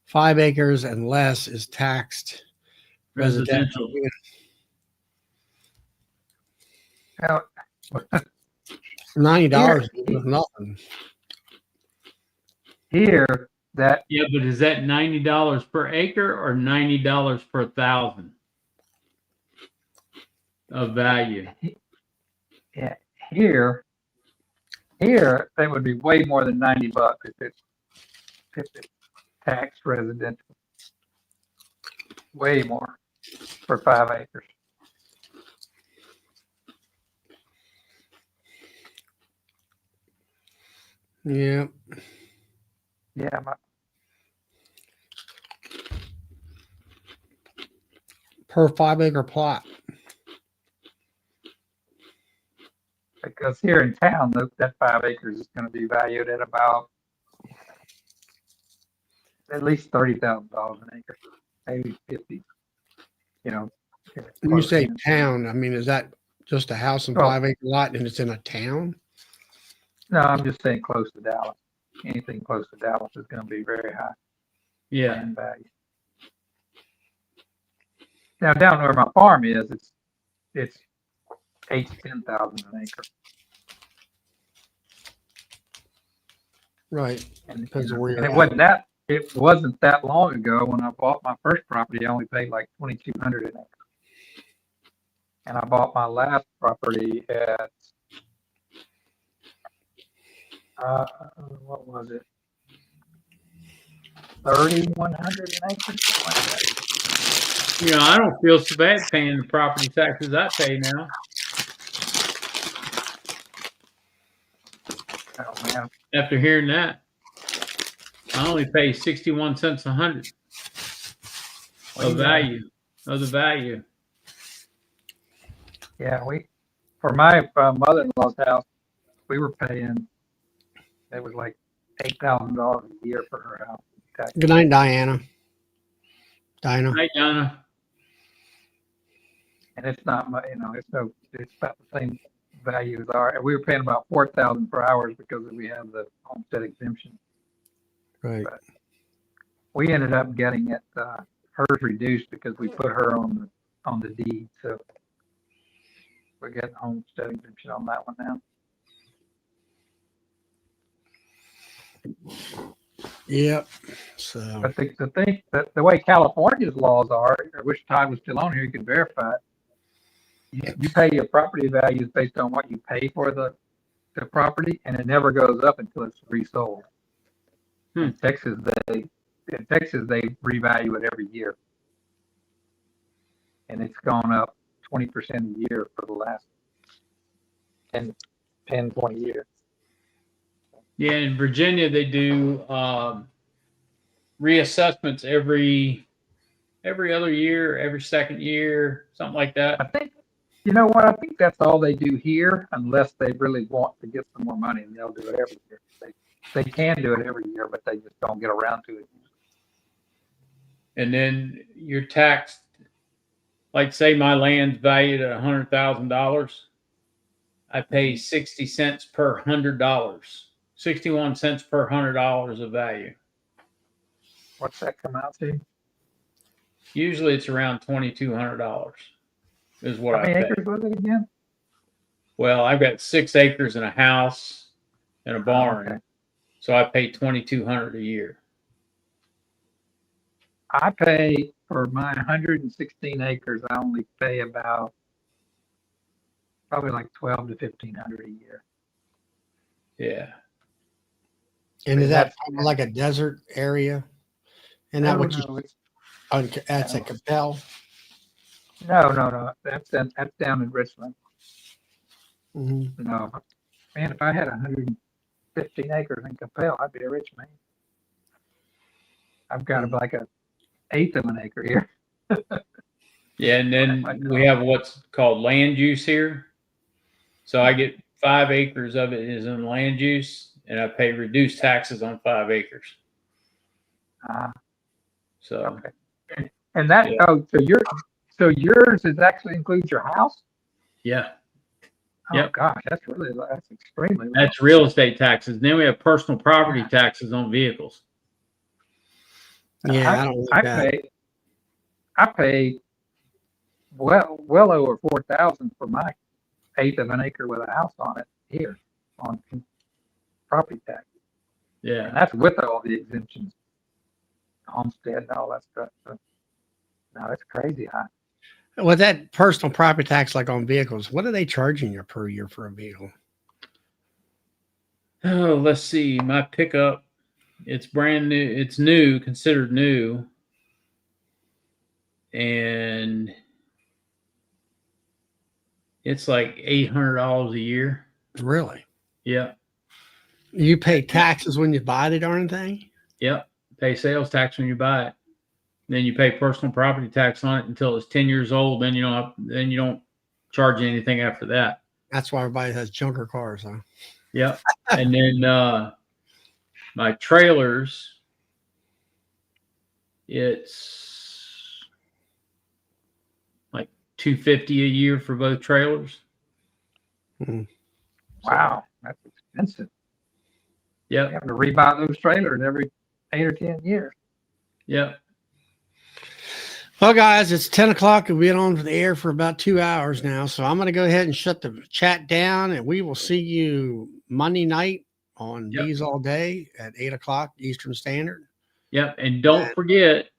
Speaker 1: 5 acres and less is taxed residential.
Speaker 2: Now,
Speaker 1: $90 is nothing.
Speaker 2: here, that
Speaker 4: Yeah, but is that $90 per acre or $90 per thousand of value?
Speaker 2: yeah, here they would be way more than $90 if it's tax residential. Way more for 5 acres.
Speaker 1: Yeah.
Speaker 2: Yeah,
Speaker 1: Per 5 acre plot.
Speaker 2: because here in town, that 5 acres is going to be valued at about at least $30,000 an acre, maybe 50. You know,
Speaker 1: When you say
Speaker 2: in.
Speaker 1: town, I mean, is that just a house and
Speaker 2: Oh.
Speaker 1: 5 acre lot and it's in a town?
Speaker 2: No, I'm just saying close to Dallas. Anything close to Dallas is going to be very high
Speaker 4: Yeah.
Speaker 2: land value. Now down where my farm is, it's 8 to 10,000 an acre.
Speaker 1: Right.
Speaker 2: And,
Speaker 1: Depends on where you're
Speaker 2: and
Speaker 1: at.
Speaker 2: it wasn't that long ago when I bought my first property. I only paid like $2,200 an acre, and I bought my last property at what was it, 3,100 an acre, something like that.
Speaker 4: You know, I don't feel so bad paying the property taxes I pay now.
Speaker 2: Oh man,
Speaker 4: After hearing that, I only pay 61 cents a hundred of value of the value.
Speaker 2: yeah, for my mother-in-law's house, we were paying, it was like $8,000 a year for her house.
Speaker 1: Good night, Diana. Dinah.
Speaker 4: Hi, Donna.
Speaker 2: And it's not much, it's about the same value as our. We were paying about $4,000 per hour because we have the homestead exemption.
Speaker 1: Right.
Speaker 2: But we ended up getting it hers reduced because we put her on the deed, so we're getting homestead exemption on that one now.
Speaker 1: Yep. So,
Speaker 2: But the thing that the way California's laws are, I wish Ty was still on here, you could verify it. You pay your property values based on what you pay for the property, and it never goes up until it's resold. In Texas, they revalue it every year, and it's gone up 20% a year for the last 10, 20 years.
Speaker 4: Yeah, in Virginia they do reassessments every other year, every second year, something like that.
Speaker 2: I think, you know what? I think that's all they do here, unless they really want to get some more money, and they'll do it every year. They can do it every year, but they just don't get around to it.
Speaker 4: And then you're taxed. Like, say my land's valued at $100,000, I pay 60 cents per $100, 61 cents per $100 of value.
Speaker 2: What's that come out to?
Speaker 4: Usually it's around $2,200 is what
Speaker 2: How
Speaker 4: I
Speaker 2: many
Speaker 4: pay.
Speaker 2: acres was it again?
Speaker 4: Well, I've got 6 acres and a house and a barn,
Speaker 2: Okay.
Speaker 4: so I pay $2,200 a year.
Speaker 2: I pay for my 116 acres. I only pay about probably like 12 to 1,500 a year.
Speaker 4: Yeah.
Speaker 1: and is that
Speaker 2: that's-
Speaker 1: like a desert area? And that what you? That's a Capel.
Speaker 2: No. That's down in Richland.
Speaker 1: Mm-hmm.
Speaker 2: No, man, if I had 115 acres in Capel, I'd be a rich man. I've got like an eighth of an acre here.
Speaker 4: Yeah, and then we have what's called land use here. So I get 5 acres of it is in land use, and I pay reduced taxes on 5 acres.
Speaker 2: Ah,
Speaker 4: So
Speaker 2: okay. And that,
Speaker 4: Yeah.
Speaker 2: So yours is actually includes your house?
Speaker 4: Yeah.
Speaker 2: Oh
Speaker 4: Yep.
Speaker 2: gosh, that's extremely low.
Speaker 4: That's real estate taxes. Then we have personal property taxes on vehicles.
Speaker 1: Yeah, I don't like that.
Speaker 2: I pay well over 4,000 for my eighth of an acre with a house on it here on property tax.
Speaker 4: Yeah.
Speaker 2: And that's with all the exemptions, homestead and all that stuff. So, no, it's crazy high.
Speaker 1: With that personal property tax, like on vehicles, what are they charging you per year for a vehicle?
Speaker 4: Oh, let's see. My pickup, it's brand new. It's new, considered new. And it's like $800 a year.
Speaker 1: Really?
Speaker 4: Yeah.
Speaker 1: You pay taxes when you buy the darn thing?
Speaker 4: Yep. Pay sales tax when you buy it. Then you pay personal property tax on it until it's 10 years old. Then you don't charge anything after that.
Speaker 1: That's why everybody has junker cars, huh?
Speaker 4: Yep. And then my trailers, it's like $250 a year for both trailers.
Speaker 2: Wow, that's expensive.
Speaker 4: Yep.
Speaker 2: You have to rebuy those trailers every 8 or 10 years.
Speaker 4: Yep.
Speaker 1: Well, guys, it's 10 o'clock. We've been on the air for about 2 hours now. So I'm going to go ahead and shut the chat down, and we will see you Monday night on
Speaker 4: Yep.
Speaker 1: Bees All Day at 8 o'clock Eastern Standard.
Speaker 4: Yep. And don't forget,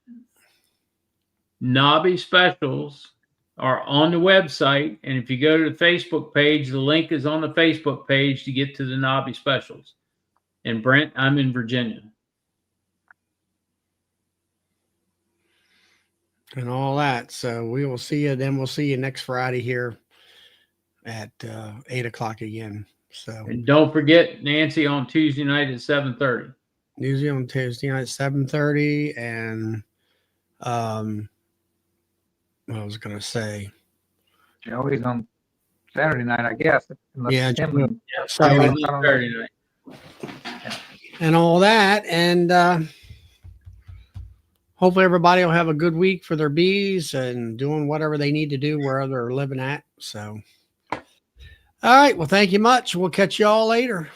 Speaker 4: Knobby specials are on the website. And if you go to the Facebook page, the link is on the Facebook page to get to the Knobby specials. And Brent, I'm in Virginia.
Speaker 1: And all that. So we will see you. Then we'll see you next Friday here at 8 o'clock again. So
Speaker 4: And don't forget Nancy on Tuesday night at 7:30.
Speaker 1: usually on Tuesday night, 7:30. And what I was going to say.
Speaker 2: Joey's on Saturday night, I guess. unless
Speaker 1: Yeah,
Speaker 2: Tim-
Speaker 1: Joey-
Speaker 4: Saturday
Speaker 2: I don't know.
Speaker 4: Saturday night.
Speaker 1: and all that. And hopefully everybody will have a good week for their bees and doing whatever they need to do where they're living at. So, all right. Well, thank you much. We'll catch you all later.